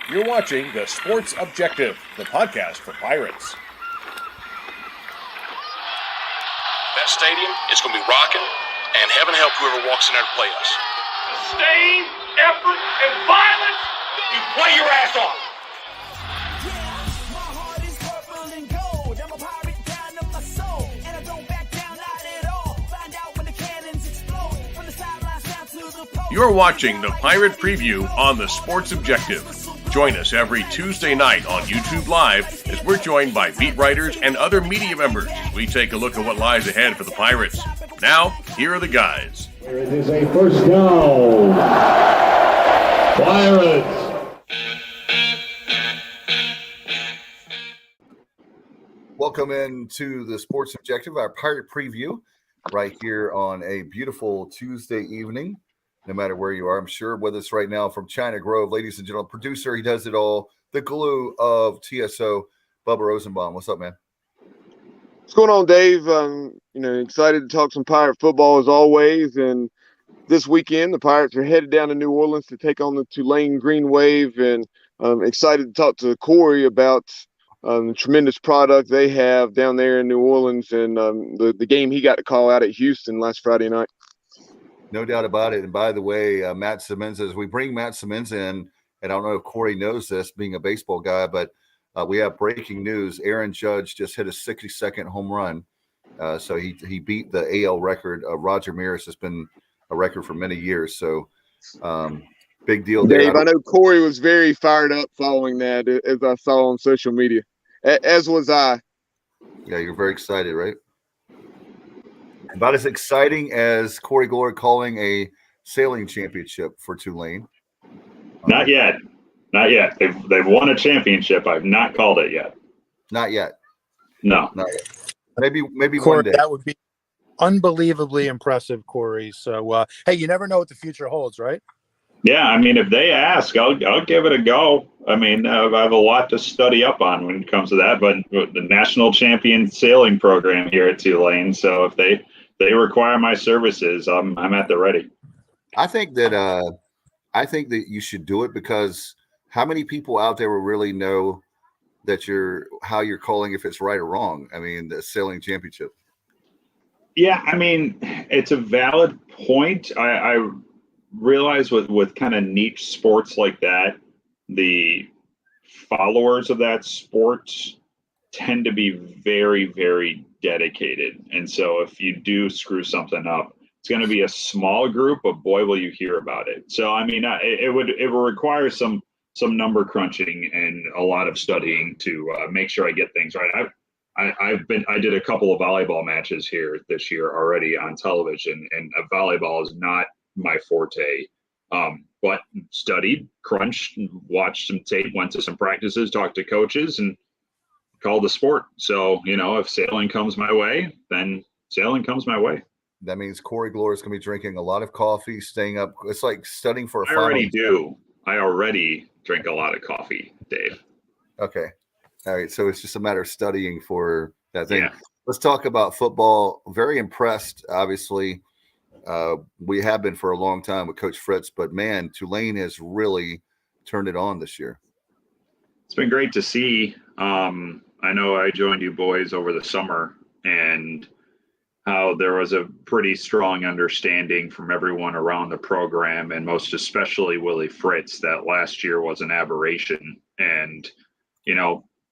You're watching The Sports Objective, the podcast for Pirates. That stadium is going to be rocking, and heaven help whoever walks in there to play us. Sustained effort and violence, you play your ass off. You're watching the Pirate Preview on The Sports Objective. Join us every Tuesday night on YouTube Live as we're joined by beat writers and other media members. We take a look at what lies ahead for the Pirates. Now, here are the guys. It is a first down. Pirates. Welcome into the Sports Objective, our Pirate Preview, right here on a beautiful Tuesday evening. No matter where you are, I'm sure, with us right now from China Grove, ladies and gentlemen, producer, he does it all, the glue of TSO, Bubba Rosenbaum. What's up, man? What's going on, Dave? Excited to talk some Pirate football as always. And this weekend, the Pirates are headed down to New Orleans to take on the Tulane Green Wave. And I'm excited to talk to Corey about the tremendous product they have down there in New Orleans and the game he got to call out at Houston last Friday night. No doubt about it. And by the way, Matt Simmons, as we bring Matt Simmons in, and I don't know if Corey knows this, being a baseball guy, but we have breaking news. Aaron Judge just hit a 60-second home run. So he beat the AL record. Roger Maris has been a record for many years. So big deal there. Dave, I know Corey was very fired up following that, as I saw on social media, as was I. Yeah, you're very excited, right? About as exciting as Corey Glory calling a sailing championship for Tulane. Not yet. Not yet. They've won a championship. I've not called it yet. Not yet. No. Not yet. Maybe Corey, one day. that would be unbelievably impressive, Corey. So, hey, you never know what the future holds, right? Yeah, I mean, if they ask, I'll give it a go. I mean, I have a lot to study up on when it comes to that, but the national champion sailing program here at Tulane. So if they require my services, I'm at the ready. I think that you should do it, because how many people out there will really know that how you're calling, if it's right or wrong? I mean, the sailing championship. Yeah, I mean, it's a valid point. I realize with kind of niche sports like that, the followers of that sport tend to be very, very dedicated. And so if you do screw something up, it's going to be a small group, but boy, will you hear about it. So, I mean, it would require some number crunching and a lot of studying to make sure I get things right. I did a couple of volleyball matches here this year already on television, and volleyball is not my forte. But studied, crunched, watched some tape, went to some practices, talked to coaches, and called the sport. So, if sailing comes my way, then sailing comes my way. That means Corey Glory is going to be drinking a lot of coffee, staying up. It's like studying for a final. I already do. I already drink a lot of coffee, Dave. Okay. All right. So it's just a matter of studying for that thing. Yeah. Let's talk about football. Very impressed, obviously. We have been for a long time with Coach Fritz, but man, Tulane has really turned it on this year. It's been great to see. I know I joined you boys over the summer, and how there was a pretty strong understanding from everyone around the program, and most especially Willie Fritz, that last year was an aberration. And,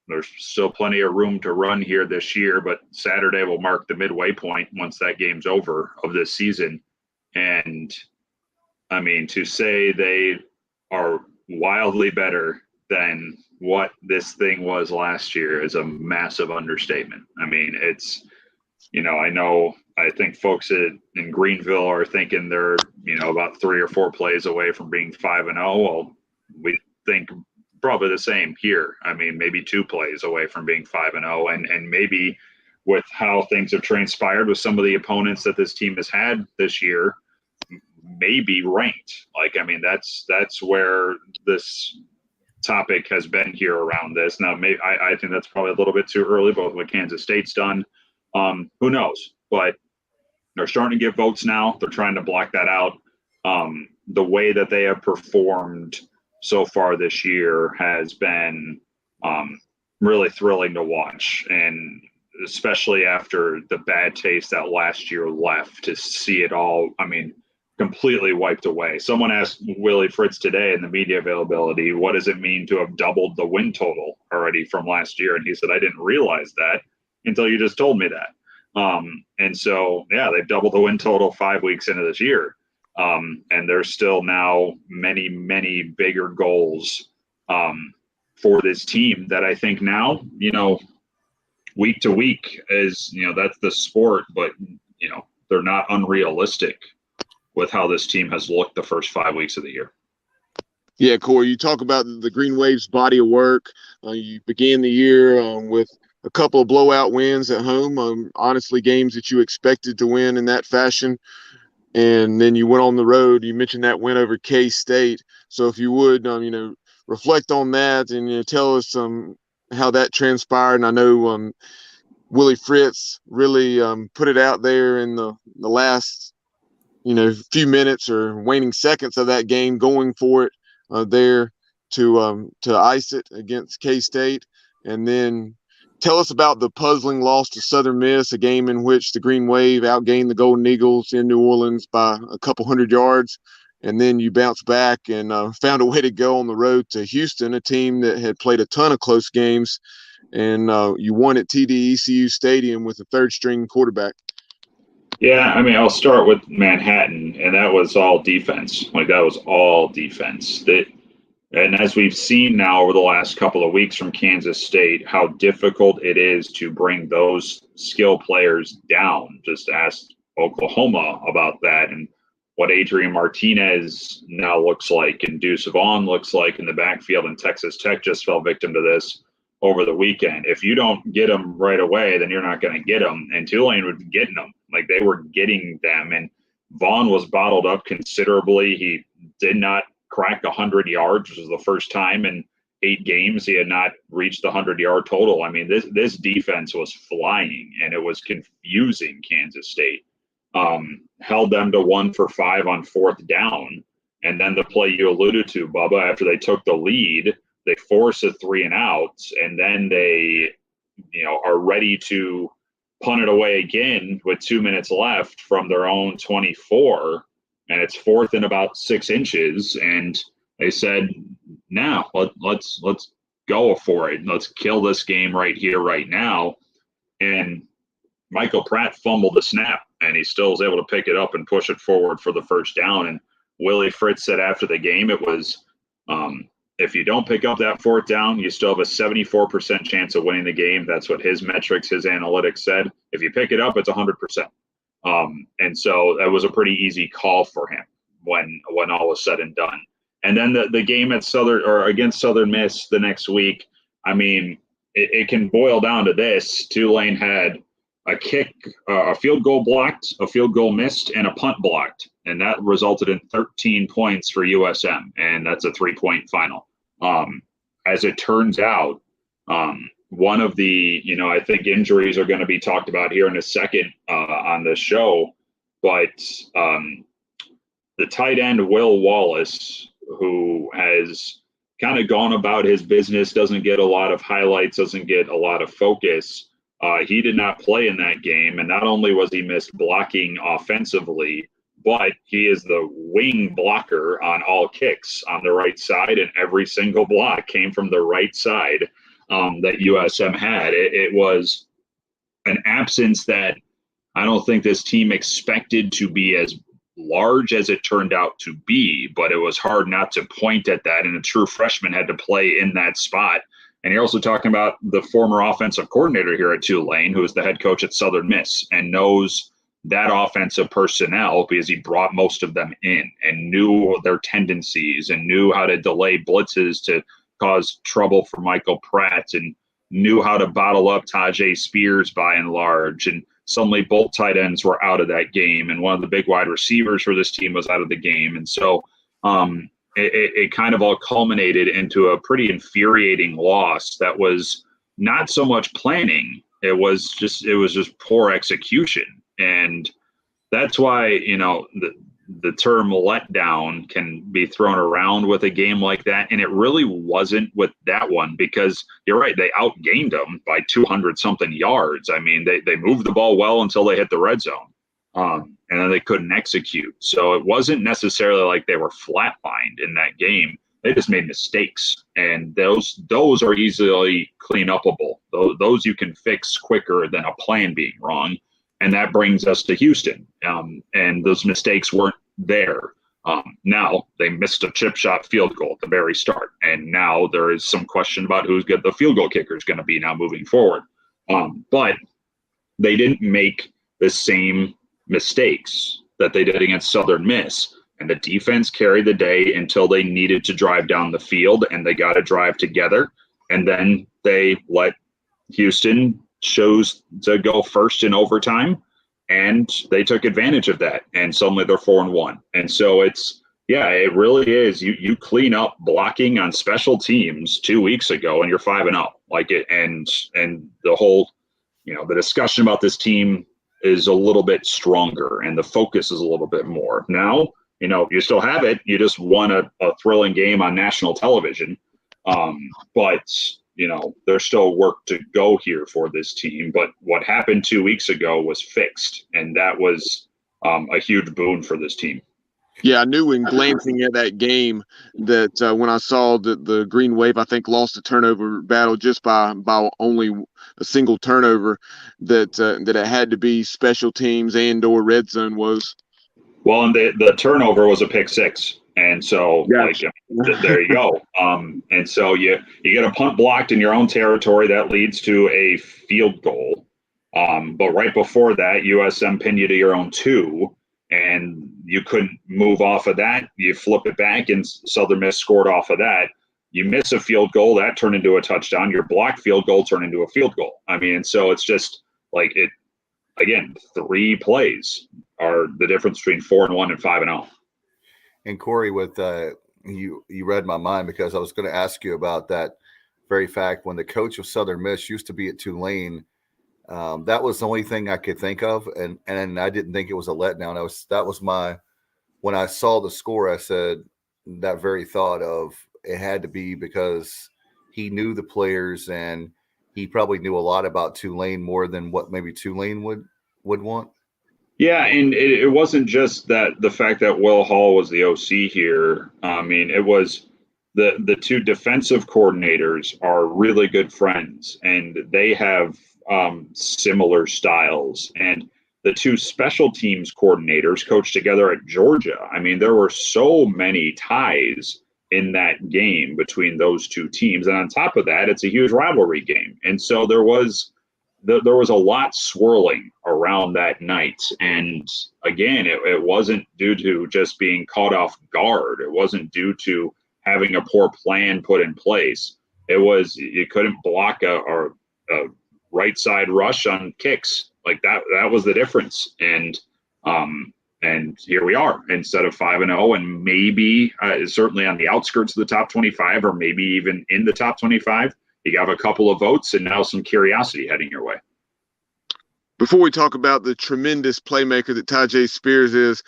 there's still plenty of room to run here this year, but Saturday will mark the midway point once that game's over of this season. And I mean, to say they are wildly better than what this thing was last year is a massive understatement. I mean, it's, I think folks in Greenville are thinking they're, about 3 or 4 plays away from being 5-0. Well, we think probably the same here. I mean, maybe 2 plays away from being 5-0, and maybe with how things have transpired with some of the opponents that this team has had this year, maybe ranked. Like, I mean, that's where this topic has been here around this. Now, maybe I think that's probably a little bit too early, both what Kansas State's done. Who knows? But they're starting to get votes now. They're trying to block that out. The way that they have performed so far this year has been really thrilling to watch, and especially after the bad taste that last year left, to see it all, completely wiped away. Someone asked Willie Fritz today in the media availability, what does it mean to have doubled the win total already from last year? And he said, I didn't realize that until you just told me that. And so, yeah, they've doubled the win total 5 weeks into this year. And there's still now many, many bigger goals for this team that I think now, week to week is, that's the sport, but, they're not unrealistic with how this team has looked the first 5 weeks of the year. Yeah, Corey, you talk about the Green Wave's body of work. You began the year with a couple of blowout wins at home, honestly, games that you expected to win in that fashion. And then you went on the road. You mentioned that win over K-State. So if you would, reflect on that and tell us how that transpired. And I know Willie Fritz really put it out there in the last few minutes or waning seconds of that game, going for it there to ice it against K-State. And then tell us about the puzzling loss to Southern Miss, a game in which the Green Wave outgained the Golden Eagles in New Orleans by a couple hundred yards. And then you bounced back and found a way to go on the road to Houston, a team that had played a ton of close games. And you won at TD-ECU Stadium with a third-string quarterback. Yeah, I'll start with Manhattan, and that was all defense. That was all defense. And as we've seen now over the last couple of weeks from Kansas State, how difficult it is to bring those skill players down. Just ask Oklahoma about that and what Adrian Martinez now looks like and Deuce Vaughn looks like in the backfield, and Texas Tech just fell victim to this over the weekend. If you don't get them right away, then you're not going to get them. And Tulane was getting them. They were getting them. And Vaughn was bottled up considerably. He did not crack 100 yards, which was the first time in 8 games he had not reached the 100-yard total. This defense was flying, and it was confusing Kansas State. Held them to 1 for 5 on 4th down. And then the play you alluded to, Bubba, after they took the lead, they force a 3 and out, and then they, are ready to punt it away again with 2 minutes left from their own 24, and it's 4th and about 6 inches. And they said, "Now let's go for it. Let's kill this game right here, right now." And Michael Pratt fumbled the snap, and he still was able to pick it up and push it forward for the first down. And Willie Fritz said after the game, it was, if you don't pick up that 4th down, you still have a 74% chance of winning the game. That's what his metrics, his analytics said. If you pick it up, it's 100%. And so that was a pretty easy call for him when all was said and done. And then the game at against Southern Miss the next week, it can boil down to this. Tulane had a kick, a field goal blocked, a field goal missed, and a punt blocked. And that resulted in 13 points for USM, and that's a 3-point final. As it turns out, one of the, I think injuries are going to be talked about here in a second on the show, but the tight end Will Wallace, who has kind of gone about his business, doesn't get a lot of highlights, doesn't get a lot of focus. He did not play in that game, and not only was he missed blocking offensively, but he is the wing blocker on all kicks on the right side, and every single block came from the right side that USM had. It was an absence that I don't think this team expected to be as large as it turned out to be, but it was hard not to point at that, and a true freshman had to play in that spot. And you're also talking about the former offensive coordinator here at Tulane, who is the head coach at Southern Miss and knows that offensive personnel because he brought most of them in and knew their tendencies and knew how to delay blitzes to cause trouble for Michael Pratt and knew how to bottle up Tajay Spears by and large. And suddenly both tight ends were out of that game, and one of the big wide receivers for this team was out of the game. And so it kind of all culminated into a pretty infuriating loss that was not so much planning. It was just poor execution. And that's why, the term letdown can be thrown around with a game like that. And it really wasn't with that one, because you're right. They outgained them by 200 something yards. I mean, they moved the ball well until they hit the red zone. And then they couldn't execute. So it wasn't necessarily like they were flatlined in that game. They just made mistakes, and those are easily clean upable. Those you can fix quicker than a plan being wrong. And that brings us to Houston. And those mistakes weren't there. Now they missed a chip shot field goal at the very start. And now there is some question about who's good the field goal kicker is going to be now moving forward. But they didn't make the same mistakes that they did against Southern Miss. And the defense carried the day until they needed to drive down the field, and they got to drive together. And then they let Houston chose to go first in overtime, and they took advantage of that. And suddenly they're 4-1. And so it really is. You clean up blocking on special teams 2 weeks ago, and you're 5-0. Like it, and the whole, the discussion about this team is a little bit stronger, and the focus is a little bit more now. You still have it. You just won a thrilling game on national television. But there's still work to go here for this team. But what happened 2 weeks ago was fixed, and that was a huge boon for this team. Yeah, I knew in glancing at that game that when I saw that the Green Wave, I think, lost the turnover battle just by only a single turnover, that it had to be special teams and/or red zone was. Well, and the turnover was a pick six. And so, gotcha. There you go. And so you get a punt blocked in your own territory that leads to a field goal. But right before that, USM pinned you to your own 2, and you couldn't move off of that. You flip it back, and Southern Miss scored off of that. You miss a field goal, that turned into a touchdown. Your blocked field goal turned into a field goal. I mean, so it's just like it. Again, 3 plays are the difference between 4-1 and 5-0. And Corey, with you read my mind, because I was going to ask you about that very fact. When the coach of Southern Miss used to be at Tulane, that was the only thing I could think of, and I didn't think it was a letdown. That was my, when I saw the score, I said that very thought of it had to be, because he knew the players and he probably knew a lot about Tulane, more than what maybe Tulane would want. Yeah, and it wasn't just that the fact that Will Hall was the OC here. I mean, it was the 2 defensive coordinators are really good friends, and they have similar styles. And the 2 special teams coordinators coached together at Georgia. I mean, there were so many ties in that game between those 2 teams. And on top of that, it's a huge rivalry game. And so there was a lot swirling around that night. And again, it wasn't due to just being caught off guard. It wasn't due to having a poor plan put in place. It was, you couldn't block a right side rush on kicks. Like that was the difference. And here we are, instead of 5-0, and maybe certainly on the outskirts of the top 25, or maybe even in the top 25. You have a couple of votes and now some curiosity heading your way. Before we talk about the tremendous playmaker that Tajay Spears is,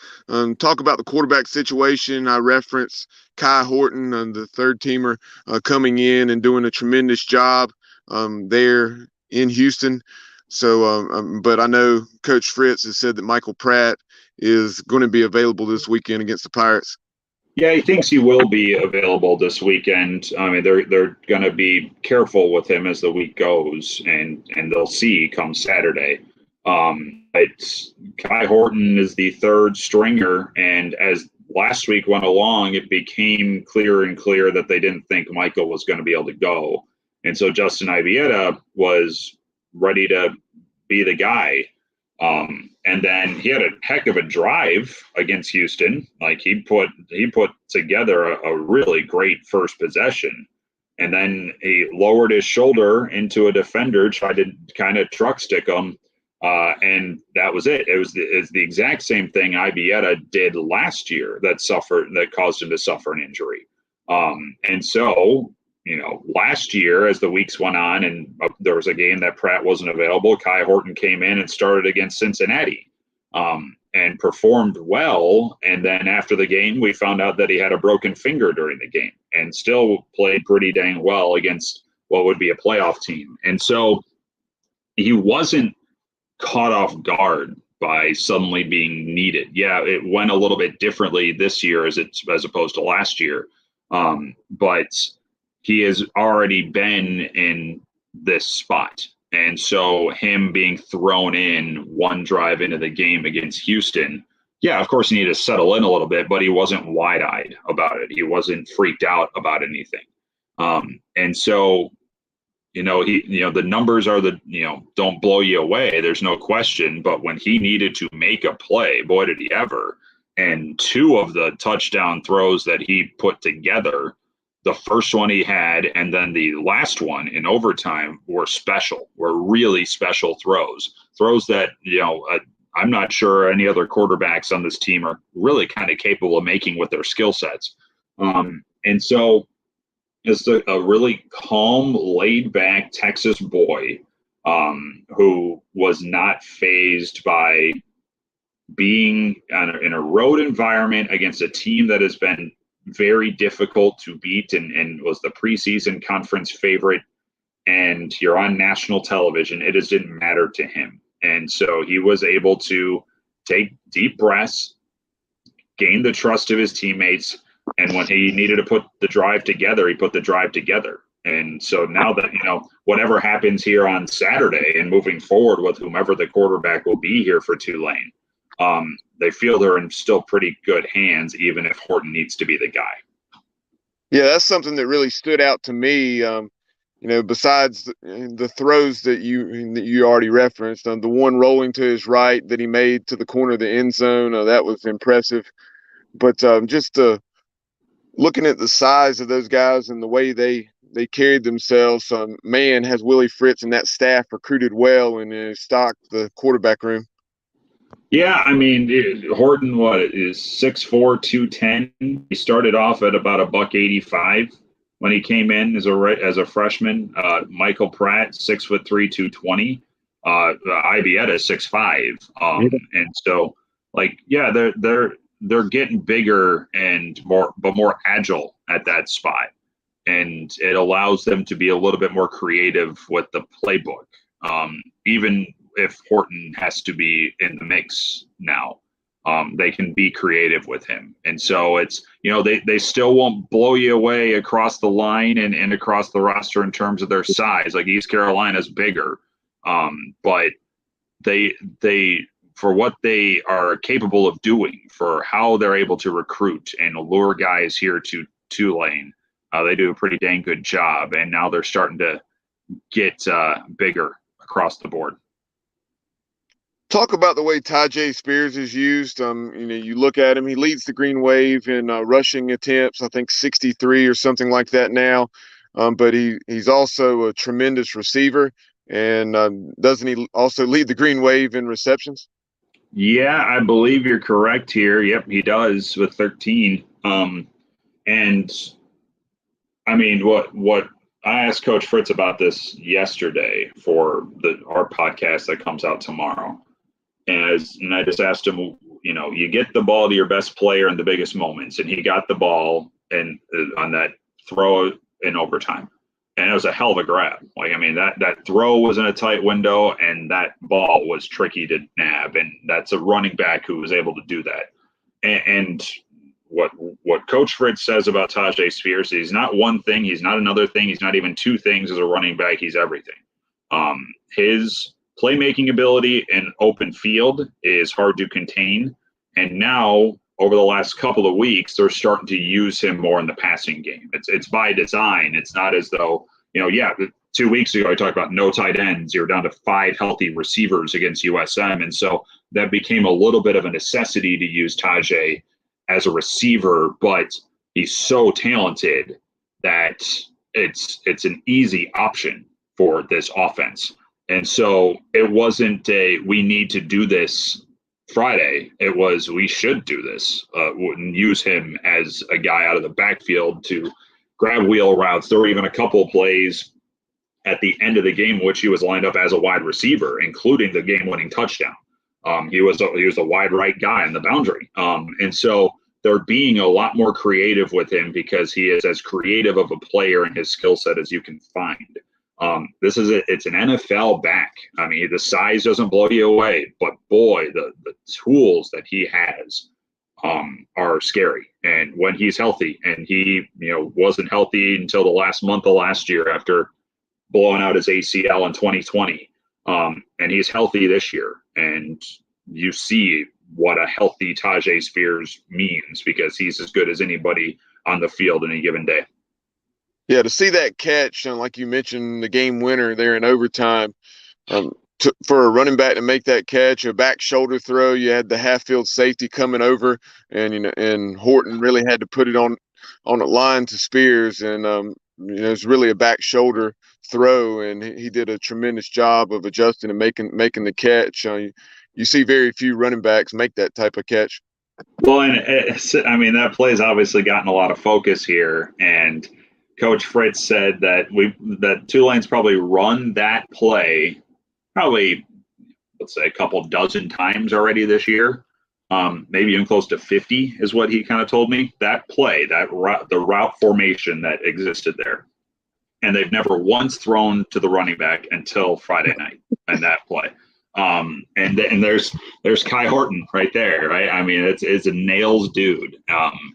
talk about the quarterback situation. I referenced Kai Horton, the third teamer, coming in and doing a tremendous job there in Houston. So, but I know Coach Fritz has said that Michael Pratt is going to be available this weekend against the Pirates. Yeah, he thinks he will be available this weekend. I mean, they're going to be careful with him as the week goes, and they'll see come Saturday. But Kai Horton is the 3rd stringer, and as last week went along, it became clearer and clearer that they didn't think Michael was going to be able to go. And so Justin Ibieta was ready to be the guy. And then he had a heck of a drive against Houston. Like he put together a really great first possession, and then he lowered his shoulder into a defender, tried to kind of truck stick him, and that was it. It's the exact same thing Ibieta did last year that caused him to suffer an injury. And so, last year, as the weeks went on and there was a game that Pratt wasn't available, Kai Horton came in and started against Cincinnati. and performed well. And then after the game, we found out that he had a broken finger during the game and still played pretty dang well against what would be a playoff team. And so he wasn't caught off guard by suddenly being needed. Yeah, it went a little bit differently this year as opposed to last year. But he has already been in this spot. And so him being thrown in one drive into the game against Houston, yeah, of course he needed to settle in a little bit, but he wasn't wide-eyed about it. He wasn't freaked out about anything. And so, the numbers are don't blow you away. There's no question. But when he needed to make a play, boy, did he ever. And two of the touchdown throws that he put together, the first one he had, and then the last one in overtime were really special throws that, I'm not sure any other quarterbacks on this team are really kind of capable of making with their skill sets. And so it's a really calm, laid-back Texas boy who was not fazed by being in a road environment against a team that has been very difficult to beat and was the preseason conference favorite, and you're on national television. It just didn't matter to him. And so he was able to take deep breaths, gain the trust of his teammates, and when he needed to put the drive together, he put the drive together. And so now that, whatever happens here on Saturday and moving forward with whomever the quarterback will be here for Tulane, they feel they're in still pretty good hands, even if Horton needs to be the guy. Yeah, that's something that really stood out to me. Besides the throws that you already referenced, the one rolling to his right that he made to the corner of the end zone, that was impressive. But just looking at the size of those guys and the way they carried themselves, man, has Willie Fritz and that staff recruited well and stocked the quarterback room. Yeah, I mean, Horton, is 6'4", 210. He started off at about $185 when he came in as a freshman. Michael Pratt, 6'3", 220. Ibieta, 6'5". And so, they're getting bigger and more agile at that spot, and it allows them to be a little bit more creative with the playbook. Even if Horton has to be in the mix now, they can be creative with him. And so it's, they still won't blow you away across the line and across the roster in terms of their size. Like East Carolina's bigger, but they for what they are capable of doing, for how they're able to recruit and lure guys here to Tulane, they do a pretty dang good job. And now they're starting to get bigger across the board. Talk about the way Tajay Spears is used. You look at him, he leads the Green Wave in rushing attempts, I think 63 or something like that now. But he's also a tremendous receiver. And doesn't he also lead the Green Wave in receptions? Yeah, I believe you're correct here. Yep, he does with 13. And I mean, what I asked Coach Fritz about this yesterday for our podcast that comes out tomorrow. And I just asked him, you get the ball to your best player in the biggest moments. And he got the ball and on that throw in overtime. And it was a hell of a grab. That throw was in a tight window, and that ball was tricky to nab. And that's a running back who was able to do that. And what Coach Fritz says about Tajay Spears, he's not one thing, he's not another thing, he's not even two things as a running back, he's everything. His playmaking ability in open field is hard to contain. And now, over the last couple of weeks, they're starting to use him more in the passing game. It's by design. It's not as though, 2 weeks ago I talked about no tight ends. You're down to 5 healthy receivers against USM. And so that became a little bit of a necessity to use Tajay as a receiver, but he's so talented that it's an easy option for this offense. And so it wasn't we need to do this Friday. It was, we should do this, and use him as a guy out of the backfield to grab wheel routes. There were even a couple of plays at the end of the game in which he was lined up as a wide receiver, including the game-winning touchdown. He was a wide right guy in the boundary. And so they're being a lot more creative with him because he is as creative of a player in his skill set as you can find. It's an NFL back. I mean, the size doesn't blow you away, but boy, the tools that he has are scary. And when he's healthy, and he wasn't healthy until the last month of last year after blowing out his ACL in 2020, and he's healthy this year, and you see what a healthy Tajay Spears means because he's as good as anybody on the field any given day. Yeah, to see that catch, and like you mentioned, the game winner there in overtime, for a running back to make that catch, a back shoulder throw, you had the half field safety coming over, and and Horton really had to put it on a line to Spears, and it's really a back shoulder throw, and he did a tremendous job of adjusting and making the catch. You see very few running backs make that type of catch. Well, and that play's obviously gotten a lot of focus here, and Coach Fritz said that Tulane's probably run that play let's say a couple dozen times already this year, maybe even close to 50 is what he kind of told me. That play, the route formation that existed there, and they've never once thrown to the running back until Friday night in that play. And there's Kai Horton right there, right? I mean, it's a nails dude,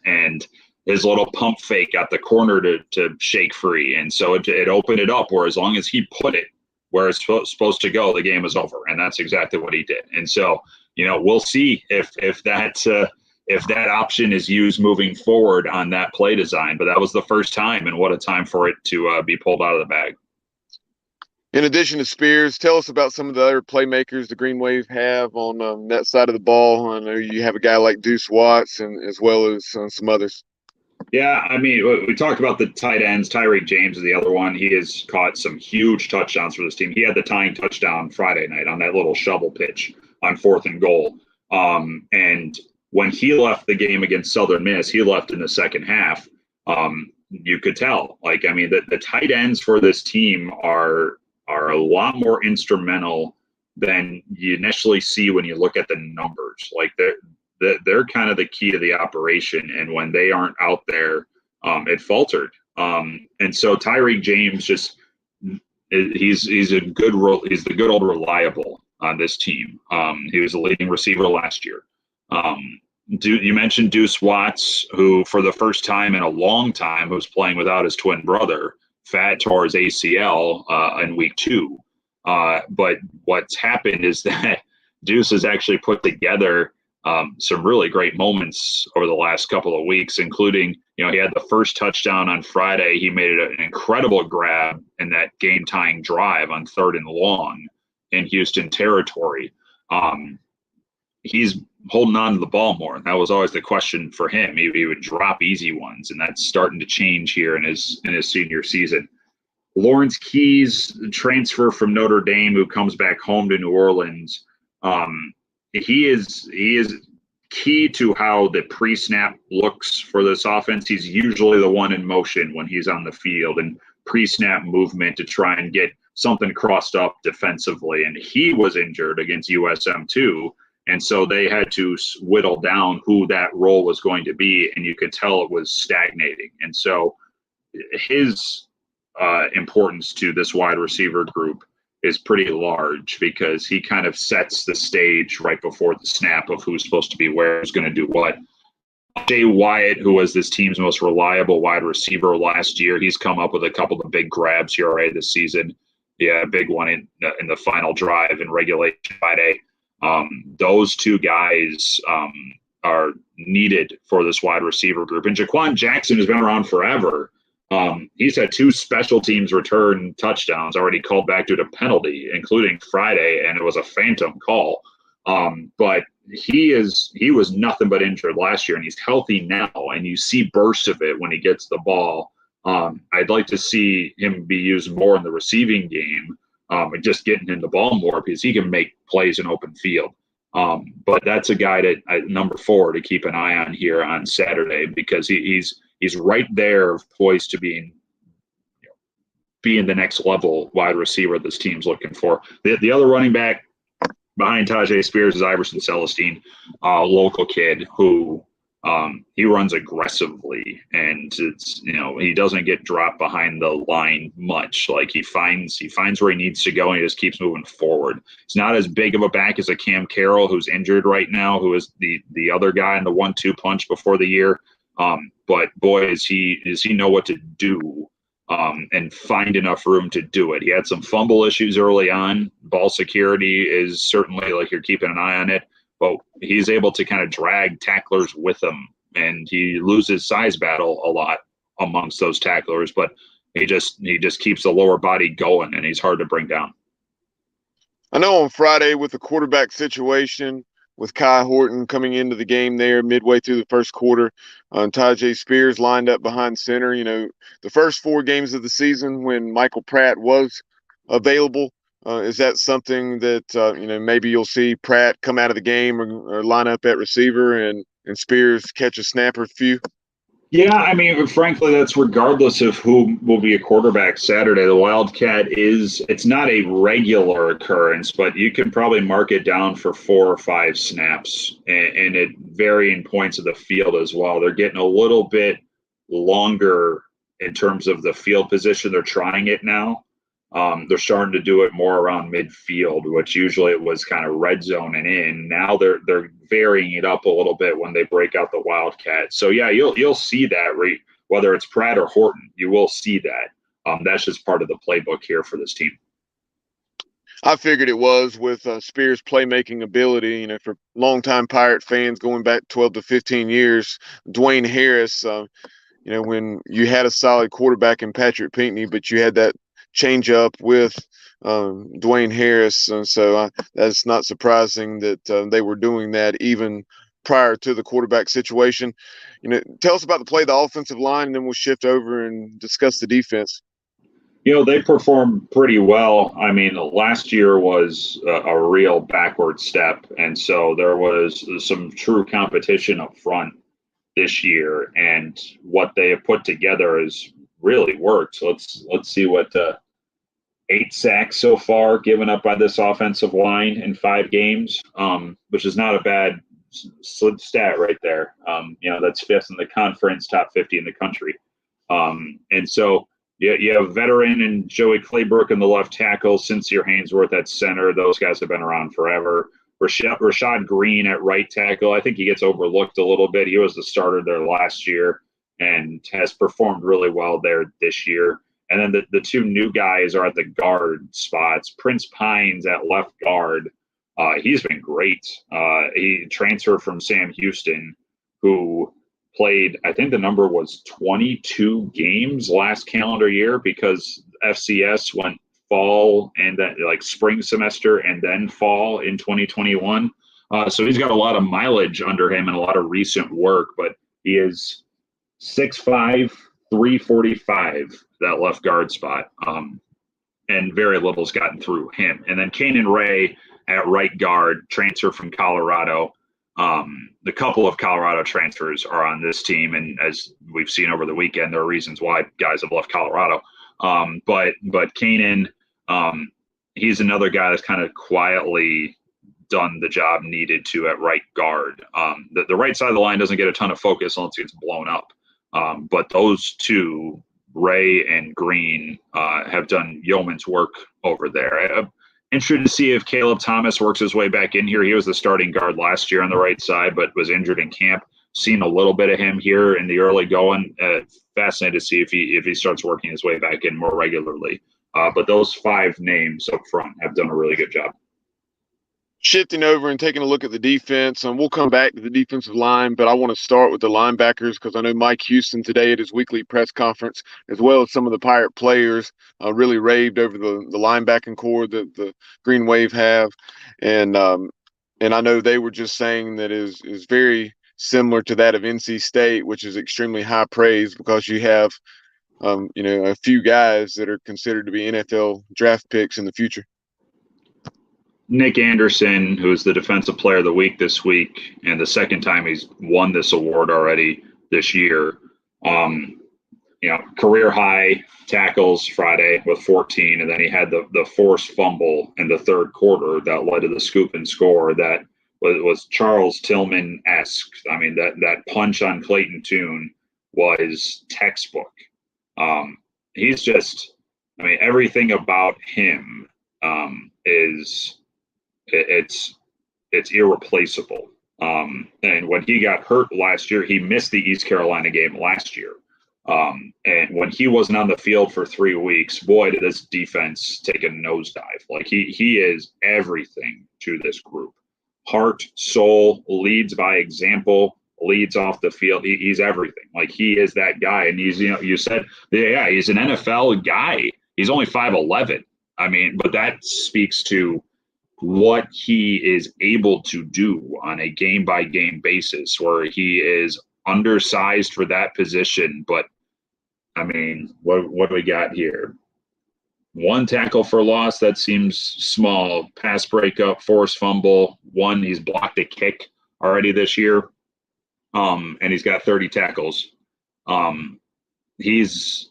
and his little pump fake got the corner to shake free, and so it opened it up where as long as he put it where it's supposed to go, the game is over, and that's exactly what he did. And so we'll see if that option is used moving forward on that play design. But that was the first time, and what a time for it to be pulled out of the bag. In addition to Spears, tell us about some of the other playmakers the Green Wave have on that side of the ball. I know you have a guy like Deuce Watts, and as well as some others. Yeah, I mean, we talked about the tight ends. Tyreek James is the other one. He has caught some huge touchdowns for this team. He had the tying touchdown Friday night on that little shovel pitch on 4th and goal. And when he left the game against Southern Miss, he left in the second half. You could tell. The tight ends for this team are a lot more instrumental than you initially see when you look at the numbers. They're kind of the key to the operation, and when they aren't out there, it faltered. And so Tyreek James he's the good old reliable on this team. He was the leading receiver last year. You mentioned Deuce Watts, who for the first time in a long time was playing without his twin brother. Fat tore his ACL in week 2. But what's happened is that Deuce has actually put together some really great moments over the last couple of weeks, including, he had the first touchdown on Friday. He made an incredible grab in that game-tying drive on 3rd and long in Houston territory. He's holding on to the ball more. That was always the question for him. He would drop easy ones, and that's starting to change here in his senior season. Lawrence Keys, transfer from Notre Dame, who comes back home to New Orleans. He is key to how the pre-snap looks for this offense. He's usually the one in motion when he's on the field, and pre-snap movement to try and get something crossed up defensively. And he was injured against USM too. And so they had to whittle down who that role was going to be, and you could tell it was stagnating. And so his importance to this wide receiver group is pretty large because he kind of sets the stage right before the snap of who's supposed to be where, who's going to do what. Jay Wyatt, who was this team's most reliable wide receiver last year, he's come up with a couple of big grabs here already this season. Yeah, a big one in the final drive in regulation Friday. Those two guys are needed for this wide receiver group. And Jaquan Jackson has been around forever. He's had 2 special teams return touchdowns already called back due to penalty, including Friday, and it was a phantom call. But he was nothing but injured last year, and he's healthy now, and you see bursts of it when he gets the ball. I'd like to see him be used more in the receiving game, and just getting him the ball more because he can make plays in open field. But that's a guy that number 4 to keep an eye on here on Saturday because he's right there poised to being the next level wide receiver this team's looking for. The other running back, behind Tajay Spears is Iverson Celestine, a local kid who he runs aggressively, and it's, he doesn't get dropped behind the line much. Like he finds where he needs to go, and he just keeps moving forward. He's not as big of a back as a Cam Carroll, who's injured right now, who is the other guy in the 1-2 punch before the year. But boy, does he know what to do, and find enough room to do it. He had some fumble issues early on. Ball security is certainly, like, you're keeping an eye on it. But he's able to kind of drag tacklers with him, and he loses size battle a lot amongst those tacklers. But he just keeps the lower body going, and he's hard to bring down. I know on Friday with the quarterback situation, with Kai Horton coming into the game there midway through the first quarter, Tajay Spears lined up behind center. The first 4 games of the season when Michael Pratt was available. Is that something that, maybe you'll see Pratt come out of the game or line up at receiver and Spears catch a snap or few? Yeah, I mean, frankly, that's regardless of who will be a quarterback Saturday. The Wildcat it's not a regular occurrence, but you can probably mark it down for 4 or 5 snaps, and at varying points of the field as well. They're getting a little bit longer in terms of the field position. They're trying it now. They're starting to do it more around midfield, which usually it was kind of red zone and in. Now they're varying it up a little bit when they break out the Wildcat. So yeah, you'll see that, right? Whether it's Pratt or Horton, you will see that. That's just part of the playbook here for this team. I figured it was with Spears' playmaking ability. For longtime Pirate fans going back 12 to 15 years, Dwayne Harris. When you had a solid quarterback in Patrick Pinckney, but you had that change up with Dwayne Harris, and so that's not surprising that they were doing that even prior to the quarterback situation. Tell us about the play of the offensive line, and then we'll shift over and discuss the defense. They performed pretty well. I mean, last year was a real backward step, and so there was some true competition up front this year, and what they have put together has really worked. So let's see what 8 sacks so far given up by this offensive line in 5 games, which is not a bad stat right there. That's 5th in the conference, top 50 in the country. And so you have veteran and Joey Claybrook in the left tackle, Sincere Haynesworth at center. Those guys have been around forever. Rashad Green at right tackle. I think he gets overlooked a little bit. He was the starter there last year and has performed really well there this year. And then the 2 new guys are at the guard spots. Prince Pines at left guard. He's been great. He transferred from Sam Houston, who played, I think the number was 22 games last calendar year, because FCS went fall and then like spring semester and then fall in 2021. So he's got a lot of mileage under him and a lot of recent work, but he is 6'5", 345, that left guard spot. And very little's gotten through him. And then Kanan Ray at right guard, transfer from Colorado. The couple of Colorado transfers are on this team, and as we've seen over the weekend, there are reasons why guys have left Colorado. But Kanan, he's another guy that's kind of quietly done the job needed to at right guard. The right side of the line doesn't get a ton of focus unless it gets blown up. But those 2, Ray and Green, have done yeoman's work over there. I'm interested to see if Caleb Thomas works his way back in here. He was the starting guard last year on the right side, but was injured in camp. Seen a little bit of him here in the early going. Fascinated to see if he starts working his way back in more regularly. But those 5 names up front have done a really good job. Shifting over and taking a look at the defense, and we'll come back to the defensive line, but I want to start with the linebackers because I know Mike Houston today at his weekly press conference, as well as some of the Pirate players, really raved over the linebacking core that the Green Wave have. And I know they were just saying that is very similar to that of NC State, which is extremely high praise because you have, a few guys that are considered to be NFL draft picks in the future. Nick Anderson, who is the Defensive Player of the Week this week, and the second time he's won this award already this year. career high tackles Friday with 14, and then he had the forced fumble in the third quarter that led to the scoop and score that was Charles Tillman-esque. I mean, that punch on Clayton Tune was textbook. He's just, I mean, everything about him is it's irreplaceable. And when he got hurt last year, he missed the East Carolina game last year. And when he wasn't on the field for 3 weeks, boy, did this defense take a nosedive. Like he is everything to this group. Heart, soul, leads by example, leads off the field. He's everything. Like he is that guy. And he's, you said, yeah, he's an NFL guy. He's only 5'11". I mean, but that speaks to what he is able to do on a game by game basis, where he is undersized for that position. But I mean, what do we got here? 1 tackle for loss, that seems small. Pass breakup, forced fumble, 1. He's blocked a kick already this year, and he's got 30 tackles. It's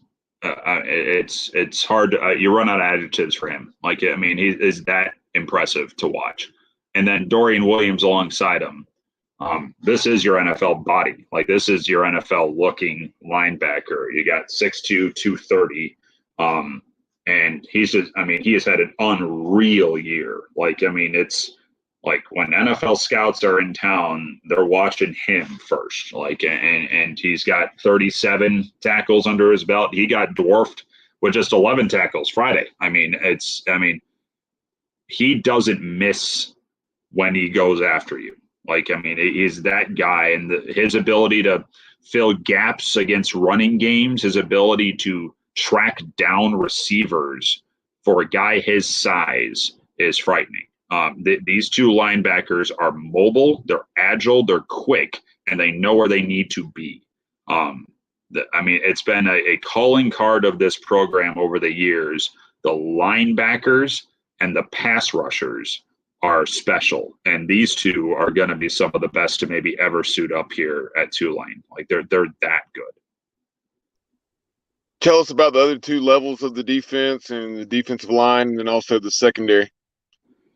hard to, you run out of adjectives for him. Like, I mean, he is that impressive to watch. And then Dorian Williams alongside him. This is your NFL body. Like, this is your NFL looking linebacker. You got 6'2", 230. And he's just, I mean, he has had an unreal year. Like, I mean, it's like when NFL scouts are in town, they're watching him first. Like, and he's got 37 tackles under his belt. He got dwarfed with just 11 tackles Friday. I mean, he doesn't miss when he goes after you. Like, I mean, he's that guy, and his ability to fill gaps against running games, his ability to track down receivers for a guy his size is frightening. These 2 linebackers are mobile, they're agile, they're quick, and they know where they need to be. I mean, it's been a calling card of this program over the years. The linebackers and the pass rushers are special, and these 2 are going to be some of the best to maybe ever suit up here at Tulane. Like, they're that good. Tell us about the other 2 levels of the defense and the defensive line, and then also the secondary.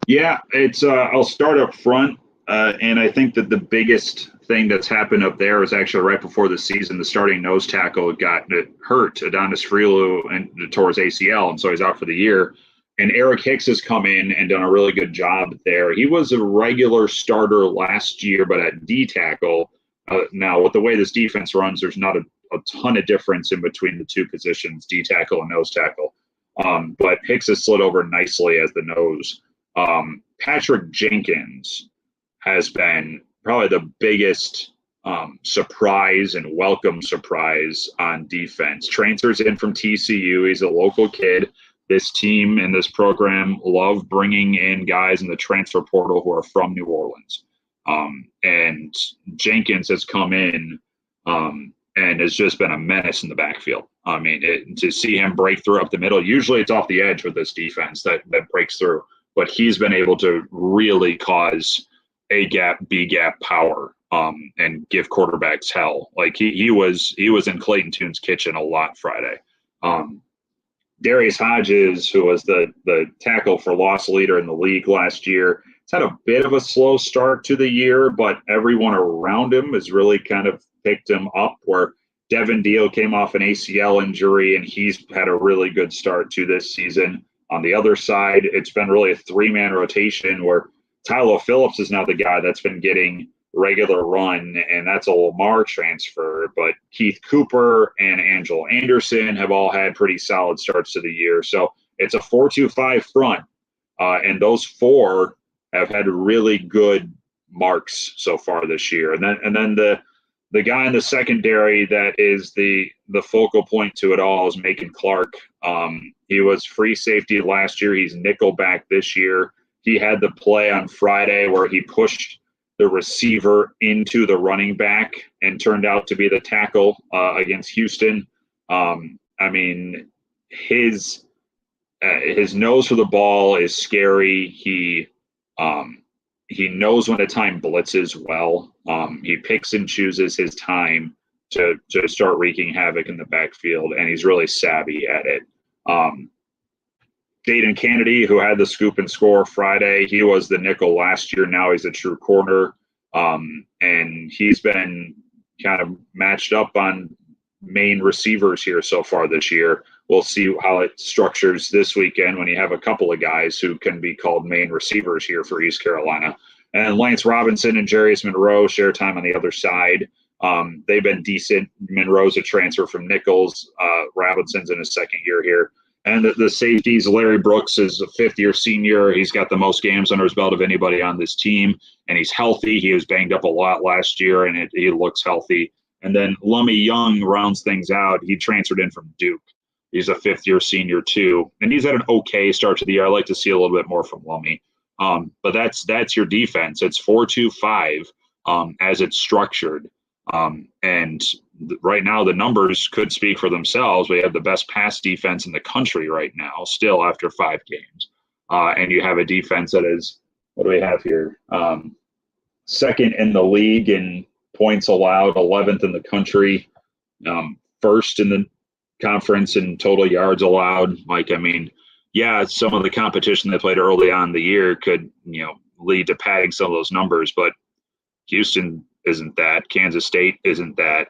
Yeah, it's I'll start up front, and I think that the biggest thing that's happened up there is actually right before the season, the starting nose tackle got hurt. Adonis Friulu and tore his ACL, and so he's out for the year. And Eric Hicks has come in and done a really good job there. He was a regular starter last year, but at D tackle. Now, with the way this defense runs, there's not a ton of difference in between the 2 positions, D tackle and nose tackle. But Hicks has slid over nicely as the nose. Patrick Jenkins has been probably the biggest surprise and welcome surprise on defense. Transfers in from TCU. He's a local kid. This team and this program love bringing in guys in the transfer portal who are from New Orleans. And Jenkins has come in and has just been a menace in the backfield. I mean, to see him break through up the middle, usually it's off the edge with this defense that breaks through, but he's been able to really cause A gap, B gap power and give quarterbacks hell. Like he was in Clayton Tune's kitchen a lot Friday. Darius Hodges, who was the tackle for loss leader in the league last year, he's had a bit of a slow start to the year, but everyone around him has really kind of picked him up, where Devin Deal came off an ACL injury, and he's had a really good start to this season. On the other side, it's been really a 3-man rotation where Tyler Phillips is now the guy that's been getting regular run, and that's a Lamar transfer. But Keith Cooper and Angelo Anderson have all had pretty solid starts to the year. So it's a 4-2-5 front, and those 4 have had really good marks so far this year. And then the guy in the secondary that is the focal point to it all is Macon Clark. He was free safety last year. He's nickel back this year. He had the play on Friday where he pushed the receiver into the running back and turned out to be the tackle against Houston. I mean, his nose for the ball is scary. He knows when to time blitzes well. He picks and chooses his time. to start wreaking havoc in the backfield, and he's really savvy at it. Dayton Kennedy, who had the scoop and score Friday, he was the nickel last year. Now he's a true corner, and he's been kind of matched up on main receivers here so far this year. We'll see how it structures this weekend when you have a couple of guys who can be called main receivers here for East Carolina. And Lance Robinson and Jarius Monroe share time on the other side. They've been decent. Monroe's a transfer from Nichols. Robinson's in his second year here. And the safeties, Larry Brooks is a fifth-year senior. He's got the most games under his belt of anybody on this team, and he's healthy. He was banged up a lot last year, and he looks healthy. And then Lummy Young rounds things out. He transferred in from Duke. He's a fifth-year senior too, and he's had an okay start to the year. I like to see a little bit more from Lummy. But that's your defense. It's 4-2-5 as it's structured. And right now the numbers could speak for themselves. We have the best pass defense in the country right now, still after 5 games. And you have a defense that is, what do we have here? Second in the league in points allowed, 11th in the country, first in the conference in total yards allowed. Some of the competition they played early on in the year could, lead to padding some of those numbers, but Houston isn't that. Kansas State isn't that.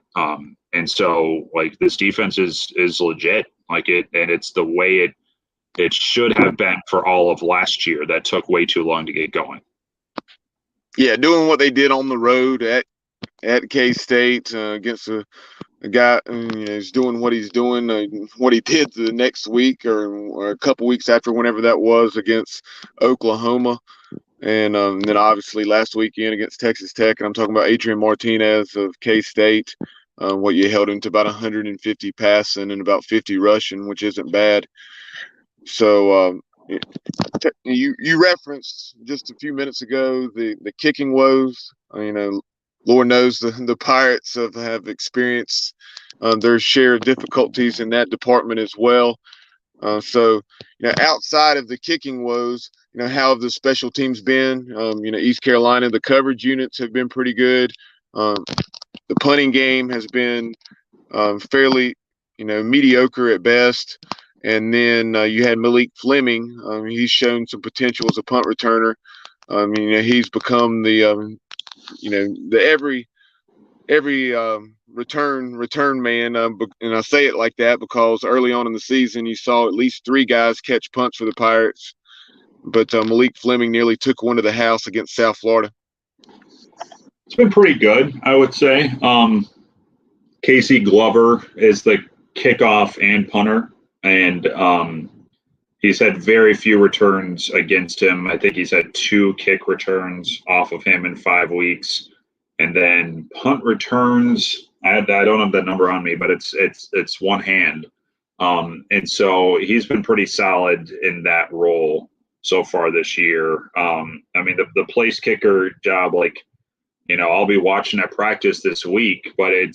And so this defense is legit. And it's the way it should have been for all of last year. That took way too long to get going. Yeah, doing what they did on the road at K-State against a guy is doing what he's doing, what he did the next week or a couple weeks after, whenever that was, against Oklahoma. And then obviously last weekend against Texas Tech. And I'm talking about Adrian Martinez of K-State. What you held him to about 150 passing and about 50 rushing, which isn't bad. So you referenced just a few minutes ago the kicking woes. Lord knows the Pirates have experienced their share of difficulties in that department as well. So outside of the kicking woes, how have the special teams been? East Carolina, the coverage units have been pretty good. The punting game has been fairly, mediocre at best. And then you had Malik Fleming. He's shown some potential as a punt returner. He's become the every return man. And I say it like that because early on in the season, you saw at least 3 guys catch punts for the Pirates. But Malik Fleming nearly took one to the house against South Florida. It's been pretty good, I would say. Casey Glover is the kickoff and punter, and he's had very few returns against him. I think he's had 2 kick returns off of him in 5 weeks. And then punt returns, I don't have that number on me, but it's one hand. And so he's been pretty solid in that role so far this year. The place kicker job, I'll be watching at practice this week, but it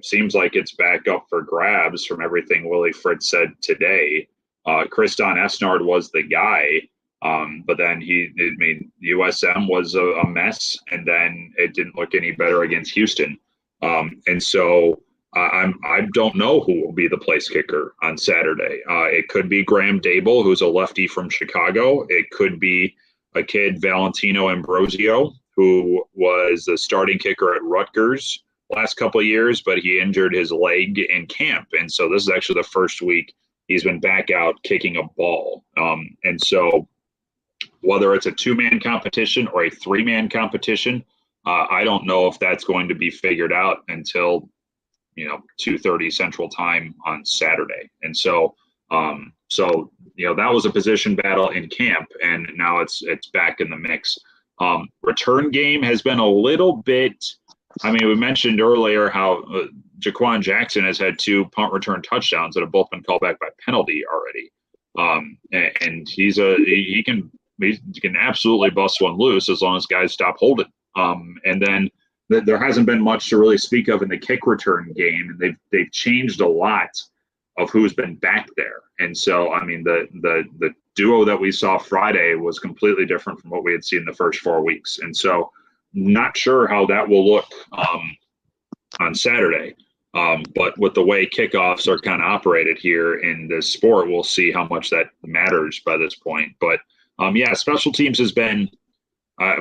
seems like it's back up for grabs from everything Willie Fritz said today. Kriston Esnard was the guy, but then USM was a mess, and then it didn't look any better against Houston. And so I don't know who will be the place kicker on Saturday. It could be Graham Dable, who's a lefty from Chicago. It could be a kid, Valentino Ambrosio, who was the starting kicker at Rutgers last couple of years, but he injured his leg in camp. And so this is actually the first week he's been back out kicking a ball. And so whether it's a 2-man competition or a 3-man competition, I don't know if that's going to be figured out until 2:30 Central Time on Saturday. And so that was a position battle in camp, and now it's back in the mix. Return game has been a little bit. We mentioned earlier how Jaquan Jackson has had 2 punt return touchdowns that have both been called back by penalty already. And he can absolutely bust one loose as long as guys stop holding. And then there hasn't been much to really speak of in the kick return game. They've changed a lot of who's been back there. And so, the duo that we saw Friday was completely different from what we had seen the first 4 weeks. And so not sure how that will look on Saturday. But with the way kickoffs are kind of operated here in this sport, we'll see how much that matters by this point. But yeah, special teams has been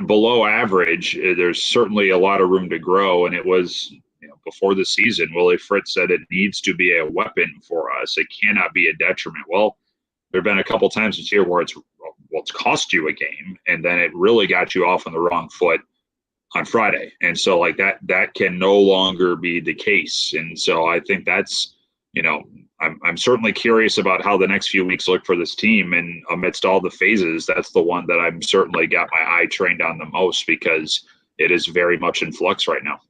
below average. There's certainly a lot of room to grow, and it was before the season. Willie Fritz said it needs to be a weapon for us. It cannot be a detriment. Well, there have been a couple times this year where it's cost you a game, and then it really got you off on the wrong foot on Friday. And so like that can no longer be the case. And so I think that's, I'm certainly curious about how the next few weeks look for this team. And amidst all the phases, that's the one that I'm certainly got my eye trained on the most, because it is very much in flux right now.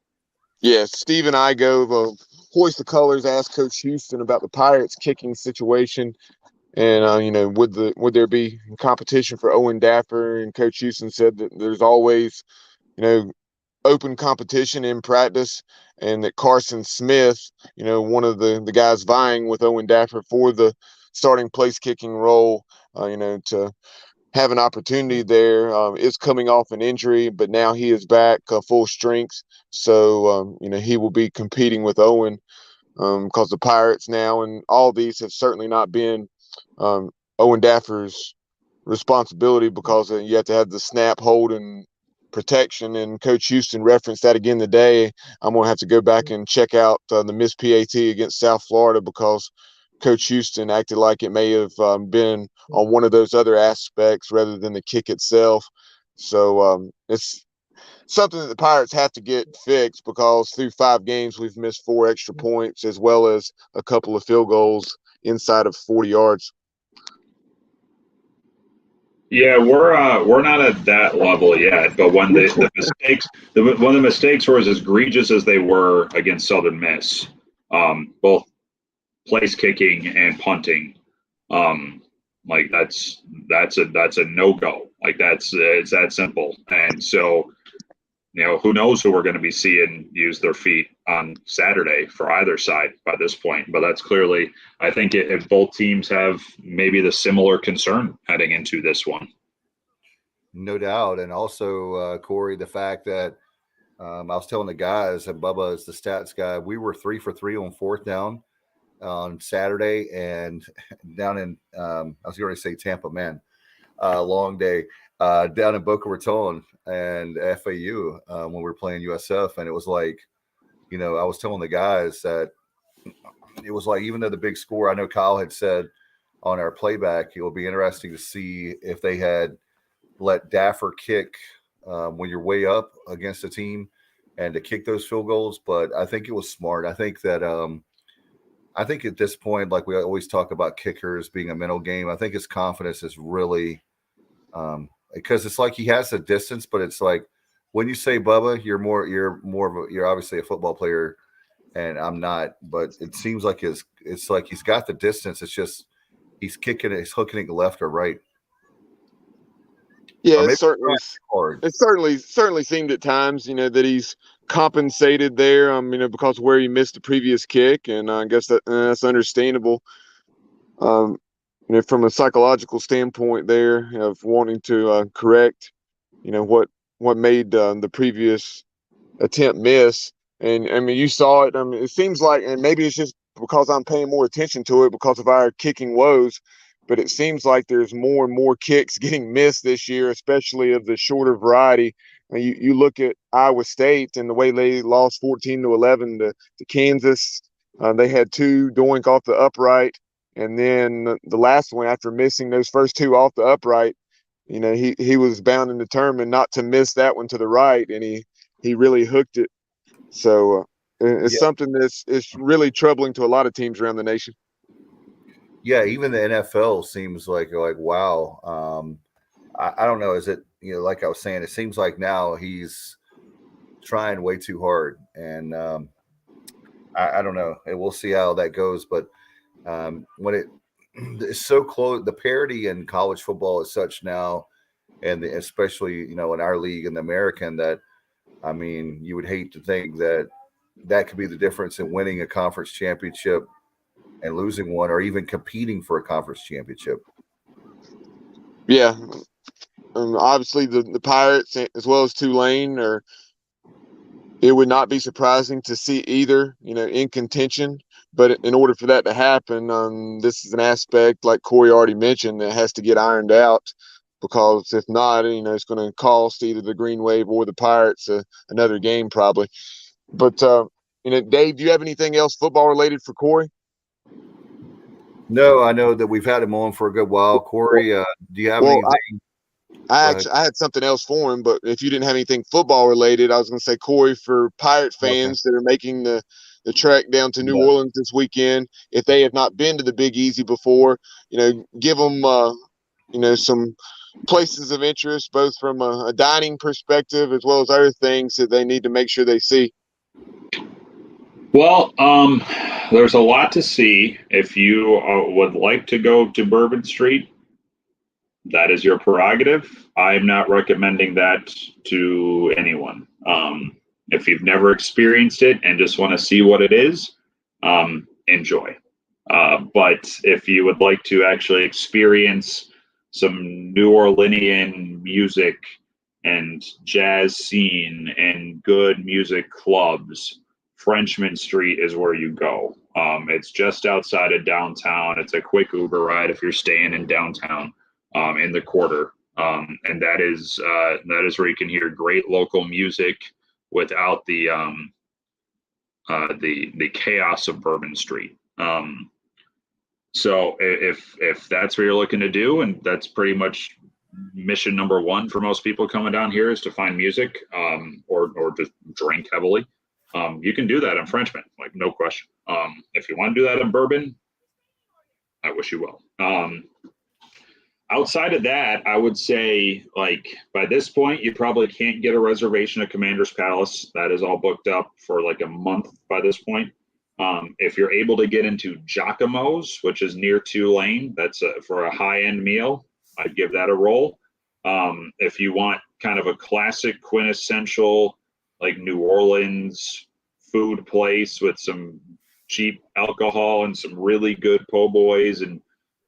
Yeah, Steve and I go hoist the colors, ask Coach Houston about the Pirates kicking situation. And, would there be competition for Owen Daffer? And Coach Houston said that there's always, open competition in practice, and that Carson Smith, one of the guys vying with Owen Daffer for the starting place kicking role, to have an opportunity there, is coming off an injury, but now he is back full strength. So, he will be competing with Owen, because the Pirates now and all these have certainly not been Owen Daffer's responsibility, because you have to have the snap, hold, and protection. And Coach Houston referenced that again today. I'm going to have to go back and check out the missed PAT against South Florida, because Coach Houston acted like it may have been on one of those other aspects rather than the kick itself. So it's something that the Pirates have to get fixed, because through 5 games we've missed 4 extra points, as well as a couple of field goals inside of 40 yards. Yeah, we're not at that level yet. But when the mistakes, when the mistakes were as egregious as they were against Southern Miss, both place kicking and punting, like that's a no-go. Like it's that simple. And so, who knows who we're going to be seeing use their feet on Saturday for either side by this point. But that's clearly, I think, if both teams have maybe the similar concern heading into this one. No doubt. And also, Corey, the fact that I was telling the guys, and Bubba is the stats guy, we were 3 for 3 on 4th down on Saturday, and down in, I was going to say Tampa, man, long day, down in Boca Raton and FAU when we were playing USF. And it was like, I was telling the guys that it was like, even though the big score, I know Kyle had said on our playback, it will be interesting to see if they had let Daffer kick when you're way up against a team and to kick those field goals. But I think it was smart. I think that I think at this point, like we always talk about kickers being a mental game, I think his confidence is really because it's like he has the distance, but it's like when you say Bubba, you're obviously a football player, and I'm not. But it seems like it's like he's got the distance. It's just he's hooking it left or right. Yeah, it certainly seemed at times, that he's compensated there, because of where he missed the previous kick, and I guess that's understandable. From a psychological standpoint there of wanting to correct, what made the previous attempt miss. And you saw it. It seems like, and maybe it's just because I'm paying more attention to it because of our kicking woes, but it seems like there's more and more kicks getting missed this year, especially of the shorter variety. You look at Iowa State and the way they lost 14-11 to Kansas. They had 2 doink off the upright. And then the last one, after missing those first 2 off the upright, he was bound and determined not to miss that one to the right, and he really hooked it. So it's something that's really troubling to a lot of teams around the nation. Yeah, even the NFL seems like wow. I don't know. Is it like I was saying? It seems like now he's trying way too hard, and I don't know. We'll see how that goes, but. When it's so close, the parity in college football is such now, and especially in our league in the American, that you would hate to think that could be the difference in winning a conference championship and losing one, or even competing for a conference championship. Yeah, obviously the Pirates as well as Tulane are it would not be surprising to see either, in contention. But in order for that to happen, this is an aspect, like Corey already mentioned, that has to get ironed out, because if not, it's going to cost either the Green Wave or the Pirates another game probably. But, Dave, do you have anything else football related for Corey? No, I know that we've had him on for a good while. Corey, do you have anything? I had something else for him, but if you didn't have anything football related, I was going to say, Corey, for Pirate fans that are making the trek down to New Orleans this weekend, if they have not been to the Big Easy before, give them, some places of interest, both from a dining perspective as well as other things that they need to make sure they see. Well, there's a lot to see. If you would like to go to Bourbon Street, that is your prerogative. I'm not recommending that to anyone. If you've never experienced it and just want to see what it is, enjoy. But if you would like to actually experience some New Orleanian music and jazz scene and good music clubs, Frenchman Street is where you go. It's just outside of downtown. It's a quick Uber ride if you're staying in downtown, in the quarter. And that is where you can hear great local music without the chaos of Bourbon Street. So if that's what you're looking to do, and that's pretty much mission number one for most people coming down here, is to find music, or just drink heavily. You can do that in Frenchman, like no question. If you want to do that in Bourbon, I wish you well. Outside of that, I would say, like, by this point, you probably can't get a reservation at Commander's Palace. That is all booked up for like a month by this point. If you're able to get into Giacomo's, which is near Tulane, that's for a high-end meal, I'd give that a roll. If you want kind of a classic, quintessential, like New Orleans food place with some cheap alcohol and some really good po' boys and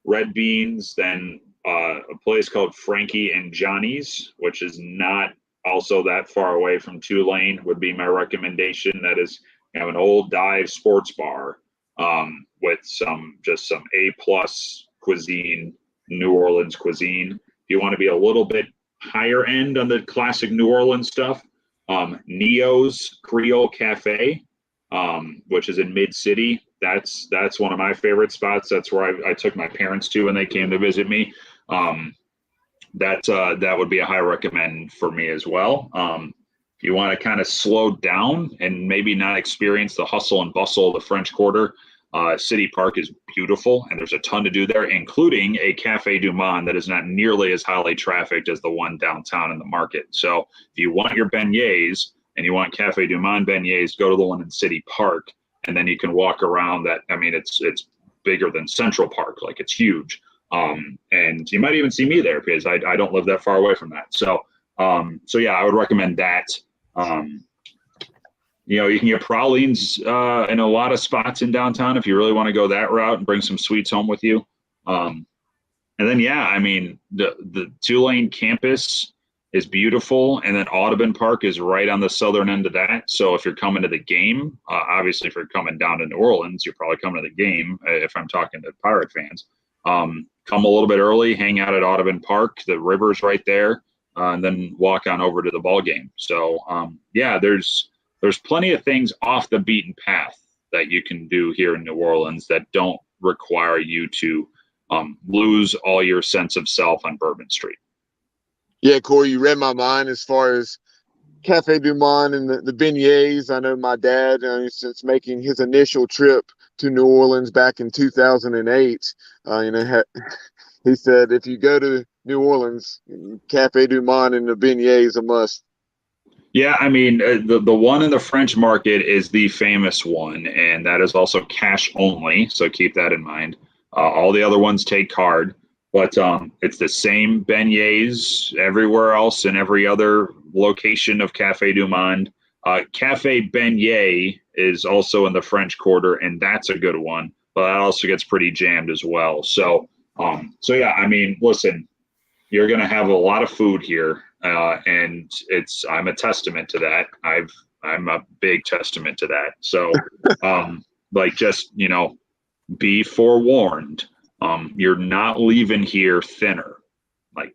red beans, then a place called Frankie and Johnny's, which is not also that far away from Tulane, would be my recommendation. That is an old dive sports bar, with some A+ cuisine, New Orleans cuisine. If you want to be a little bit higher end on the classic New Orleans stuff, Neo's Creole Cafe, which is in Mid-City. That's one of my favorite spots. That's where I took my parents to when they came to visit me. That would be a high recommend for me as well. If you want to kind of slow down and maybe not experience the hustle and bustle of the French Quarter, City Park is beautiful, and there's a ton to do there, including a Cafe Du Monde that is not nearly as highly trafficked as the one downtown in the market. So if you want your beignets and you want Cafe Du Monde beignets, go to the one in City Park, and then you can walk around that. I mean, it's bigger than Central Park, like it's huge. And you might even see me there because I don't live that far away from that. So yeah, I would recommend that. You can get pralines in a lot of spots in downtown if you really want to go that route and bring some sweets home with you. And then, yeah, I mean, the Tulane campus is beautiful, and then Audubon Park is right on the southern end of that. So if you're coming to the game, obviously if you're coming down to New Orleans, you're probably coming to the game. If I'm talking to Pirate fans, come a little bit early, hang out at Audubon Park. The river's right there, and then walk on over to the ball game. So yeah, there's plenty of things off the beaten path that you can do here in New Orleans that don't require you to lose all your sense of self on Bourbon Street. Yeah, Corey, you read my mind as far as Cafe Du Monde and the beignets. I know my dad, since making his initial trip to New Orleans back in 2008, he said, if you go to New Orleans, Cafe Du Monde and the beignets is a must. Yeah, I mean, the one in the French Market is the famous one, and that is also cash only, so keep that in mind. All the other ones take card, but it's the same beignets everywhere else in every other location of Cafe Du Monde. Cafe Beignet is also in the French Quarter, and that's a good one, but that also gets pretty jammed as well. So yeah, I mean, listen, you're going to have a lot of food here, and I'm a testament to that. I'm a big testament to that. So, just, be forewarned. You're not leaving here thinner. Like,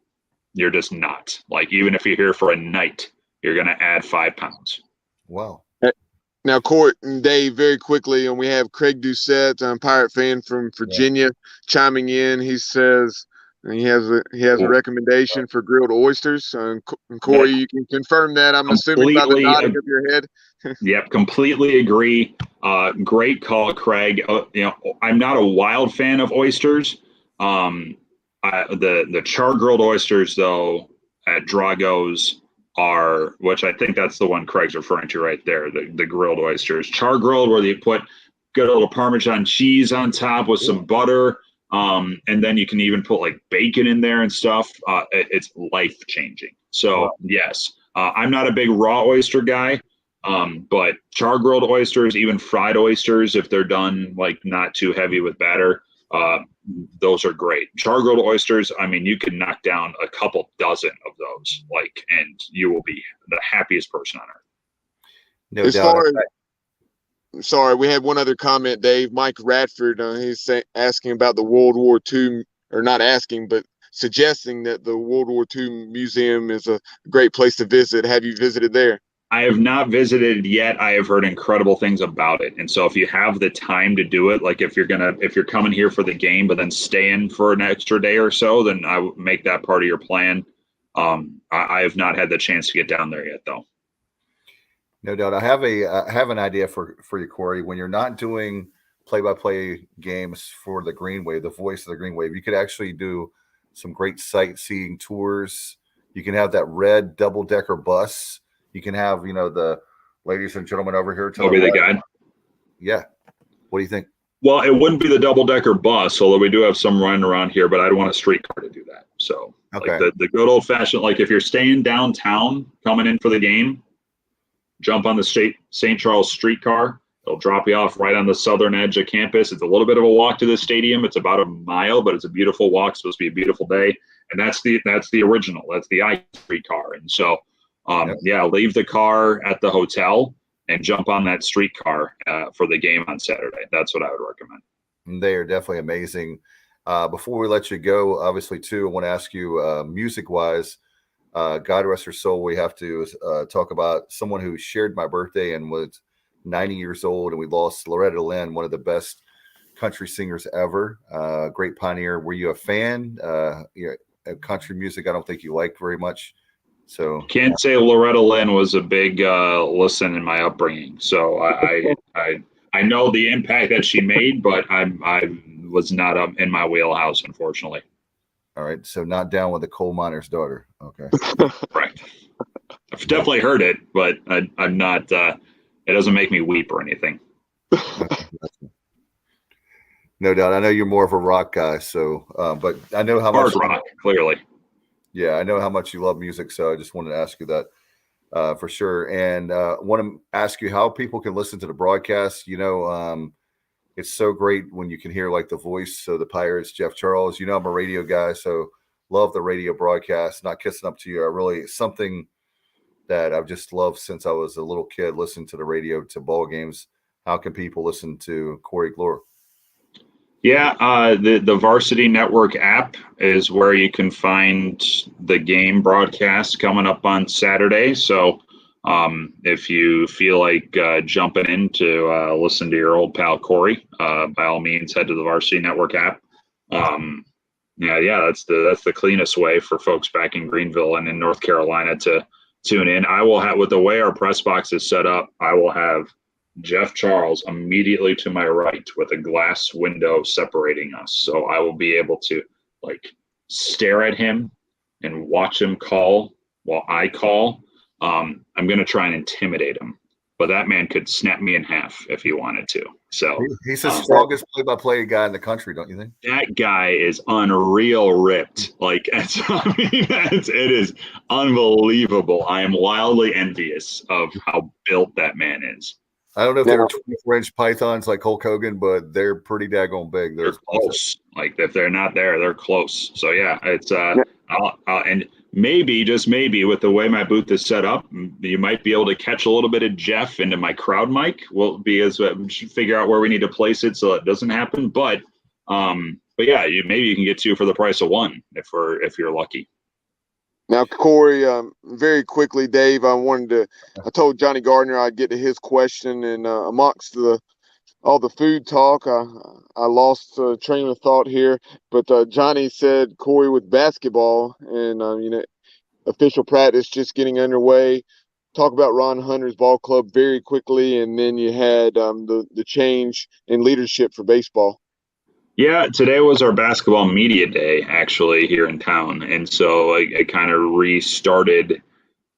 you're just not. Like, even if you're here for a night, you're going to add 5 pounds. Wow. Now, Court and Dave, very quickly, and we have Craig Doucette, Pirate fan from Virginia, chiming in. He says he has a recommendation for grilled oysters. And Corey, you can confirm that. I'm assuming by the nodding of your head. Yep, completely agree. Great call, Craig. I'm not a wild fan of oysters. The char grilled oysters, though, at Drago's are, which I think that's the one Craig's referring to right there, the grilled oysters. Char grilled, where they put good little Parmesan cheese on top with some butter. And then you can even put like bacon in there and stuff. It's life changing. So yes, I'm not a big raw oyster guy. But char grilled oysters, even fried oysters, if they're done like not too heavy with batter, those are great. Char grilled oysters, I mean, you can knock down a couple dozen of those, and you will be the happiest person on earth. No doubt. Sorry, we had one other comment, Dave. Mike Radford, he's asking about the World War II, or not asking, but suggesting that the World War II Museum is a great place to visit. Have you visited there? I have not visited yet. I have heard incredible things about it. And so if you have the time to do it, like if you're coming here for the game, but then staying for an extra day or so, then I would make that part of your plan. I have not had the chance to get down there yet, though. No doubt. I have an idea for you, Corey. When you're not doing play-by-play games for the Green Wave, the voice of the Green Wave, you could actually do some great sightseeing tours. You can have that red double-decker bus. You can have, the ladies and gentlemen over here. I'll be the guide. Yeah. What do you think? Well, it wouldn't be the double-decker bus, although we do have some running around here, but I'd want a streetcar to do that. So okay. Like the good old-fashioned, like if you're staying downtown coming in for the game, jump on the St. Charles streetcar. It'll drop you off right on the southern edge of campus. It's a little bit of a walk to the stadium. It's about a mile, but it's a beautiful walk. It's supposed to be a beautiful day. And that's the original. That's the I streetcar. And so leave the car at the hotel and jump on that streetcar for the game on Saturday. That's what I would recommend. They are definitely amazing. Before we let you go, obviously, too, I want to ask you, music-wise, God rest her soul, we have to talk about someone who shared my birthday and was 90 years old, and we lost Loretta Lynn, one of the best country singers ever. Great pioneer. Were you a fan? Country music, I don't think you liked very much. So can't say Loretta Lynn was a big listen in my upbringing. So I know the impact that she made, but I was not in my wheelhouse, unfortunately. All right, so not down with the coal miner's daughter. Okay, right. I've definitely heard it, but I'm not. It doesn't make me weep or anything. No doubt. I know you're more of a rock guy, so but I know how much rock, clearly. Yeah, I know how much you love music, so I just wanted to ask you that for sure. And want to ask you how people can listen to the broadcast. It's so great when you can hear like the voice of the Pirates, Jeff Charles. I'm a radio guy, so love the radio broadcast. Not kissing up to you. Something that I've just loved since I was a little kid, listening to the radio to ball games. How can people listen to Corey Glore? Yeah, the Varsity Network app is where you can find the game broadcast coming up on Saturday. So if you feel like jumping in to listen to your old pal Corey, by all means, head to the Varsity Network app. That's the cleanest way for folks back in Greenville and in North Carolina to tune in. I will have, with the way our press box is set up, I will have Jeff Charles immediately to my right with a glass window separating us. So I will be able to stare at him and watch him call while I call. I'm going to try and intimidate him, but that man could snap me in half if he wanted to. So he's the strongest play-by-play guy in the country, don't you think? That guy is unreal ripped. It is unbelievable. I am wildly envious of how built that man is. I don't know if they're 24-inch pythons like Hulk Hogan, but they're pretty daggone big. They're close. If they're not there, they're close. So yeah, it's and maybe, just maybe, with the way my booth is set up, you might be able to catch a little bit of Jeff into my crowd mic. We'll be as we should figure out where we need to place it so it doesn't happen. But yeah, maybe you can get two for the price of one if you're lucky. Now, Corey, very quickly, Dave, I told Johnny Gardner I'd get to his question, and amongst all the food talk, I lost train of thought here. But Johnny said, Corey, with basketball and official practice just getting underway, talk about Ron Hunter's ball club very quickly, and then you had the change in leadership for baseball. Yeah, today was our basketball media day, actually, here in town. And so I kind of restarted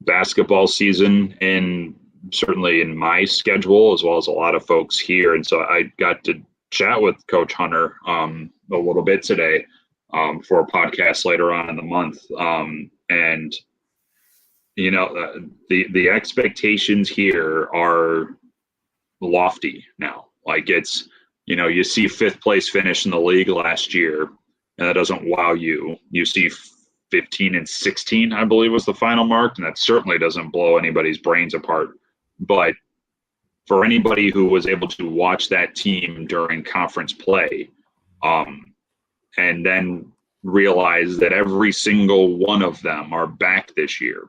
basketball season, and certainly in my schedule, as well as a lot of folks here. And so I got to chat with Coach Hunter a little bit today for a podcast later on in the month. And, the expectations here are lofty now. Like it's, you see fifth place finish in the league last year, and that doesn't wow you. You see 15 and 16, I believe, was the final mark, and that certainly doesn't blow anybody's brains apart. But for anybody who was able to watch that team during conference play, and then realize that every single one of them are back this year,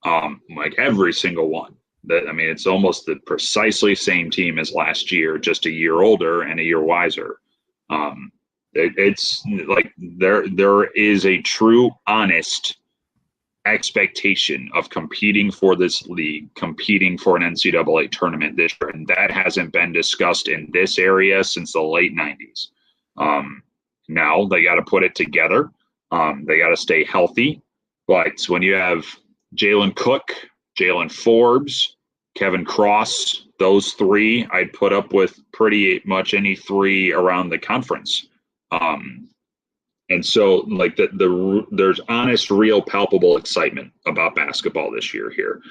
like every single one. It's almost the precisely same team as last year, just a year older and a year wiser. It's like there is a true, honest expectation of competing for this league, competing for an NCAA tournament this year, and that hasn't been discussed in this area since the late 90s. Now they got to put it together. They got to stay healthy. But when you have Jalen Cook, Jalen Forbes, Kevin Cross, those three, I'd put up with pretty much any three around the conference. And so like there's honest, real, palpable excitement about basketball this year here.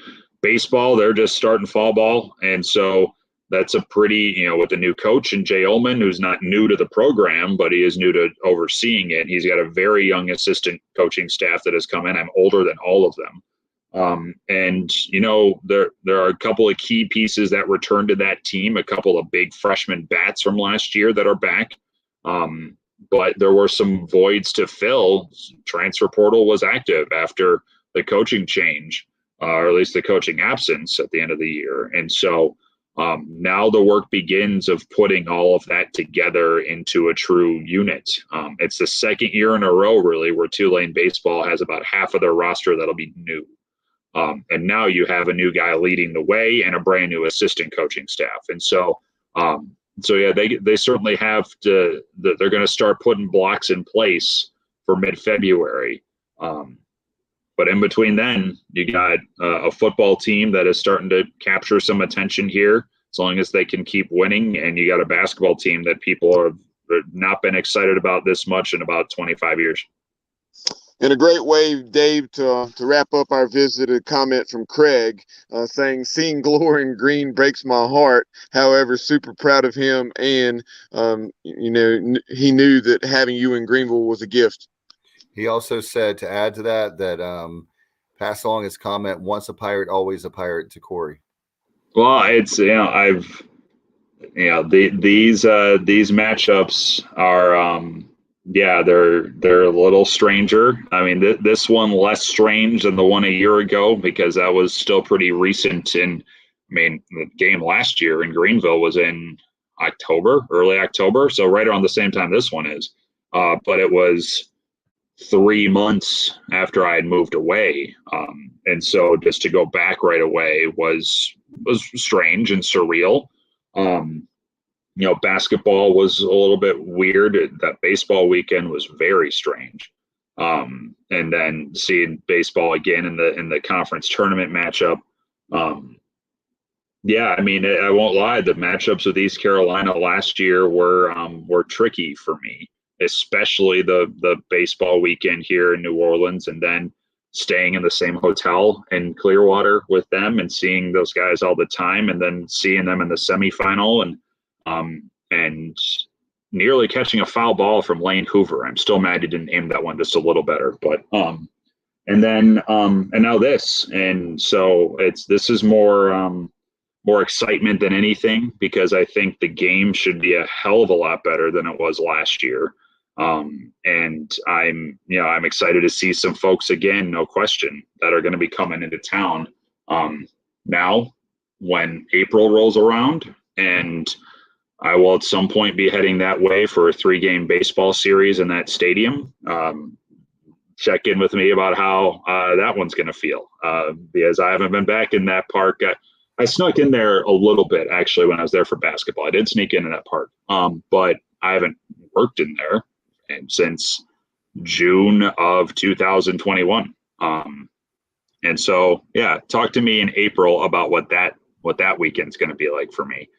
Baseball, they're just starting fall ball. And so that's a pretty, with the new coach and Jay Ullman, who's not new to the program, but he is new to overseeing it. He's got a very young assistant coaching staff that has come in. I'm older than all of them. And there are a couple of key pieces that returned to that team, a couple of big freshman bats from last year that are back. But there were some voids to fill. Transfer portal was active after the coaching change, or at least the coaching absence at the end of the year. And so now the work begins of putting all of that together into a true unit. It's the second year in a row, really, where Tulane baseball has about half of their roster that'll be new. And now you have a new guy leading the way and a brand new assistant coaching staff. And so, yeah, they certainly have to. They're going to start putting blocks in place for mid-February. But in between then, you got a football team that is starting to capture some attention here, as long as they can keep winning. And you got a basketball team that people have not been excited about this much in about 25 years. In a great way, Dave, to wrap up our visit, a comment from Craig saying, seeing glory in green breaks my heart. However, super proud of him. And, he knew that having you in Greenville was a gift. He also said, to add to that pass along his comment, once a Pirate, always a Pirate, to Corey. Well, it's, these matchups are, they're a little stranger. I mean, this one less strange than the one a year ago, because that was still pretty recent. And the game last year in Greenville was in early October. So right around the same time this one is. But it was 3 months after I had moved away. And so just to go back right away was strange and surreal. Basketball was a little bit weird. That baseball weekend was very strange. And then seeing baseball again in the conference tournament matchup. I won't lie. The matchups with East Carolina last year were tricky for me, especially the baseball weekend here in New Orleans, and then staying in the same hotel in Clearwater with them and seeing those guys all the time, and then seeing them in the semifinal and nearly catching a foul ball from Lane Hoover. I'm still mad he didn't aim that one just a little better, but and then and now this, and so this is more excitement than anything, because I think the game should be a hell of a lot better than it was last year. And I'm excited to see some folks again, no question, that are going to be coming into town now when April rolls around, and I will at some point be heading that way for a 3-game baseball series in that stadium. Check in with me about how that one's going to feel, because I haven't been back in that park. I snuck in there a little bit, actually, when I was there for basketball. I did sneak in that park, but I haven't worked in there since June of 2021. And so, yeah, talk to me in April about what that weekend's going to be like for me.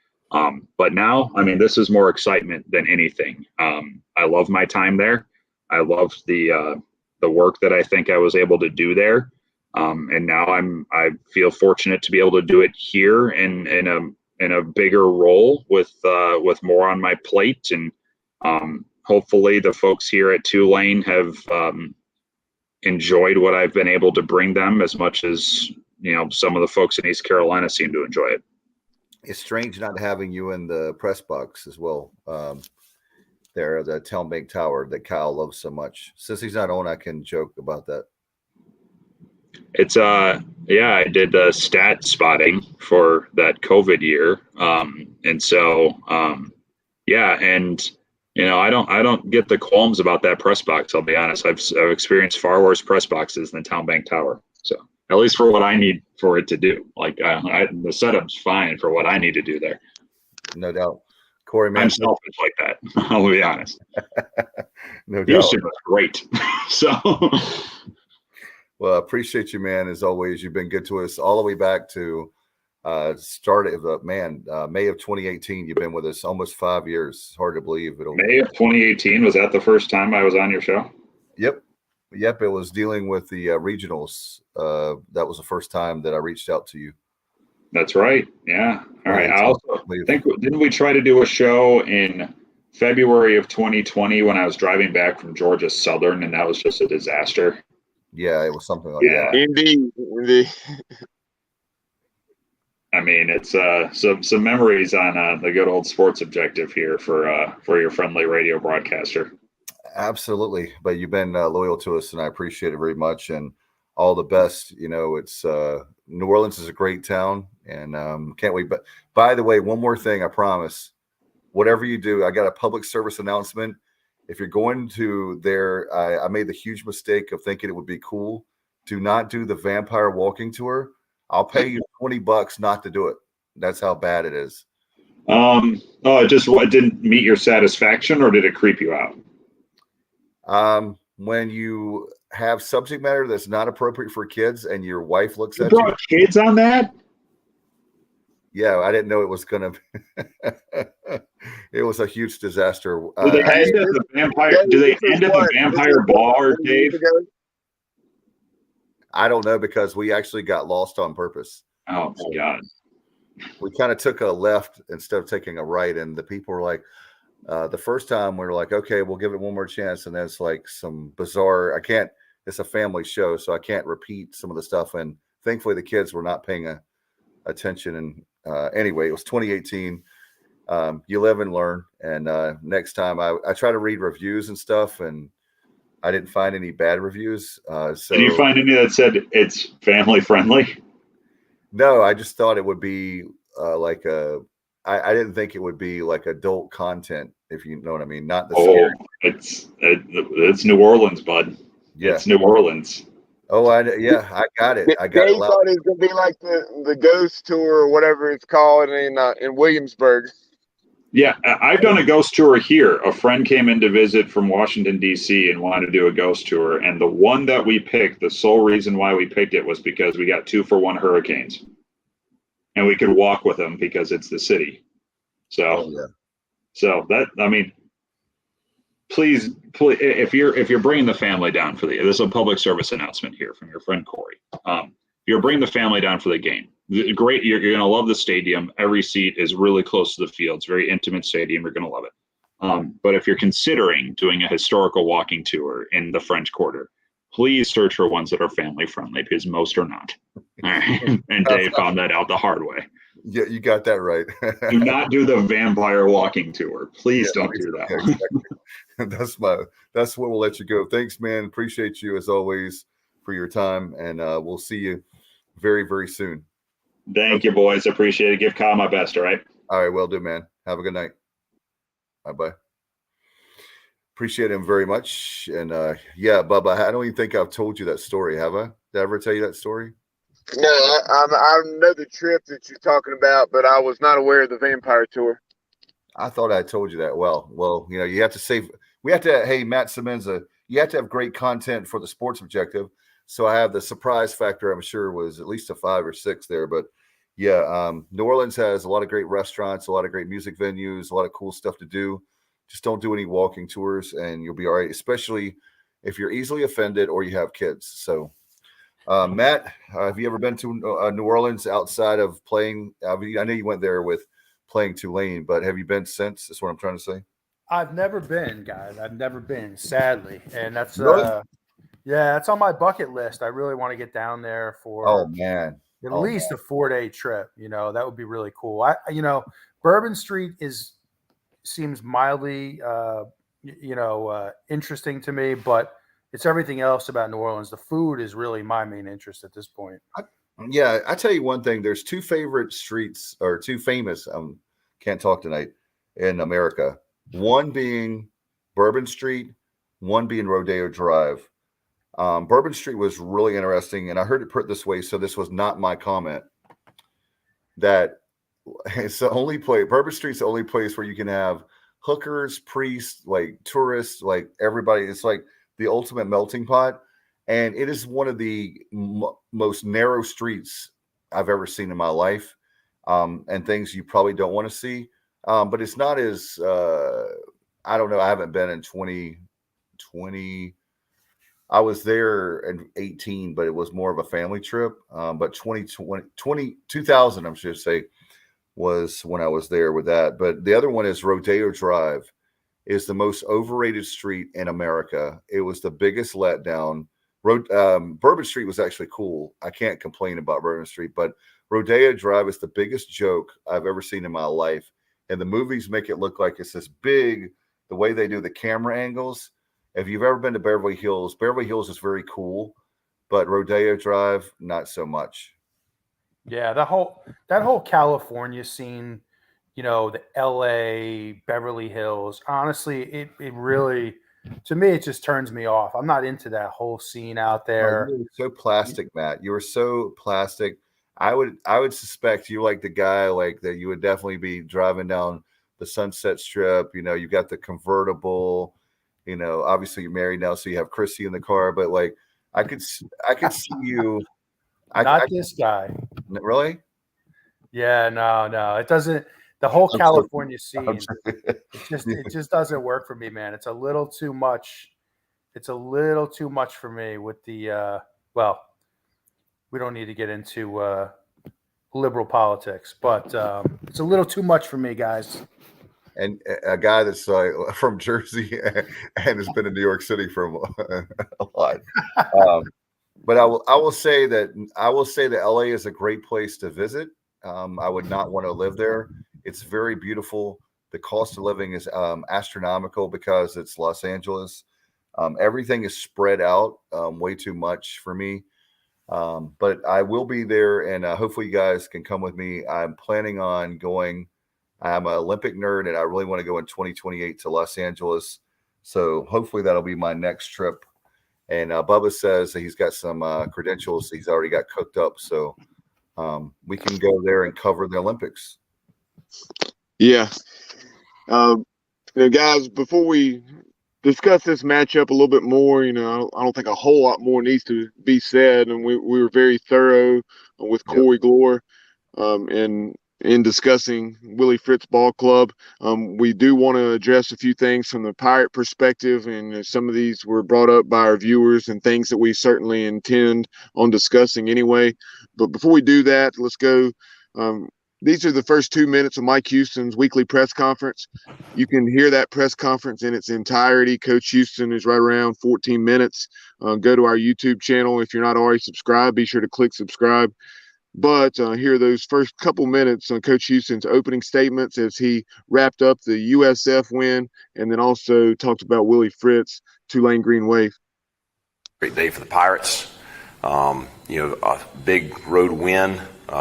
But now, I mean, this is more excitement than anything. I love my time there. I love the work that I think I was able to do there. And now I feel fortunate to be able to do it here in a bigger role with more on my plate. And hopefully the folks here at Tulane have enjoyed what I've been able to bring them as much as, some of the folks in East Carolina seem to enjoy it. It's strange not having you in the press box as well. There, the Town Bank Tower that Kyle loves so much. Since he's not on, I can joke about that. It's I did the stat spotting for that COVID year. And so and I don't get the qualms about that press box, I'll be honest. I've experienced far worse press boxes than Town Bank Tower. So at least for what I need for it to do. Like the setup's fine for what I need to do there. No doubt. Corey, man, I'm selfish like that. I'll be honest. No doubt. Houston was great. So well, I appreciate you, man. As always, you've been good to us all the way back to May of 2018. You've been with us almost 5 years. It's hard to believe. May of 2018, was that the first time I was on your show? Yep. It was dealing with the regionals. That was the first time that I reached out to you. That's right. Yeah. All right. I also think, didn't we try to do a show in February of 2020 when I was driving back from Georgia Southern, and that was just a disaster? Yeah, it was something like that. Indeed. I mean, it's some memories on the good old Sports Objective here for your friendly radio broadcaster. Absolutely. But you've been loyal to us, and I appreciate it very much. And all the best. It's New Orleans is a great town, and can't wait. But by the way, one more thing, I promise. Whatever you do, I got a public service announcement. If you're going to there, I made the huge mistake of thinking it would be cool. Do not do the vampire walking tour. I'll pay you $20 not to do it. That's how bad it is. It didn't meet your satisfaction, or did it creep you out? When you have subject matter that's not appropriate for kids and your wife looks at you. Kids on that? Yeah, I didn't know it was going to it was a huge disaster. Do they end at the vampire bar, Dave? I don't know, because we actually got lost on purpose. Oh, my God. We kind of took a left instead of taking a right, and the people were like, the first time we were like, okay, we'll give it one more chance. And then it's like some bizarre, it's a family show, so I can't repeat some of the stuff. And thankfully the kids were not paying attention. And anyway, it was 2018. You live and learn. And next time I try to read reviews and stuff, and I didn't find any bad reviews. So did you find any that said it's family friendly? No, I just thought it would be I didn't think it would be like adult content, if you know what I mean. Not the scary. It's New Orleans, bud. Yeah. It's New Orleans. Oh, I got it. I got they it. thought it was going to be like the ghost tour or whatever it's called in Williamsburg. Yeah, I've done a ghost tour here. A friend came in to visit from Washington, D.C. and wanted to do a ghost tour. And the one that we picked, the sole reason why we picked it was because we got 2-for-1 hurricanes. And we could walk with them because it's the city. So, please, if you're bringing the family down for this is a public service announcement here from your friend Corey. If you're bringing the family down for the game, great. You're going to love the stadium. Every seat is really close to the field. It's a very intimate stadium. You're going to love it. But if you're considering doing a historical walking tour in the French Quarter, please search for ones that are family friendly, because most are not. All right. And Dave found that out the hard way. Yeah, you got that right. Do not do the vampire walking tour. Please don't do that. Yeah, exactly. That's what we'll let you go. Thanks, man. Appreciate you as always for your time, and we'll see you very, very soon. Thank you, boys. Appreciate it. Give Kyle my best. All right. All right, will do, man. Have a good night. Bye. Appreciate him very much. And yeah, Bubba, I don't even think I've told you that story, have I? Did I ever tell you that story? No, I know the trip that you're talking about, but I was not aware of the vampire tour. I thought I told you that. Well, you know, you have to save. We have to. Hey, Matt Semenza, you have to have great content for the Sports Objective. So I have the surprise factor. I'm sure was at least a 5 or 6 there, but yeah, New Orleans has a lot of great restaurants, a lot of great music venues, a lot of cool stuff to do. Just don't do any walking tours, and you'll be all right. Especially if you're easily offended or you have kids. So, Matt, have you ever been to New Orleans outside of playing? I know you went there with playing Tulane, but have you been since? That's what I'm trying to say. I've never been, guys. I've never been, sadly, and that's Really? yeah, that's on my bucket list. I really want to get down there for Oh man, at least a 4-day trip. You know, that would be really cool. Bourbon Street seems mildly, interesting to me, but it's everything else about New Orleans. The food is really my main interest at this point. Yeah, I tell you one thing. There's 2 favorite streets, or 2 famous. Can't talk tonight in America. One being Bourbon Street, one being Rodeo Drive. Bourbon Street was really interesting, and I heard it put this way, so this was not my comment. That it's the only place. Bourbon Street's the only place where you can have hookers, priests, like tourists, like everybody. It's like the ultimate melting pot. And it is one of the most narrow streets I've ever seen in my life, and things you probably don't want to see. But it's not as I don't know. I haven't been in 2020. I was there in 18, but it was more of a family trip. But 2000, I should say, was when I was there with that. But the other one is Rodeo Drive, is the most overrated street in America. It was the biggest letdown. Bourbon Street was actually cool. I can't complain about Bourbon Street, but Rodeo Drive is the biggest joke I've ever seen in my life. And the movies make it look like it's this big, the way they do the camera angles. If you've ever been to Beverly Hills is very cool, but Rodeo Drive, not so much. Yeah, that whole California scene, the LA, Beverly Hills, honestly, it really, to me, it just turns me off. I'm not into that whole scene out there. Oh, you were so plastic, Matt. You were so plastic. I would suspect you like the guy like that. You would definitely be driving down the Sunset Strip. You got the convertible. Obviously you're married now, so you have Chrissy in the car. But like, I could see you. This guy. Really? Yeah, no. It doesn't. The whole California scene, it just doesn't work for me, man. It's a little too much. It's a little too much for me with the well, we don't need to get into liberal politics, but it's a little too much for me, guys. And a guy that's from Jersey and has been in New York City for a lot. But I will say that LA is a great place to visit. I would not want to live there. It's very beautiful. The cost of living is astronomical because it's Los Angeles. Everything is spread out way too much for me. But I will be there, and hopefully you guys can come with me. I'm planning on going. I'm an Olympic nerd, and I really want to go in 2028 to Los Angeles. So hopefully that'll be my next trip. And Bubba says that he's got some credentials he's already got cooked up. So we can go there and cover the Olympics. Yeah. Guys, before we discuss this matchup a little bit more, I don't think a whole lot more needs to be said. And we were very thorough with Corey Glore in discussing Willie Fritz Ball Club. We do want to address a few things from the Pirate perspective, and some of these were brought up by our viewers and things that we certainly intend on discussing anyway. But before we do that, let's go these are the first 2 minutes of Mike Houston's weekly press conference. You can hear that press conference in its entirety. Coach Houston is right around 14 minutes. Go to our YouTube channel. If you're not already subscribed, be sure to click subscribe. But here those first couple minutes on Coach Houston's opening statements as he wrapped up the USF win and then also talked about Willie Fritz, Tulane Green Wave. Great day for the Pirates. A big road win,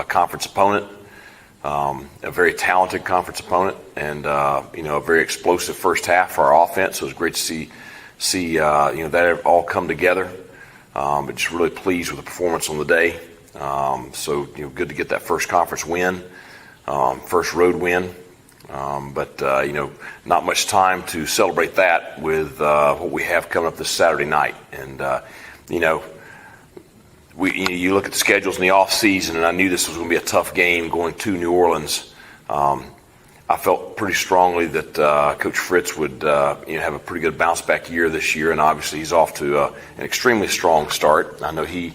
conference opponent. A very talented conference opponent, and a very explosive first half for our offense. So it was great to see that all come together. But just really pleased with the performance on the day. Good to get that first conference win, first road win. But not much time to celebrate that with what we have coming up this Saturday night, and you look at the schedules in the off season, and I knew this was going to be a tough game going to New Orleans. I felt pretty strongly that Coach Fritz would have a pretty good bounce back year this year, and obviously he's off to an extremely strong start. I know he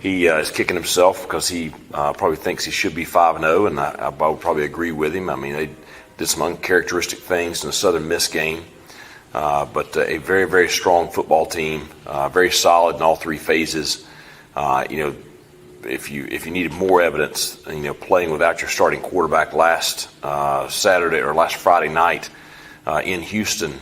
is kicking himself because he probably thinks he should be 5-0, and I would probably agree with him. I mean, they did some uncharacteristic things in the Southern Miss game, but a very, very strong football team, very solid in all three phases. If you needed more evidence, playing without your starting quarterback last Saturday or last Friday night in Houston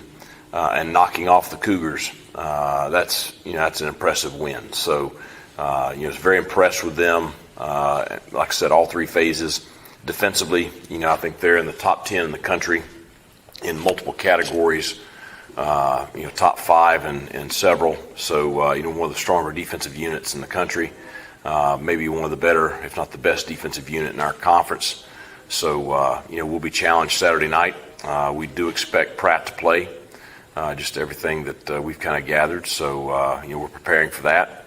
and knocking off the Cougars, that's an impressive win. So, I was very impressed with them. Like I said, all three phases. Defensively, I think they're in the top 10 in the country in multiple categories. Top 5 in several. So, one of the stronger defensive units in the country. Maybe one of the better, if not the best defensive unit in our conference. So, we'll be challenged Saturday night. We do expect Pratt to play, just everything that we've kind of gathered. So, we're preparing for that.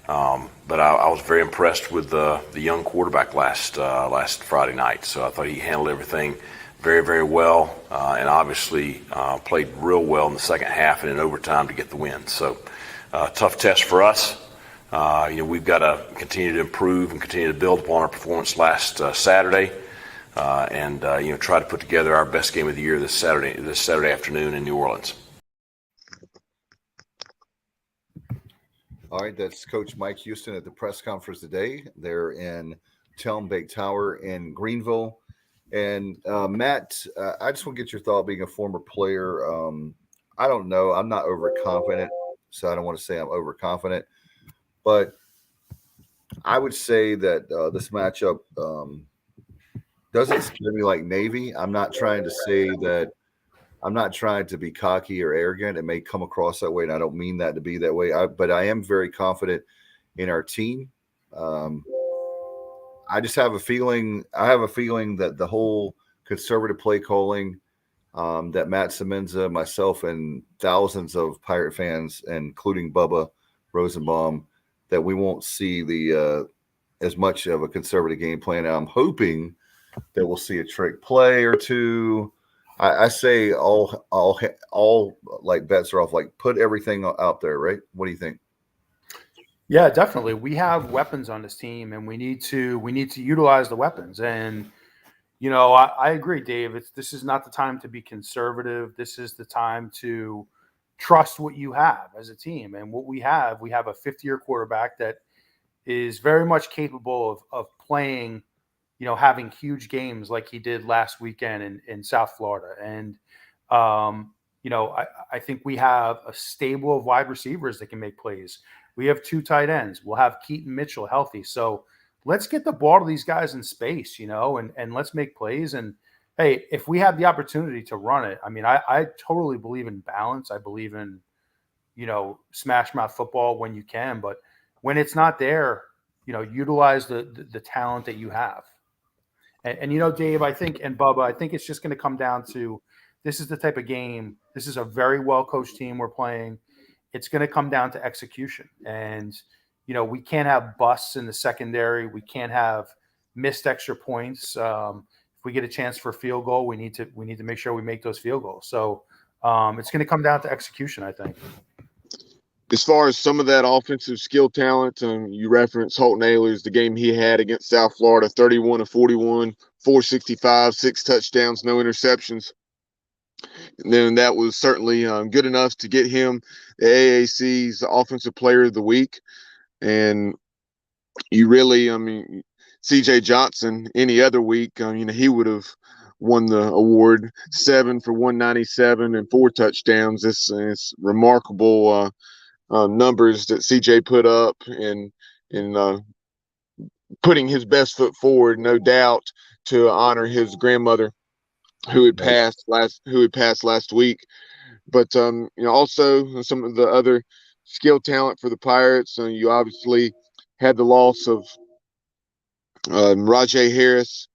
But I was very impressed with the young quarterback last Friday night. So I thought he handled everything very, very well, and obviously played real well in the second half and in overtime to get the win. So tough test for us. We've got to continue to improve and continue to build upon our performance last Saturday, and try to put together our best game of the year this Saturday afternoon in New Orleans. All right, that's Coach Mike Houston at the press conference today. They're in Telmbake Tower in Greenville. And Matt, I just want to get your thought, being a former player. I don't know. I'm not overconfident, so I don't want to say I'm overconfident. But I would say that this matchup doesn't scare me like Navy. I'm not trying to say that. I'm not trying to be cocky or arrogant. It may come across that way, and I don't mean that to be that way. But I am very confident in our team. I just have a feeling. I have a feeling that the whole conservative play calling that Matt Semenza, myself, and thousands of Pirate fans, including Bubba Rosenbaum, that we won't see the as much of a conservative game plan. And I'm hoping that we'll see a trick play or two. I say all like bets are off. Like, put everything out there, right? What do you think? Yeah, definitely. We have weapons on this team, and we need to utilize the weapons. And I agree, Dave. This is not the time to be conservative. This is the time to trust what you have as a team. And what we have a fifth-year quarterback that is very much capable of playing, having huge games like he did last weekend in South Florida. And, I think we have a stable of wide receivers that can make plays. We have 2 tight ends. We'll have Keaton Mitchell healthy. So let's get the ball to these guys in space, and let's make plays. And, hey, if we have the opportunity to run it, I mean, I totally believe in balance. I believe in, smash mouth football when you can. But when it's not there, utilize the talent that you have. And Dave, I think, and Bubba, I think it's just going to come down to, this is the type of game. This is a very well-coached team we're playing. It's going to come down to execution. And, we can't have busts in the secondary. We can't have missed extra points. If we get a chance for a field goal, we need to make sure we make those field goals. So it's going to come down to execution, I think. as far as some of that offensive skill talent, you reference Holton Ahlers, the game he had against South Florida, 31 of 41, 465, 6 touchdowns, no interceptions. And then that was certainly good enough to get him the AAC's Offensive Player of the Week. And you really, CJ Johnson, any other week, he would have won the award. 7 for 197 and 4 touchdowns. It's remarkable numbers that CJ put up in putting his best foot forward, no doubt, to honor his grandmother who had passed last week. But also some of the other skill talent for the Pirates. You obviously had the loss of Rajay Harris,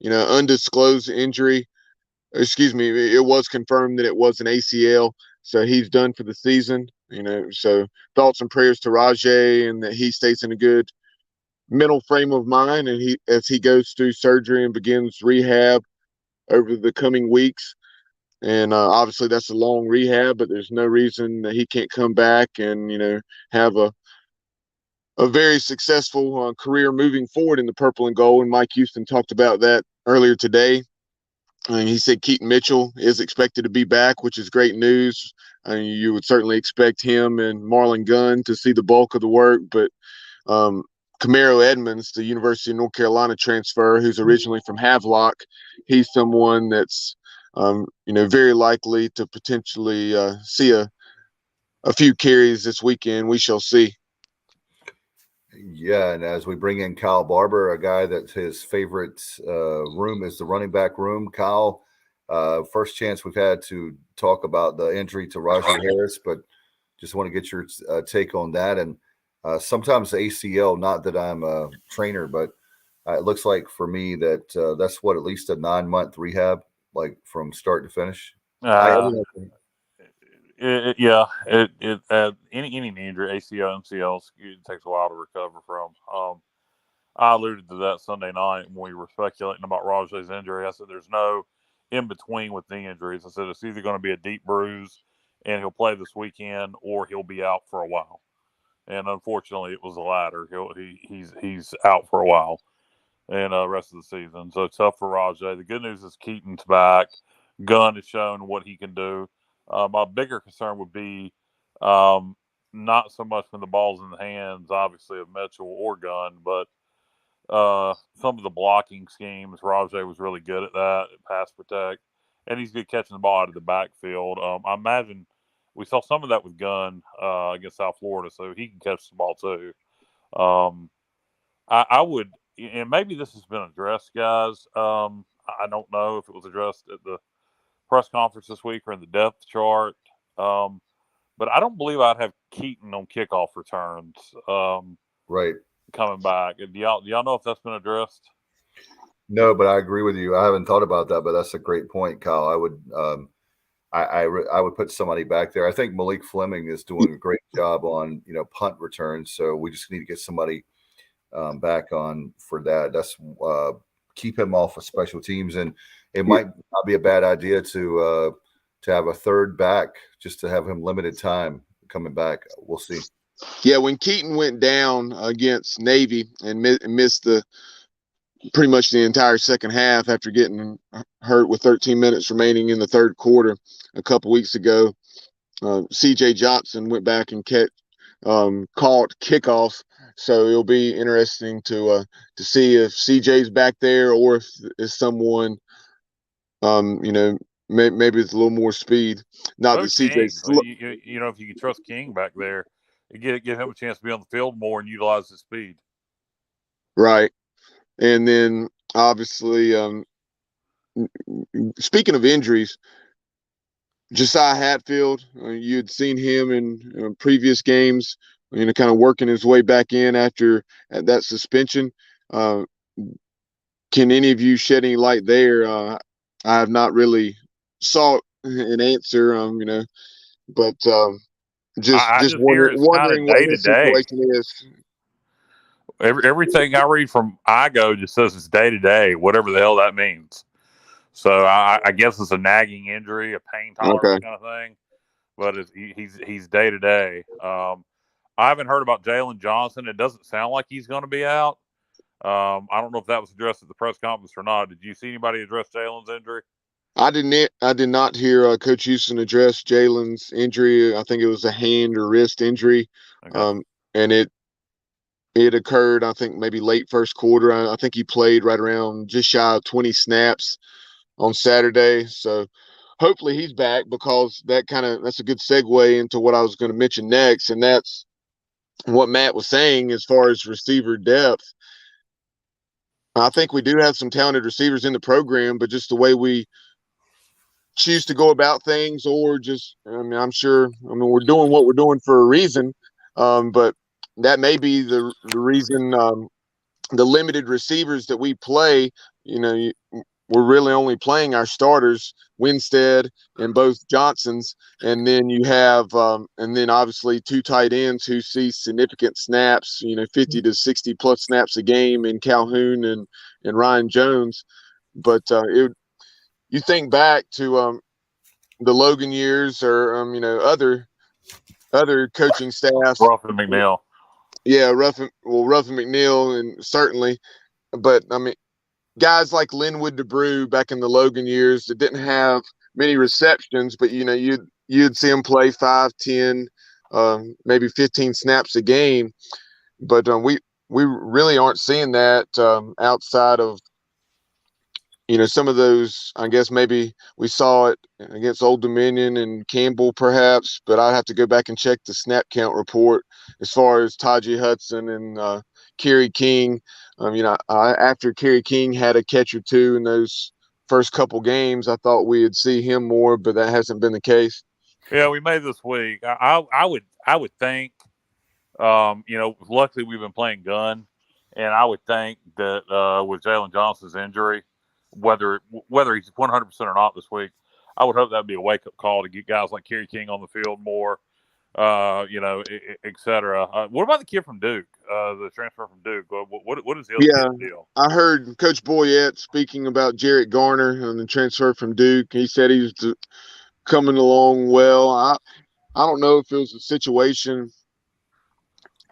undisclosed injury. Excuse me, it was confirmed that it was an ACL, so he's done for the season. So thoughts and prayers to Rajay, and that he stays in a good mental frame of mind, and as he goes through surgery and begins rehab over the coming weeks. And obviously that's a long rehab, but there's no reason that he can't come back and have a very successful career moving forward in the purple and gold. And Mike Houston talked about that earlier today. And he said Keaton Mitchell is expected to be back, which is great news. You would certainly expect him and Marlon Gunn to see the bulk of the work, but Camaro Edmonds, the University of North Carolina transfer, who's originally from Havelock, he's someone that's very likely to potentially see a few carries this weekend. We shall see. Yeah, and as we bring in Kyle Barber, a guy that his favorite room is the running back room. Kyle, first chance we've had to talk about the injury to Rajay Harris, but just want to get your take on that. And sometimes the ACL, not that I'm a trainer, but it looks like for me that that's at least a 9-month rehab, like from start to finish. Any injury, ACL, MCL, it takes a while to recover from. I alluded to that Sunday night when we were speculating about Rajay's injury. I said there's no in between with knee injuries. I said it's either going to be a deep bruise and he'll play this weekend, or he'll be out for a while. And unfortunately, it was the latter. He's out for a while and the rest of the season. So tough for Rajay. The good news is Keaton's back. Gunn has shown what he can do. My bigger concern would be not so much when the ball's in the hands, obviously, of Mitchell or Gunn, but some of the blocking schemes. Rajay was really good at that, pass protect, and he's good catching the ball out of the backfield. I imagine we saw some of that with Gunn against South Florida, so he can catch the ball too. I would, and maybe this has been addressed, guys. I don't know if it was addressed at the press conference this week or in the depth chart. But I don't believe I'd have Keaton on kickoff returns. Right. Coming back. Do y'all know if that's been addressed? No, but I agree with you. I haven't thought about that, but that's a great point, Kyle. I would I would put somebody back there. I think Malik Fleming is doing a great job on punt returns, so we just need to get somebody back on for that. That's keep him off of special teams, and it might not be a bad idea to have a third back just to have him limited time coming back. We'll see. Yeah, when Keaton went down against Navy and missed pretty much the entire second half after getting hurt with 13 minutes remaining in the third quarter a couple weeks ago, CJ Johnson went back and caught kickoff. So it'll be interesting to see if CJ's back there, or if someone, maybe it's a little more speed. Not that CJ's if you can trust King back there, give him a chance to be on the field more and utilize his speed. Right. And then obviously, speaking of injuries, Josiah Hatfield, you had seen him in previous games, kind of working his way back in after that suspension. Can any of you shed any light there? I have not really sought an answer, but just wondering what his situation is. Everything I read from IGO just says it's day to day, whatever the hell that means. So I guess it's a nagging injury, a pain tolerance kind of thing. but he's day to day. I haven't heard about Jalen Johnson. It doesn't sound like he's going to be out. I don't know if that was addressed at the press conference or not. Did you see anybody address Jalen's injury? I did not hear Coach Houston address Jalen's injury. I think it was a hand or wrist injury, Okay. and it occurred, I think, maybe late first quarter. I think he played right around just shy of 20 snaps on Saturday. So hopefully he's back, because that's a good segue into what I was going to mention next, and that's what Matt was saying as far as receiver depth. I think we do have some talented receivers in the program, but just the way we choose to go about things, or just, I'm sure, we're doing what we're doing for a reason, but that may be the reason. The limited receivers that we play, we're really only playing our starters, Winstead and both Johnsons, and then you have, and then obviously 2 tight ends who see significant snaps, 50 to 60 plus snaps a game in Calhoun and Ryan Jones. But you think back to the Logan years, or other coaching staffs. Ruffin McNeil. Yeah, Ruffin McNeil, and certainly, but guys like Linwood DeBrew back in the Logan years that didn't have many receptions, but you'd see them play 5, 10, maybe 15 snaps a game. But we really aren't seeing that outside of some of those. I guess maybe we saw it against Old Dominion and Campbell perhaps, but I'd have to go back and check the snap count report as far as Tajay Hudson and Kerry King. After Kerry King had a catch or two in those first couple games, I thought we'd see him more, but that hasn't been the case. Yeah, we made this week. I would think, luckily we've been playing gun, and I would think that with Jalen Johnson's injury, whether he's 100% or not this week, I would hope that'd be a wake up call to get guys like Kerry King on the field more, et cetera. What about the kid from Duke, the transfer from Duke? What is the other deal? I heard Coach Boyette speaking about Jarrett Garner and the transfer from Duke. He said he was coming along well. I don't know if it was a situation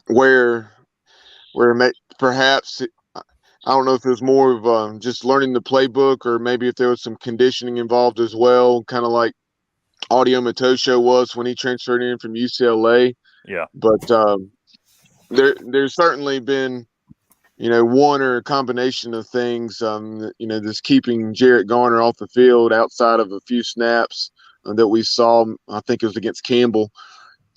where perhaps I don't know if it was more of just learning the playbook, or maybe if there was some conditioning involved as well, kind of like Audio Matosho was when he transferred in from UCLA. Yeah. But there's certainly been, one or a combination of things, just keeping Jarrett Garner off the field outside of a few snaps that we saw. I think it was against Campbell.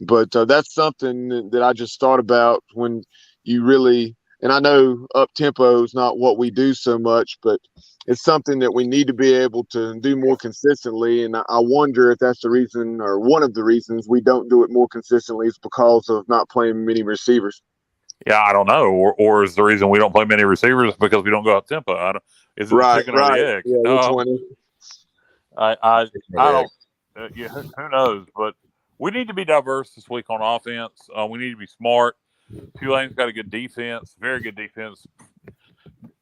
But that's something that I just thought about when you really – and I know up-tempo is not what we do so much, but it's something that we need to be able to do more consistently. And I wonder if that's the reason, or one of the reasons we don't do it more consistently, is because of not playing many receivers. Yeah, I don't know. Or is the reason we don't play many receivers because we don't go up-tempo? Is it the chicken or the egg? Yeah, which one is it? I don't who knows? But we need to be diverse this week on offense. We need to be smart. Tulane's got a good defense, very good defense.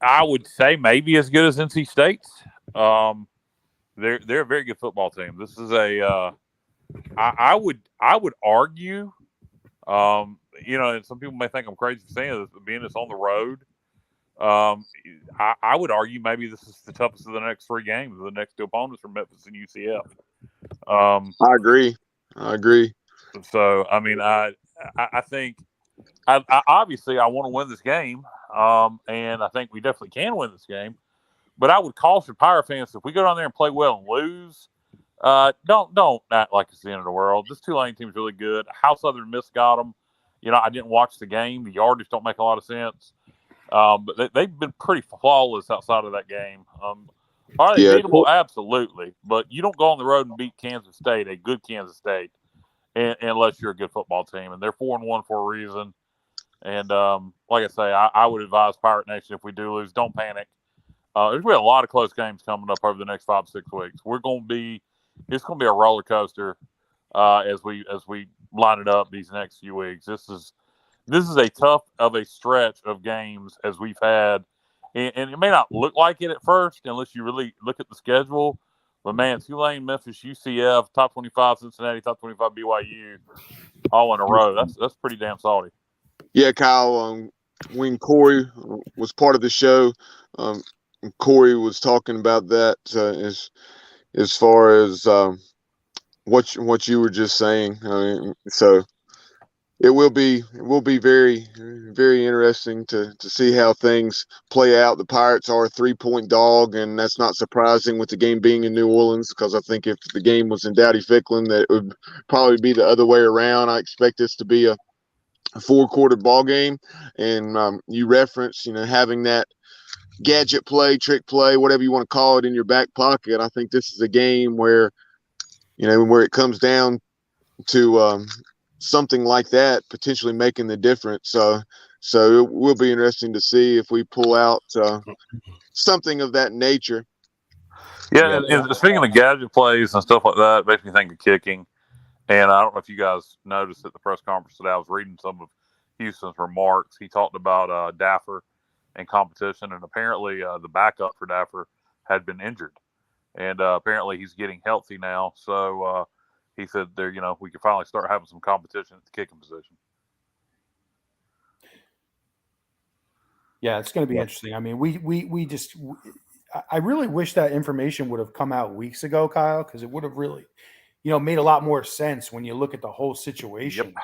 I would say maybe as good as NC State's. They're a very good football team. This is I would argue, and some people may think I'm crazy for saying this, but being it's on the road, I would argue maybe this is the toughest of the next 3 games. The next 2 opponents are Memphis and UCF. I agree. So I think. I obviously I want to win this game, and I think we definitely can win this game. But I would caution Pirate fans, if we go down there and play well and lose, don't act like it's the end of the world. This Tulane team is really good. How Southern Miss got them. I didn't watch the game. The yardage don't make a lot of sense. But they've been pretty flawless outside of that game. Are they beatable? Absolutely. But you don't go on the road and beat Kansas State, a good Kansas State, unless you're a good football team. And they're 4-1 for a reason. And like I say, I would advise Pirate Nation, if we do lose, don't panic. There's going to be a lot of close games coming up over the next 5-6 weeks. It's going to be a roller coaster as we line it up these next few weeks. This is a tough of a stretch of games as we've had, and it may not look like it at first unless you really look at the schedule. But man, Tulane, Memphis, UCF, top 25 Cincinnati, top 25 BYU, all in a row. That's pretty damn salty. Yeah, Kyle. When Corey was part of the show, Corey was talking about that as far as what you were just saying. I mean, so it will be very, very interesting to see how things play out. The Pirates are a 3-point dog, and that's not surprising with the game being in New Orleans, because I think if the game was in Dowdy-Ficklen, that it would probably be the other way around. I expect this to be a 4-quarter ball game, and you reference, having that gadget play, trick play, whatever you want to call it, in your back pocket. I think this is a game where, where it comes down to something like that potentially making the difference. So it will be interesting to see if we pull out something of that nature. Yeah, and speaking of gadget plays and stuff like that, it makes me think of kicking. And I don't know if you guys noticed at the press conference today, I was reading some of Houston's remarks. He talked about Daffer and competition, and apparently the backup for Daffer had been injured. And apparently he's getting healthy now. So he said there, we can finally start having some competition at the kicking position. Yeah, it's going to be interesting. I mean, I really wish that information would have come out weeks ago, Kyle, because it would have really, made a lot more sense when you look at the whole situation. Yep.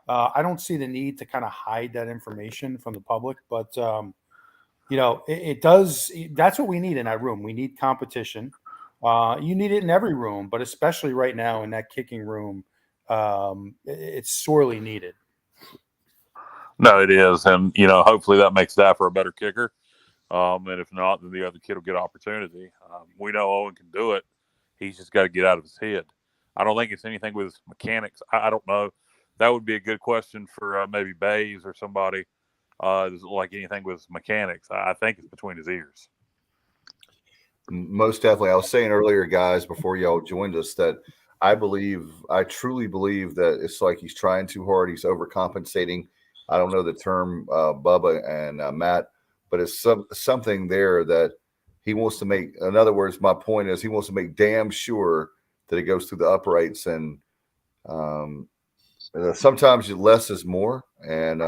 I don't see the need to kind of hide that information from the public, but it does. That's what we need in that room. We need competition. You need it in every room, but especially right now in that kicking room, it's sorely needed. No, it is. And, hopefully that makes Daffer a better kicker. And if not, then the other kid will get opportunity. We know Owen can do it. He's just got to get out of his head. I don't think it's anything with his mechanics. I don't know. That would be a good question for maybe Bays or somebody. Is it like anything with his mechanics? I think it's between his ears. Most definitely. I was saying earlier, guys, before y'all joined us, that I truly believe that it's like he's trying too hard. He's overcompensating. I don't know the term, Bubba and Matt, but it's something there that he wants to make. In other words, my point is he wants to make damn sure that it goes through the uprights. And sometimes less is more. And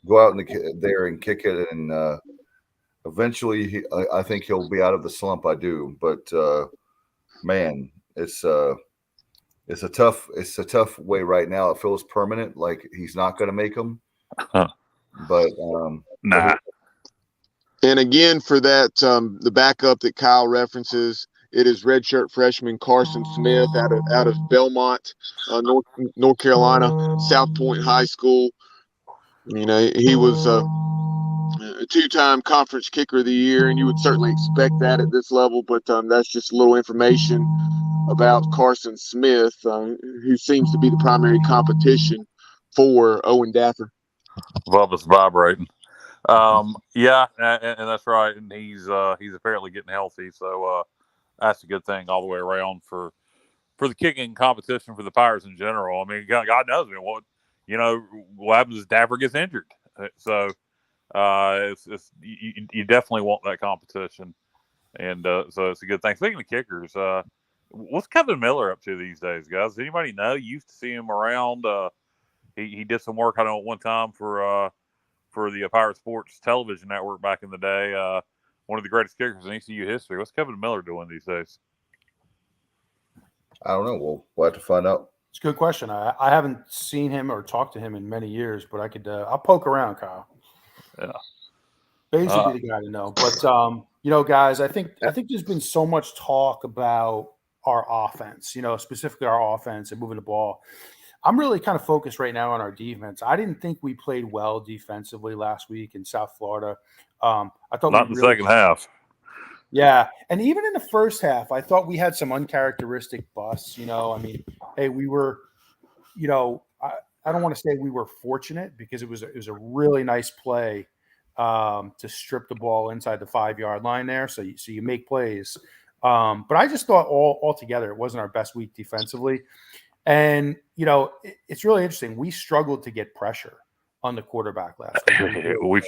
go out there and kick it, and eventually, I think he'll be out of the slump. I do, but man, it's a tough way right now. It feels permanent, like he's not going to make them. But nah. And again, for that, the backup that Kyle references, it is redshirt freshman Carson Smith out of Belmont, North Carolina, South Point High School. He was a 2-time conference kicker of the year, and you would certainly expect that at this level. But that's just a little information about Carson Smith, who seems to be the primary competition for Owen Daffer. Bubba's vibrating. Yeah, and that's right. And he's apparently getting healthy, so that's a good thing all the way around for the kicking competition for the Pirates in general. I mean, God knows what happens is Daffer gets injured, so you definitely want that competition, and so it's a good thing. Speaking of kickers, what's Kevin Miller up to these days, guys? Does anybody know? You used to see him around. He did some work, I know, at one time for the Pirate Sports television network back in the day. One of the greatest kickers in ECU history. What's Kevin Miller doing these days? I don't know. We'll have to find out. It's a good question. I haven't seen him or talked to him in many years, but I could. I'll poke around, Kyle. Yeah, Bays would be the guy to know. But guys, I think there's been so much talk about our offense. Specifically our offense and moving the ball. I'm really kind of focused right now on our defense. I didn't think we played well defensively last week in South Florida. I thought not in the second half. Yeah, and even in the first half, I thought we had some uncharacteristic busts. I mean, hey, we were, I don't want to say we were fortunate, because it was a really nice play to strip the ball inside the 5-yard line there. So you make plays, but I just thought altogether it wasn't our best week defensively. And, it's really interesting. We struggled to get pressure on the quarterback last week.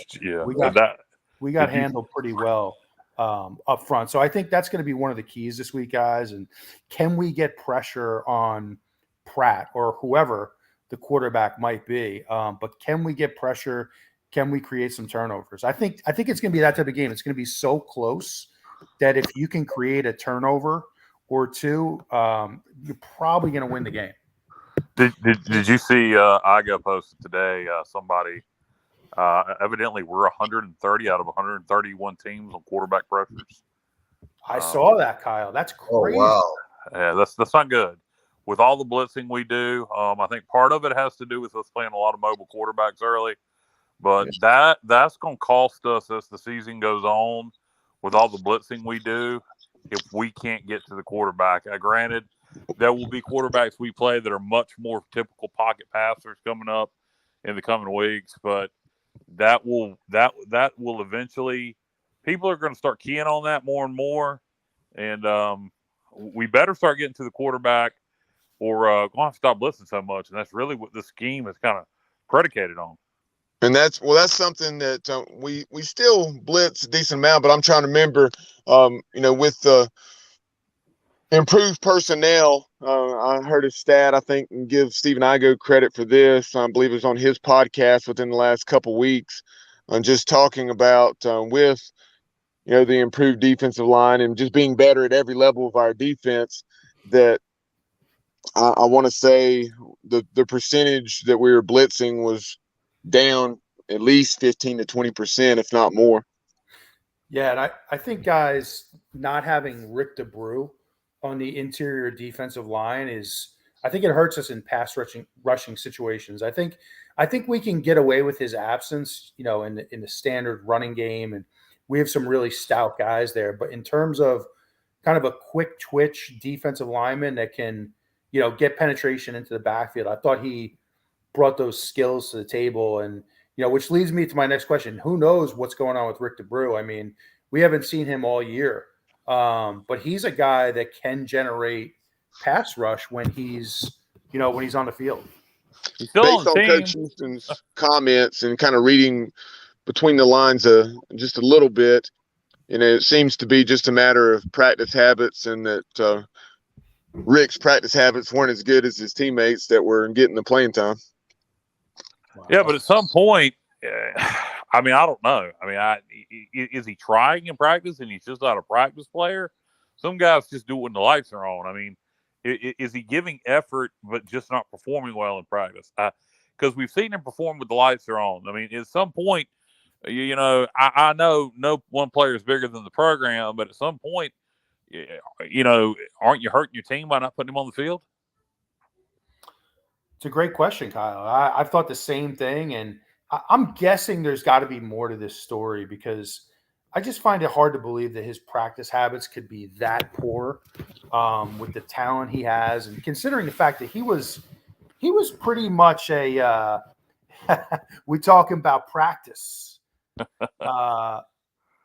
We got handled pretty well. up front. So I think that's going to be one of the keys this week, guys. And can we get pressure on Pratt or whoever the quarterback might be? But can we get pressure? Can we create some turnovers? I think it's going to be that type of game. It's going to be so close that if you can create a turnover or two, you're probably going to win the game. Did you see Iga posted today? Somebody evidently we're 130 out of 131 teams on quarterback pressures. I saw that, Kyle. That's crazy. Oh, wow. Yeah, that's not good. With all the blitzing we do, I think part of it has to do with us playing a lot of mobile quarterbacks early. But that's going to cost us as the season goes on with all the blitzing we do if we can't get to the quarterback. Granted, there will be quarterbacks we play that are much more typical pocket passers coming up in the coming weeks, but that will eventually – people are going to start keying on that more and more, and we better start getting to the quarterback or going to have to stop blitzing so much, and that's really what this scheme is kind of predicated on. And that's something that we still blitz a decent amount, but I'm trying to remember, with the improved personnel. I heard a stat, I think, and give Stephen Igo credit for this. I believe it was on his podcast within the last couple of weeks, just talking about with the improved defensive line and just being better at every level of our defense. That I want to say the percentage that we were blitzing was down at least 15 to 20%, if not more. Yeah, and I think, guys, not having Rick DeBrew on the interior defensive line I think it hurts us in pass rushing situations. I think we can get away with his absence, in the standard running game, and we have some really stout guys there. But in terms of kind of a quick twitch defensive lineman that can, get penetration into the backfield, I thought he brought those skills to the table. And, which leads me to my next question. Who knows what's going on with Rick DeBrew? I mean, we haven't seen him all year, but he's a guy that can generate pass rush when he's on the field. He's still Based on team. Coach Houston's comments and kind of reading between the lines just a little bit, it seems to be just a matter of practice habits, and that Rick's practice habits weren't as good as his teammates that were getting the playing time. Yeah, but at some point, I don't know. Is he trying in practice and he's just not a practice player? Some guys just do it when the lights are on. Is he giving effort but just not performing well in practice? Because we've seen him perform with the lights are on. At some point, I know no one player is bigger than the program, but at some point, aren't you hurting your team by not putting him on the field? It's a great question, Kyle. I've thought the same thing, and I'm guessing there's got to be more to this story, because I just find it hard to believe that his practice habits could be that poor with the talent he has, and considering the fact that he was pretty much a we talking about practice.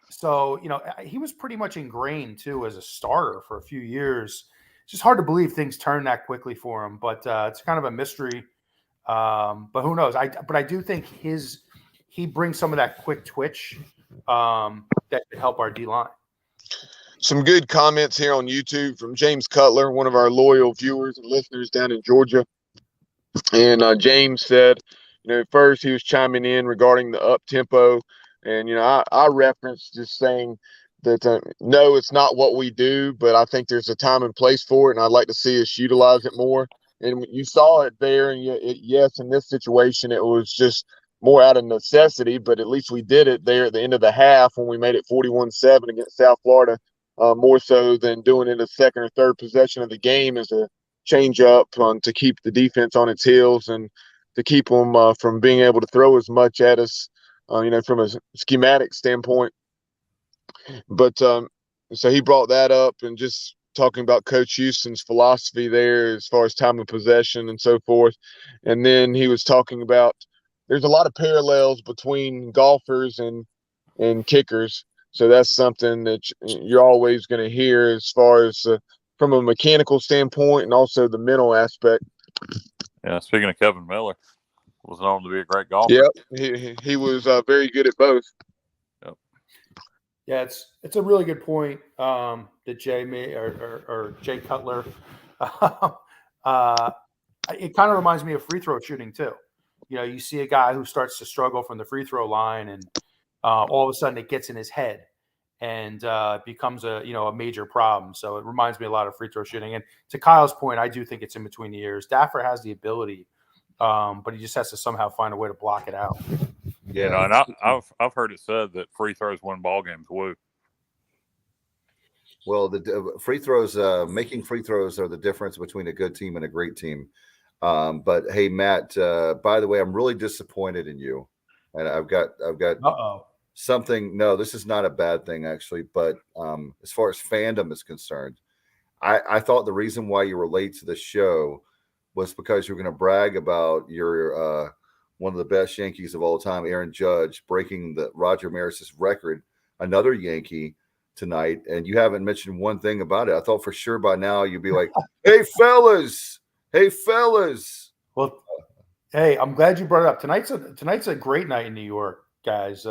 So he was pretty much ingrained too as a starter for a few years. It's just hard to believe things turn that quickly for him, but it's kind of a mystery. But who knows? But I do think he brings some of that quick twitch that could help our D-line. Some good comments here on YouTube from James Cutler, one of our loyal viewers and listeners down in Georgia. And James said, first he was chiming in regarding the up tempo, and I referenced just saying that no, it's not what we do, but I think there's a time and place for it, and I'd like to see us utilize it more. And you saw it there, and yes, in this situation, it was just more out of necessity, but at least we did it there at the end of the half when we made it 41-7 against South Florida, more so than doing it a second or third possession of the game as a change up to keep the defense on its heels and to keep them from being able to throw as much at us, from a schematic standpoint. But so he brought that up, and just talking about Coach Houston's philosophy there as far as time of possession and so forth. And then he was talking about there's a lot of parallels between golfers and kickers. So that's something that you're always going to hear as far as from a mechanical standpoint and also the mental aspect. Yeah, speaking of Kevin Miller, was known to be a great golfer. Yep, he was very good at both. Yep. Yeah, it's a really good point that Jay made or Jay Cutler. It kind of reminds me of free throw shooting too. You see a guy who starts to struggle from the free throw line, and all of a sudden it gets in his head and becomes a major problem. So it reminds me a lot of free throw shooting. And to Kyle's point, I do think it's in between the ears. Daffer has the ability, but he just has to somehow find a way to block it out. Yeah, and I've heard it said that free throws win ball games. Woo. Well, the free throws, making free throws are the difference between a good team and a great team. But hey, Matt, by the way, I'm really disappointed in you, and I've got something. No, this is not a bad thing actually, but as far as fandom is concerned, I thought the reason why you were late to the show was because you're going to brag about your one of the best Yankees of all time, Aaron Judge, breaking the Roger Maris's record, another Yankee tonight, and you haven't mentioned one thing about it. I thought for sure by now you'd be like, hey fellas. Well, hey, I'm glad you brought it up. Tonight's a great night in New York, guys.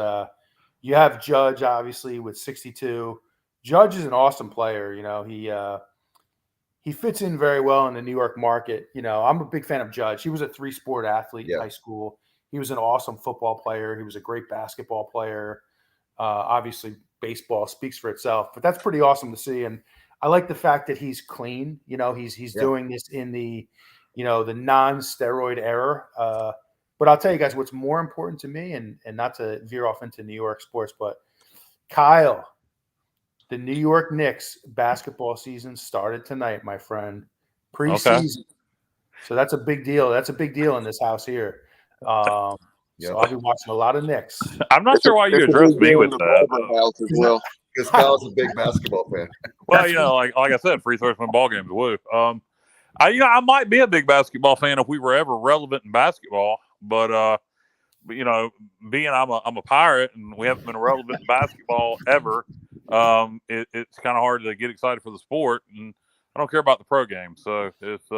You have Judge obviously with 62. Judge is an awesome player. He fits in very well in the New York market. I'm a big fan of Judge. He was a 3-sport athlete in high school. He was an awesome football player. He was a great basketball player. Obviously, baseball speaks for itself, but that's pretty awesome to see. And I like the fact that he's clean. He's doing this in the non-steroid era. But I'll tell you guys what's more important to me, and not to veer off into New York sports, but Kyle, the New York Knicks basketball season started tonight, my friend. Preseason. Okay. So that's a big deal. That's a big deal in this house here. So I'll be watching a lot of Knicks. I'm not sure why you addressed me with that. House as well. Because Kyle's a big basketball fan. Well, like I said, free throws win ball games. Woo. I might be a big basketball fan if we were ever relevant in basketball, but being I'm a Pirate and we haven't been relevant in basketball ever. It's kind of hard to get excited for the sport, and I don't care about the pro game. So it's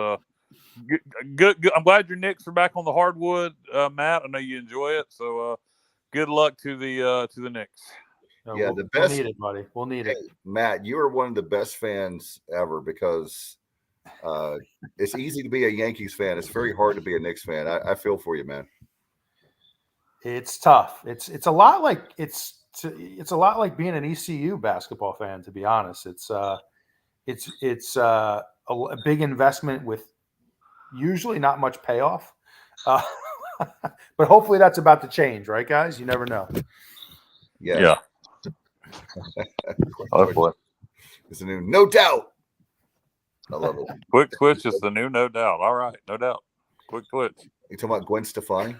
good. I'm glad your Knicks are back on the hardwood, Matt. I know you enjoy it. So good luck to the Knicks. The best. We'll need it, buddy. We'll need it. Matt, you are one of the best fans ever because it's easy to be a Yankees fan. It's very hard to be a Knicks fan. I feel for you, man. It's tough. It's a lot like it's a lot like being an ECU basketball fan, to be honest. It's a big investment with usually not much payoff, but hopefully that's about to change, right, guys? You never know. Yeah. Hopefully. It's a new no doubt. I love it. Quick twitch is the new no doubt. All right, no doubt. Quick twitch. You talking about Gwen Stefani?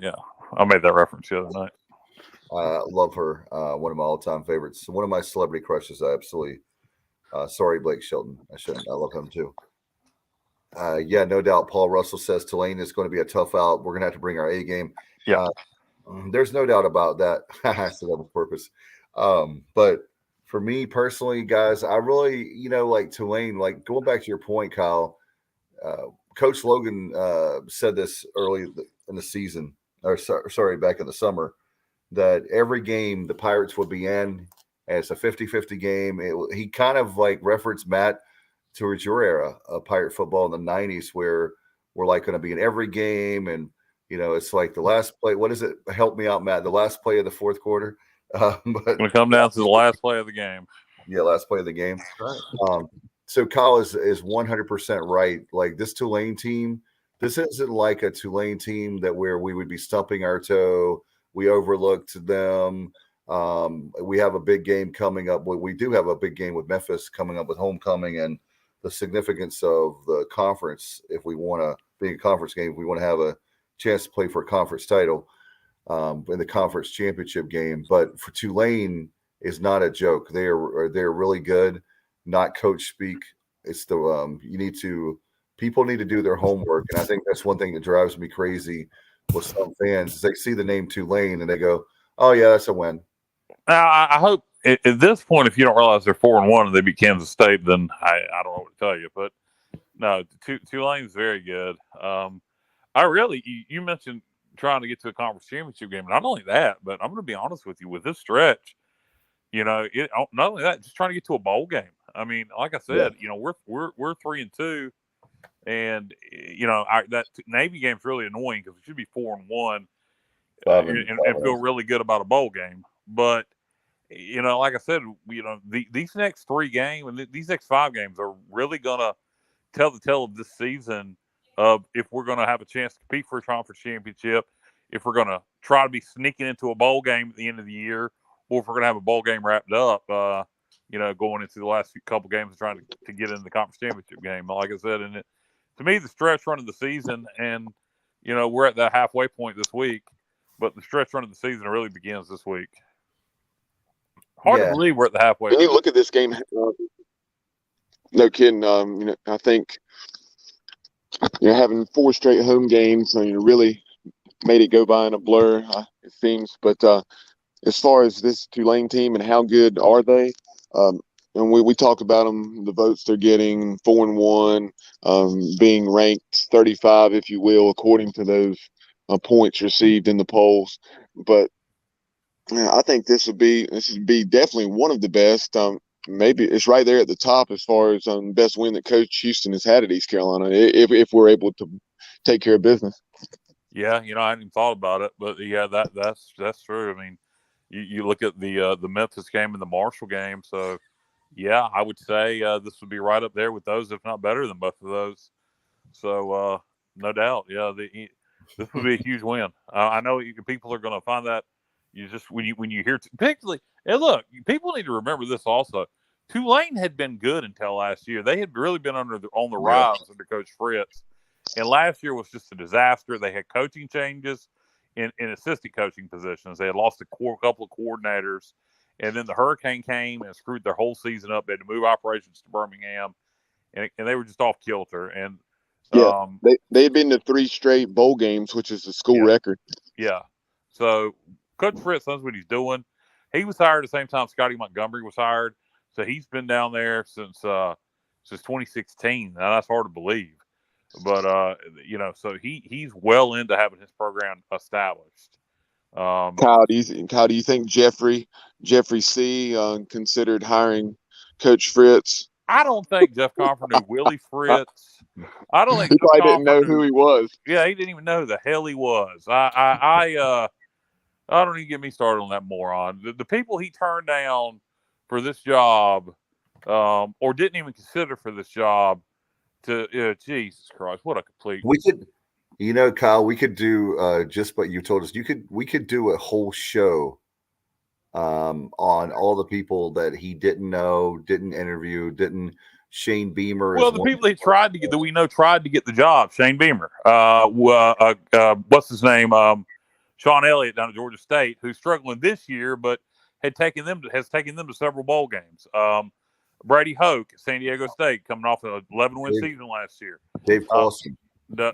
Yeah, I made that reference the other night. Love her. One of my all-time favorites. One of my celebrity crushes. I absolutely. Sorry, Blake Shelton. I love him too. No doubt. Paul Russell says Tulane is going to be a tough out. We're going to have to bring our A game. Yeah. There's no doubt about that. I said that on purpose. But for me personally, guys, I really, like Tulane, like going back to your point, Kyle, Coach Logan said this early in the season, back in the summer, that every game the Pirates would be in, and it's a 50-50 game. He kind of like referenced, Matt, towards your era of Pirate football in the 90s, where we're like going to be in every game, and it's like the last play. What is it? Help me out, Matt. The last play of the fourth quarter. But we come down to the last play of the game. Yeah, last play of the game. Right. So Kyle is 100% right. Like this Tulane team, this isn't like a Tulane team where we would be stumping our toe. We overlooked them. We have a big game coming up. We do have a big game with Memphis coming up with homecoming and the significance of the conference. If we want to be a conference game, if we want to have a chance to play for a conference title in the conference championship game. But for Tulane is not a joke. They're really good. Not coach speak. It's people need to do their homework. And I think that's one thing that drives me crazy with some fans is they see the name Tulane and they go, oh yeah, that's a win. Now, I hope at this point, if you don't realize they're 4-1 and they beat Kansas State, then I don't know what to tell you. But no, Tulane's very good. You mentioned trying to get to a conference championship game. Not only that, but I'm going to be honest with you, with this stretch, not only that, just trying to get to a bowl game. I mean, like I said, we're 3-2, and that Navy game's really annoying because we should be 4-1 and feel really good about a bowl game. But like I said, these next 3 games and these next 5 games are really gonna tell the tale of this season of if we're gonna have a chance to compete for a conference championship, if we're gonna try to be sneaking into a bowl game at the end of the year, or if we're gonna have a bowl game wrapped up. Going into the last couple games and trying to get into the conference championship game. Like I said, and to me, the stretch run of the season, and we're at that halfway point this week, but the stretch run of the season really begins this week. Hard to believe we're at the halfway. When you look at this game, no kidding. I think having 4 straight home games, really made it go by in a blur. It seems, but as far as this Tulane team and how good are they? And we talk about them, the votes they're getting, 4-1, being ranked 35, if you will, according to those points received in the polls. But I think this would be definitely one of the best. Maybe it's right there at the top as far as best win that Coach Houston has had at East Carolina, if we're able to take care of business. Yeah, I hadn't even thought about it, but yeah, that's true. I mean, you look at the Memphis game and the Marshall game. So, yeah, I would say this would be right up there with those, if not better than both of those. So, no doubt, yeah, this would be a huge win. I know people are going to find that when you hear particularly. And look, people need to remember this also. Tulane had been good until last year. They had really been on the rise under Coach Fritz, and last year was just a disaster. They had coaching changes in assistant coaching positions. They had lost a couple of coordinators, and then the hurricane came and screwed their whole season up. They had to move operations to Birmingham, and they were just off kilter. And they had been to 3 straight bowl games, which is the school record. Yeah. So Coach Fritz knows what he's doing. He was hired at the same time Scotty Montgomery was hired, so he's been down there since 2016. Now that's hard to believe. But so he's well into having his program established. Kyle, do you think Jeffrey C. Considered hiring Coach Fritz? I don't think Jeff Confer knew Willie Fritz. I don't think he probably didn't know who he was. Yeah, he didn't even know who the hell he was. I don't even get me started on that moron. The people he turned down for this job, or didn't even consider for this job. Jesus Christ, what a complete. We could, Kyle, we could do just what you told us. We could do a whole show on all the people that he didn't know, didn't interview, didn't. Shane Beamer. Well, the people he tried to get that we know tried to get the job. Shane Beamer. What's his name? Sean Elliott down at Georgia State, who's struggling this year, but has taken them to several bowl games. Brady Hoke at San Diego State, coming off an 11-win season last year. Dave Clawson. No,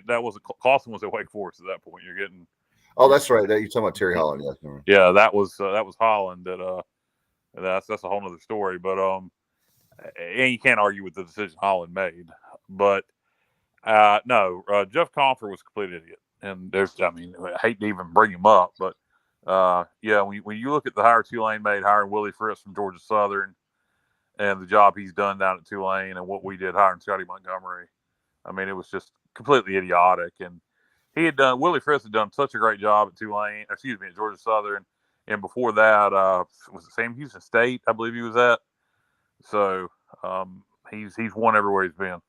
that wasn't. Clawson was at Wake Forest at that point. You're getting. Oh, that's right. You're talking about Terry Holland. Yeah, that was Holland. That's a whole other story. But and you can't argue with the decision Holland made. But no, Jeff Confer was a complete idiot. And I hate to even bring him up, but when you look at the hire Tulane made, hiring Willie Fritz from Georgia Southern, and the job he's done down at Tulane, and what we did hiring Scotty Montgomery, it was just completely idiotic. And Willie Fritz had done such a great job at at Georgia Southern, and before that, was it Sam Houston State? I believe he was at. So he's won everywhere he's been.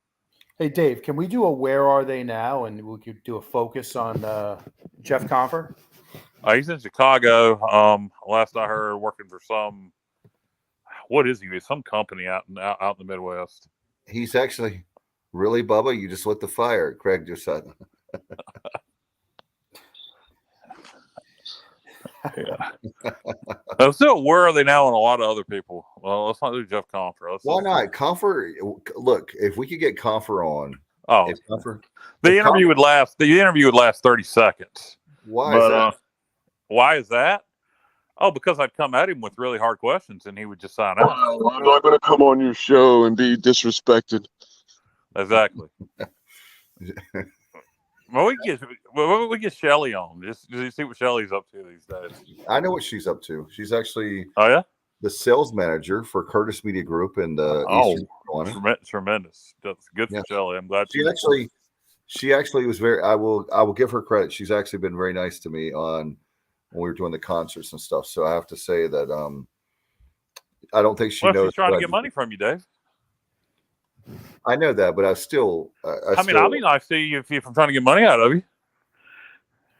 Hey, Dave, can we do a Where Are They Now? And we could do a focus on Jeff Confer. He's in Chicago. Last I heard, working for what is he? Some company out in the Midwest. He's actually really, Bubba. You just lit the fire. Craig just said. Yeah. Still, where are they now on a lot of other people? Well, let's not do Jeff Confer. Why not? Confer, look, if we could get Confer on. The interview would last 30 seconds. Why is that? Oh, because I'd come at him with really hard questions and he would just sign out. I'm not going to come on your show and be disrespected. Exactly. Well, we get Shelly on. Just see what Shelly's up to these days. I know what she's up to. She's actually the sales manager for Curtis Media Group in the Eastern Carolina. Tremendous. That's good for Shelly. I'm glad she actually was very. I will give her credit. She's actually been very nice to me when we were doing the concerts and stuff. So I have to say that I don't think she knows. She's trying to get money from you, Dave. I know that, but I still. I'll be nice to you if I'm trying to get money out of you.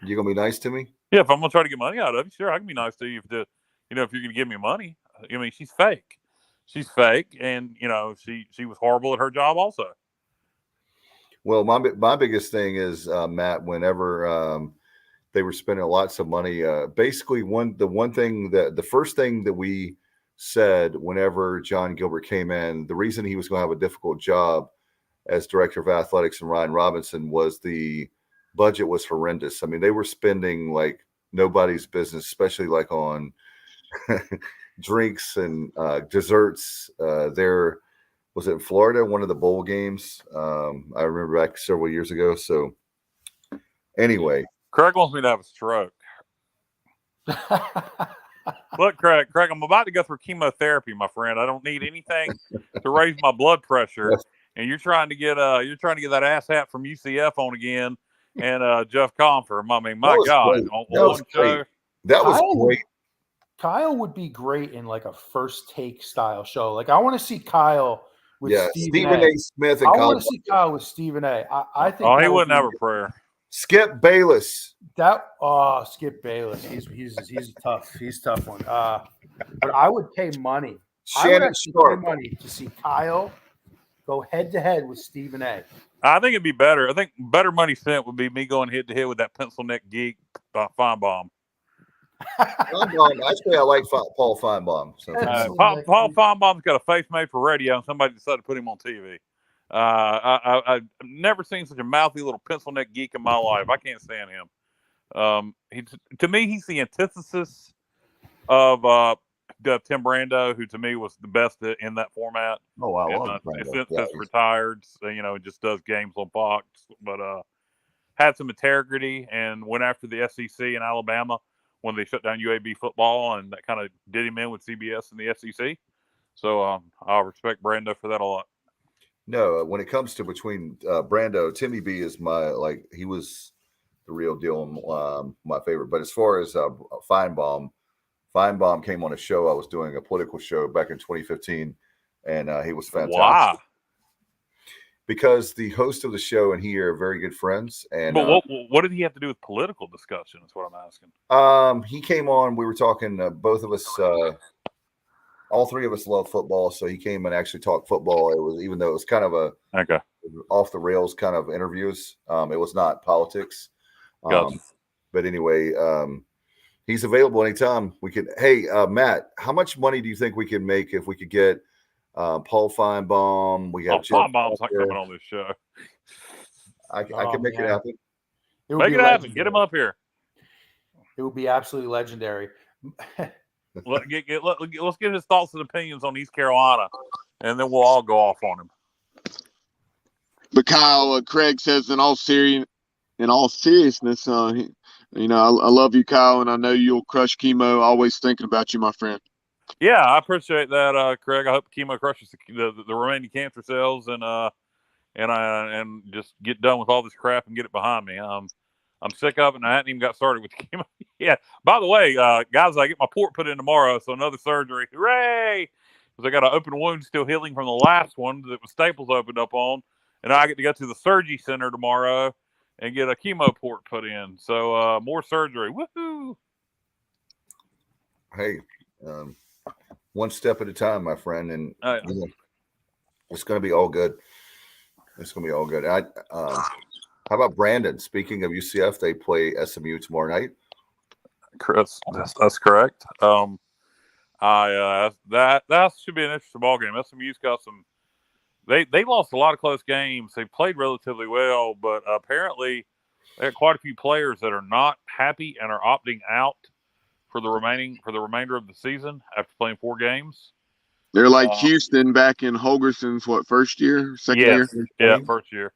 You gonna be nice to me? Yeah, if I'm gonna try to get money out of you, sure, I can be nice to you if you're gonna give me money. I mean, she's fake. She's fake, and she was horrible at her job also. Well, my biggest thing is Matt. Whenever they were spending lots of money, basically the first thing that we said whenever John Gilbert came in, the reason he was going to have a difficult job as director of athletics and Ryan Robinson was the budget was horrendous. I mean, they were spending like nobody's business, especially like on drinks and desserts. There was it in Florida, one of the bowl games. I remember back several years ago. So anyway, Craig wants me to have a stroke. Look, Craig, I'm about to go through chemotherapy, my friend. I don't need anything to raise my blood pressure. And you're trying to get that ass hat from UCF on again, and Jeff Confer. I mean, my God, on one show. That was great. Kyle would be great in like a First Take style show. Like I want to see Kyle with Stephen A. Smith and I want to see Kyle with Stephen A. I think. Oh, he wouldn't have a prayer. Skip Bayless. Skip Bayless. He's tough. He's a tough one. But I would pay money. Shannon Sharp. Pay money to see Kyle go head to head with Stephen A. I think it'd be better. I think better money spent would be me going head to head with that pencil neck geek Feinbaum. Actually, I like Paul Feinbaum. So. Paul Feinbaum's got a face made for radio, and somebody decided to put him on TV. I've never seen such a mouthy little pencil neck geek in my life. I can't stand him. To me, he's the antithesis of Tim Brando, who to me was the best in that format. Oh, I love Brando. Since retired, just does games on Fox, but had some integrity and went after the SEC in Alabama when they shut down UAB football, and that kind of did him in with CBS and the SEC. So I respect Brando for that a lot. No, when it comes to between Brando, Timmy B is he was the real deal, my favorite. But as far as Feinbaum came on a show. I was doing a political show back in 2015, and he was fantastic. Wow. Because the host of the show and he are very good friends. And but what did he have to do with political discussion? Is what I'm asking. He came on. We were talking. Both of us. All three of us love football, so he came and actually talked football. It was, even though it was kind of a off the rails kind of interviews. It was not politics. But anyway, he's available anytime. We could. Hey, Matt, how much money do you think we can make if we could get Paul Feinbaum? We have Feinbaum's not coming on this show. I can make it happen. Make it happen. Get him up here. It would be absolutely legendary. Let's get his thoughts and opinions on East Carolina, and then we'll all go off on him. But Kyle, Craig says in all seriousness, I love you, Kyle, and I know you'll crush Chemo. Always thinking about you, my friend. Yeah, I appreciate that, Craig. I hope Chemo crushes the remaining cancer cells and just get done with all this crap and get it behind me. I'm sick of it, and I hadn't even got started with chemo. Yeah. By the way, guys, I get my port put in tomorrow, so another surgery. Hooray! Because I got an open wound still healing from the last one that was staples opened up on, and I get to go to the surgery center tomorrow and get a chemo port put in. So more surgery. Woohoo! Hey, one step at a time, my friend, and it's going to be all good. It's going to be all good. How about Brandon? Speaking of UCF, they play SMU tomorrow night. That's correct. That should be an interesting ball game. SMU's got some. They lost a lot of close games. They played relatively well, but apparently they had quite a few players that are not happy and are opting out for the remainder of the season after playing 4 games. They're like Houston back in Holgerson's second year? Yeah, first year.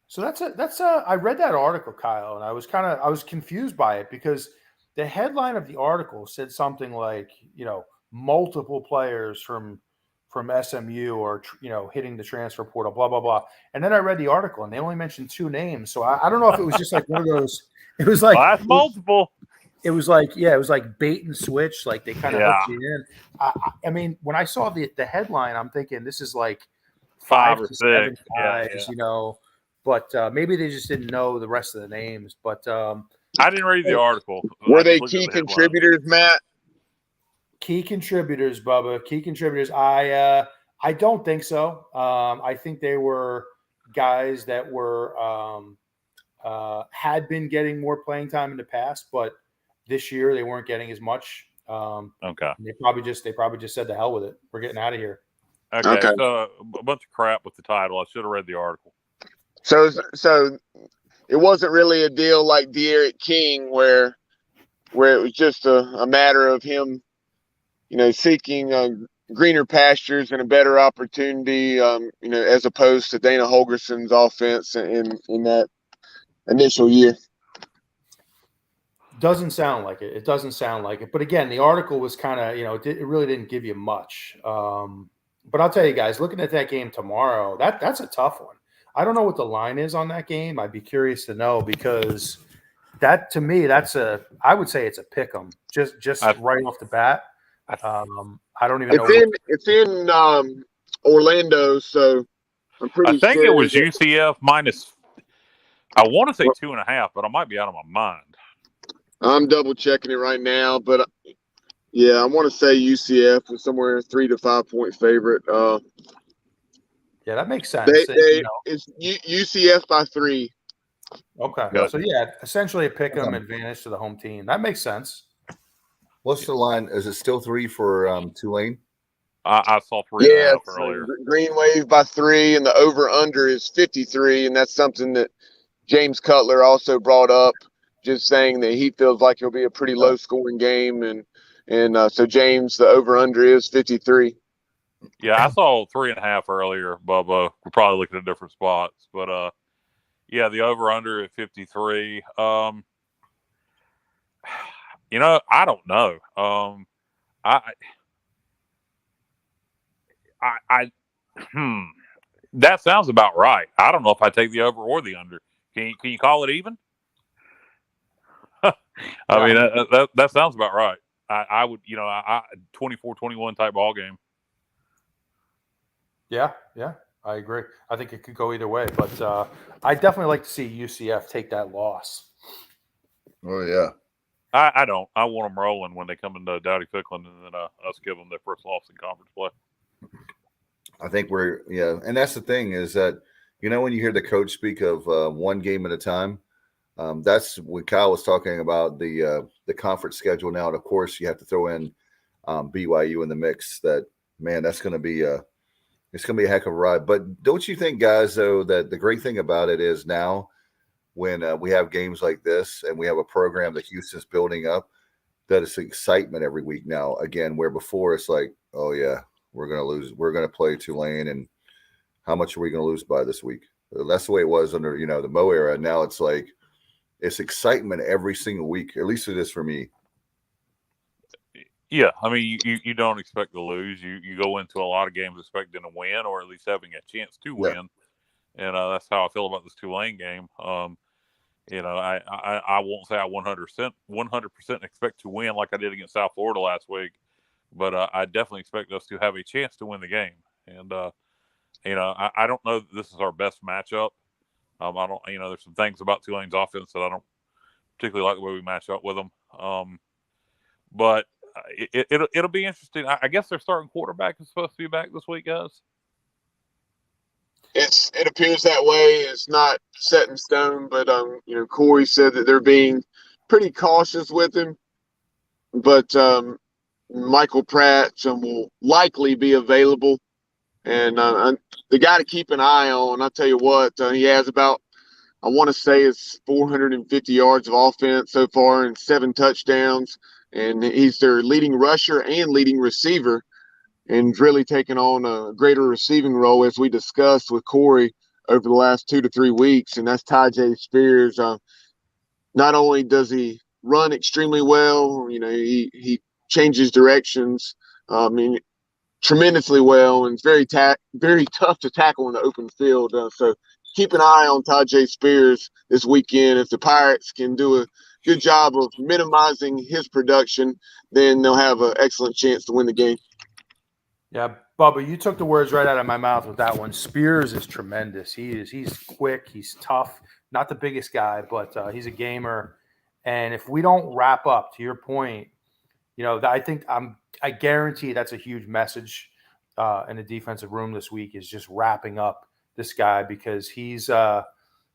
So I read that article, Kyle, and I was confused by it because the headline of the article said something like, multiple players from SMU or hitting the transfer portal, blah blah blah. And then I read the article, and they only mentioned 2 names. So I don't know if it was just like one of those. It was like that's multiple. It was like bait and switch. Like they kind of hooked you in. I mean, when I saw the headline, I'm thinking this is like 5 or to 6 7 guys, But maybe they just didn't know the rest of the names. But I didn't read the article. Were they key contributors, Matt? Key contributors, Bubba. Key contributors. I don't think so. I think they were guys that were had been getting more playing time in the past, but this year they weren't getting as much. Okay. They probably just said the hell with it. We're getting out of here. Okay. So a bunch of crap with the title. I should have read the article. So it wasn't really a deal like De'Aaron King where it was just a matter of him, seeking greener pastures and a better opportunity, as opposed to Dana Holgerson's offense in that initial year. Doesn't sound like it. It doesn't sound like it. But again, the article was kind of, it really didn't give you much. But I'll tell you guys, looking at that game tomorrow, that's a tough one. I don't know what the line is on that game. I'd be curious to know because that, to me, I would say it's a pick 'em just right off the bat. I don't even know. It's in Orlando, so I'm pretty sure. I think it was UCF minus. I want to say 2.5, but I might be out of my mind. I'm double checking it right now, but yeah, I want to say UCF was somewhere 3 to 5 point favorite. Yeah, that makes sense. It's UCF by 3. Okay, so yeah, essentially a pick 'em advantage to the home team. That makes sense. What's the line? Is it still 3 for Tulane? I saw 3.5 so earlier. Green Wave by 3, and the over/under is 53, and that's something that James Cutler also brought up, just saying that he feels like it'll be a pretty low-scoring game, and so James, the over/under is 53. Yeah, I saw 3.5 earlier, Bubba. We're probably looking at different spots, but yeah, the over/under at 53. I don't know. That sounds about right. I don't know if I take the over or the under. Can you call it even? I mean, that sounds about right. I would, 24-21 type ball game. Yeah, I agree. I think it could go either way, but I definitely like to see UCF take that loss. Oh yeah. I don't. I want them rolling when they come into Dowdy Ficklen, and then us give them their first loss in conference play. I think and that's the thing is that when you hear the coach speak of one game at a time, that's what Kyle was talking about the conference schedule now, and of course you have to throw in BYU in the mix. That man, that's going to be it's going to be a heck of a ride. But don't you think, guys, though, that the great thing about it is now when we have games like this and we have a program that Houston's building up, that it's excitement every week now. Again, where before it's like, oh yeah, we're going to lose. We're going to play Tulane, and how much are we going to lose by this week? That's the way it was under the Mo era. Now it's like it's excitement every single week. At least it is for me. Yeah, I mean, you don't expect to lose. You go into a lot of games expecting to win, or at least having a chance to win. And that's how I feel about this Tulane game. I won't say I 100% expect to win like I did against South Florida last week, but I definitely expect us to have a chance to win the game. And I don't know that this is our best matchup. I don't. There's some things about Tulane's offense that I don't particularly like the way we match up with them. But it'll be interesting. I guess their starting quarterback is supposed to be back this week, guys. It appears that way. It's not set in stone, but Corey said that they're being pretty cautious with him. But Michael Pratt will likely be available, and the guy to keep an eye on. I'll tell you what, he has about, I want to say it's 450 yards of offense so far and 7 touchdowns, and he's their leading rusher and leading receiver, and really taking on a greater receiving role, as we discussed with Corey over the last 2 to 3 weeks, and that's Tajay Spears. Not only does he run extremely well, he changes directions, tremendously well, and it's very tough to tackle in the open field. So keep an eye on Tajay Spears this weekend. If the Pirates can do a good job of minimizing his production, then they'll have an excellent chance to win the game. Yeah, Bubba, you took the words right out of my mouth with that one. Spears is tremendous. He's quick. He's tough. Not the biggest guy, but he's a gamer. And if we don't wrap up, to your point, I guarantee that's a huge message in the defensive room this week is just wrapping up this guy, because he's the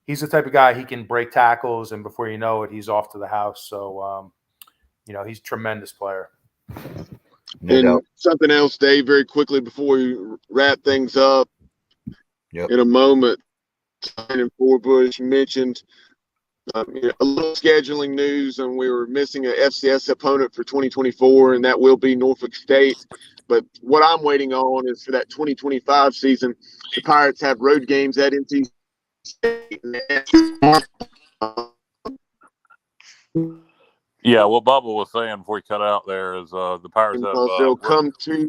type of guy, he can break tackles, and before you know it, he's off to the house. So, he's a tremendous player. And something else, Dave, very quickly before we wrap things up. In a moment, and Forbush mentioned a little scheduling news, and we were missing an FCS opponent for 2024, and that will be Norfolk State. But what I'm waiting on is for that 2025 season, the Pirates have road games at NC State. Yeah, what Bubba was saying before he cut out there is the Pirates have they'll come to.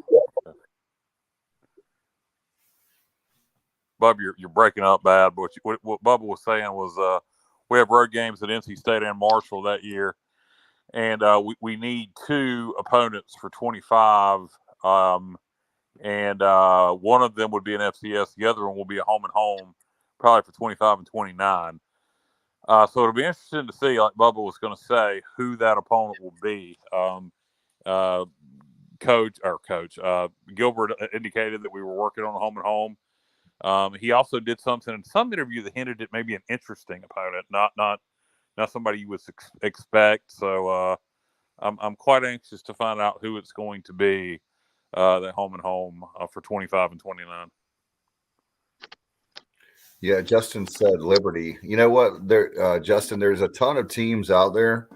Bubba, you're breaking up bad. But what Bubba was saying was we have road games at NC State and Marshall that year, and we need 2 opponents for 25. And one of them would be an FCS. The other one will be a home and home, probably for 25 and 29. So it'll be interesting to see, like Bubba was going to say, who that opponent will be. Coach Gilbert indicated that we were working on a home and home. He also did something in some interview that hinted at maybe an interesting opponent, not somebody you would expect. So I'm quite anxious to find out who it's going to be, that home and home for 25 and 29. Yeah, Justin said Liberty. You know what, Justin, there's a ton of teams out there,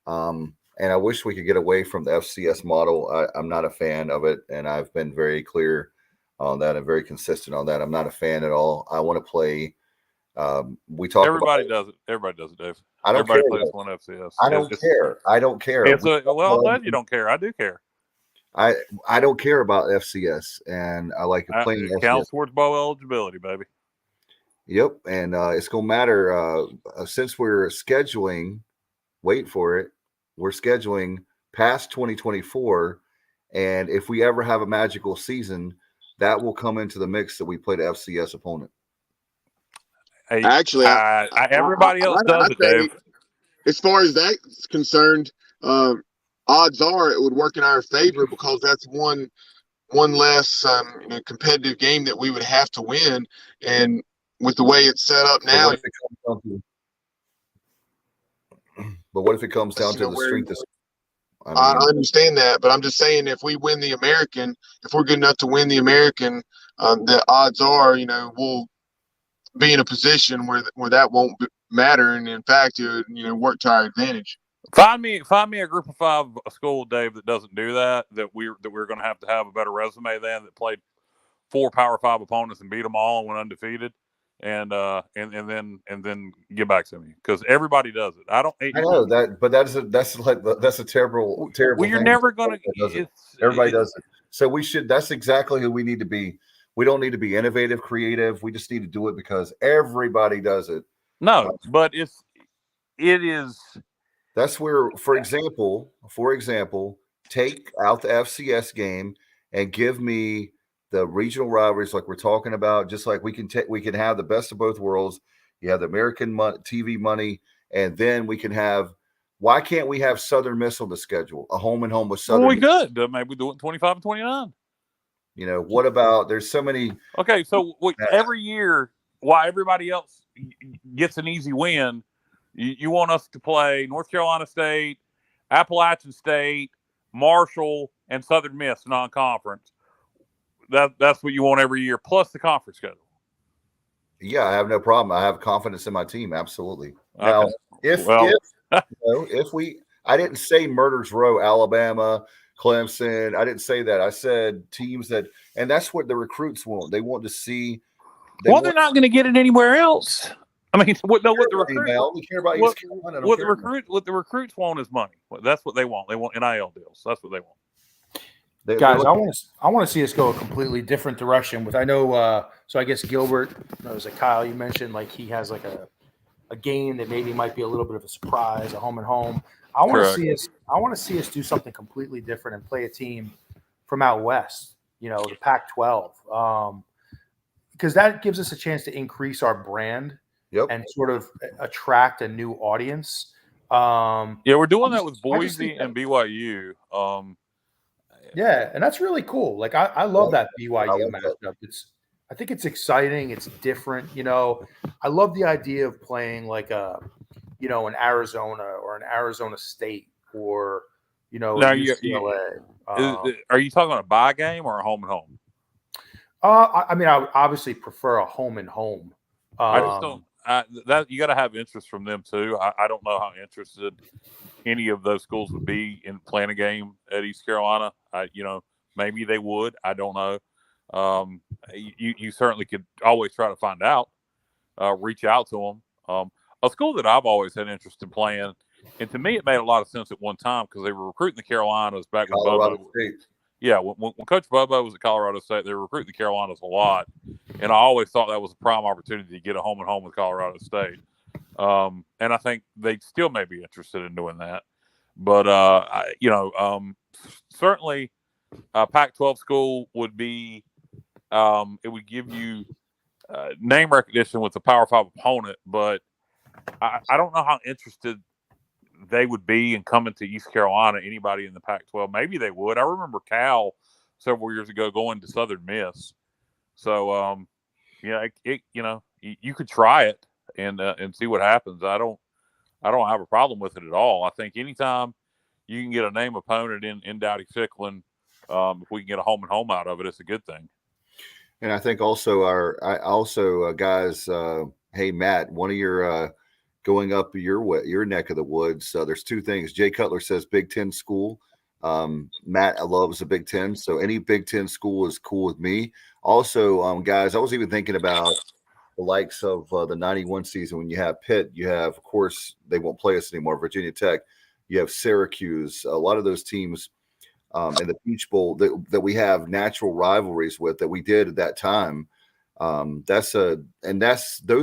and I wish we could get away from the FCS model. I'm not a fan of it, and I've been very clear on that and very consistent on that. I'm not a fan at all. I want to play. We talk. Everybody does it. Everybody does it, Dave. I don't Everybody care. plays one FCS. I don't care. I don't care. Well, I'm glad you don't care. I do care. I don't care about FCS, and I like playing FCS. Counts towards bowl eligibility, baby. Yep, and it's going to matter since we're scheduling. Wait for it. We're scheduling past 2024, and if we ever have a magical season, that will come into the mix that we play the FCS opponent. Hey, actually, everybody else does it, Dave. As far as that's concerned, odds are it would work in our favor, because that's one less competitive game that we would have to win, and with the way it's set up now. But what if it comes down to the strength? I understand that, but I'm just saying, if we win the American, if we're good enough to win the American, the odds are, we'll be in a position where that won't matter, and in fact, it would, work to our advantage. Find me a group of 5 school, Dave, that doesn't do that. That we're going to have a better resume than, that played 4 Power 5 opponents and beat them all and went undefeated. And then get back to me, because everybody does it. I know that, but that's a terrible. Well, you're never gonna. Everybody does it. So we should. That's exactly who we need to be. We don't need to be innovative, creative. We just need to do it because everybody does it. No, but it is. That's where, for example, take out the FCS game and give me the regional rivalries, like we're talking about. Just like we can have the best of both worlds. You have the American TV money, and then we can have. Why can't we have Southern Miss on the schedule? A home and home with Southern. Well, we could. Maybe do it 25 and 29. What about? There's so many. Okay, so every year, while everybody else gets an easy win, you want us to play North Carolina State, Appalachian State, Marshall, and Southern Miss non-conference. That's what you want every year, plus the conference schedule. Yeah, I have no problem. I have confidence in my team. Absolutely. Okay. Now, if we, I didn't say Murder's Row, Alabama, Clemson. I didn't say that. I said teams that, and that's what the recruits want. They want to see they're not going to get it anywhere else. I mean, what the recruits only care about East Carolina. What the recruits want is money. That's what they want. They want NIL deals. That's what they want. Guys, I want to see us go a completely different direction. With I know, so I guess Gilbert, was like Kyle. You mentioned like he has like a game that maybe might be a little bit of a surprise, a home and home. I want to see us do something completely different and play a team from out west. The Pac-12, because that gives us a chance to increase our brand. Yep. And sort of attract a new audience. We're doing that with Boise and BYU. Yeah, and that's really cool. Like I love that BYU matchup. I think it's exciting. It's different. I love the idea of playing like an Arizona or an Arizona State or UCLA. Are you talking about a bye game or a home and home? I mean, I would obviously prefer a home and home. I just don't. That you got to have interest from them too. I don't know how interested any of those schools would be in playing a game at East Carolina. Maybe they would. I don't know. You certainly could always try to find out. Reach out to them. A school that I've always had interest in playing, and to me it made a lot of sense at one time because they were recruiting the Carolinas back when Bobo. Yeah, when Coach Bobo was at Colorado State, they were recruiting the Carolinas a lot, and I always thought that was a prime opportunity to get a home and home with Colorado State. And I think they still may be interested in doing that. But certainly, a Pac-12 school would be. It would give you name recognition with the Power 5 opponent, but I don't know how interested they would be in coming to East Carolina, anybody in the Pac-12. Maybe they would. I remember Cal several years ago going to Southern Miss. So, you could try it and see what happens. I don't have a problem with it at all. I think anytime you can get a name opponent in Dowdy-Ficklin, if we can get a home and home out of it, it's a good thing. And I think also guys, hey, Matt, one of your going up your neck of the woods. There's two things. Jay Cutler says Big Ten school. Matt loves the Big Ten, so any Big Ten school is cool with me. Also, guys, I was even thinking about the likes of the 91 season when you have Pitt, you have, of course, they won't play us anymore, Virginia Tech, you have Syracuse, a lot of those teams in the Peach Bowl that we have natural rivalries with that we did at that time. Those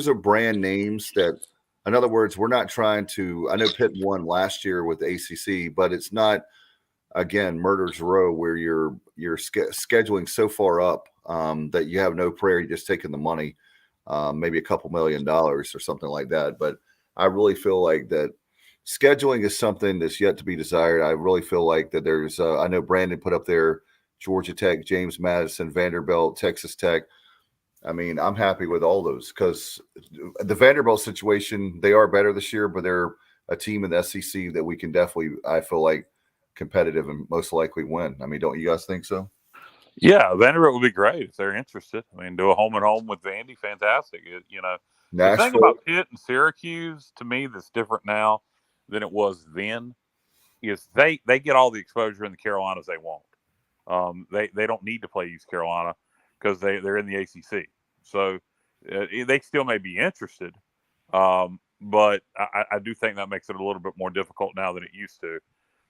are brand names that, in other words, we're not trying to. I know Pitt won last year with the ACC, but it's not, again, murder's row where you're scheduling so far up that you have no prayer. You're just taking the money, maybe a couple $1 million or something like that. But I really feel like that scheduling is something that's yet to be desired. I really feel like that there's. I know Brandon put up there Georgia Tech, James Madison, Vanderbilt, Texas Tech. I mean, I'm happy with all those because the Vanderbilt situation, they are better this year, but they're a team in the SEC that we can definitely, I feel like, competitive and most likely win. I mean, don't you guys think so? Yeah, Vanderbilt would be great if they're interested. I mean, do a home and home with Vandy, fantastic. The thing about Pitt and Syracuse, to me, that's different now than it was then, is they get all the exposure in the Carolinas they want. They don't need to play East Carolina because they're in the ACC. So they still may be interested, but I do think that makes it a little bit more difficult now than it used to.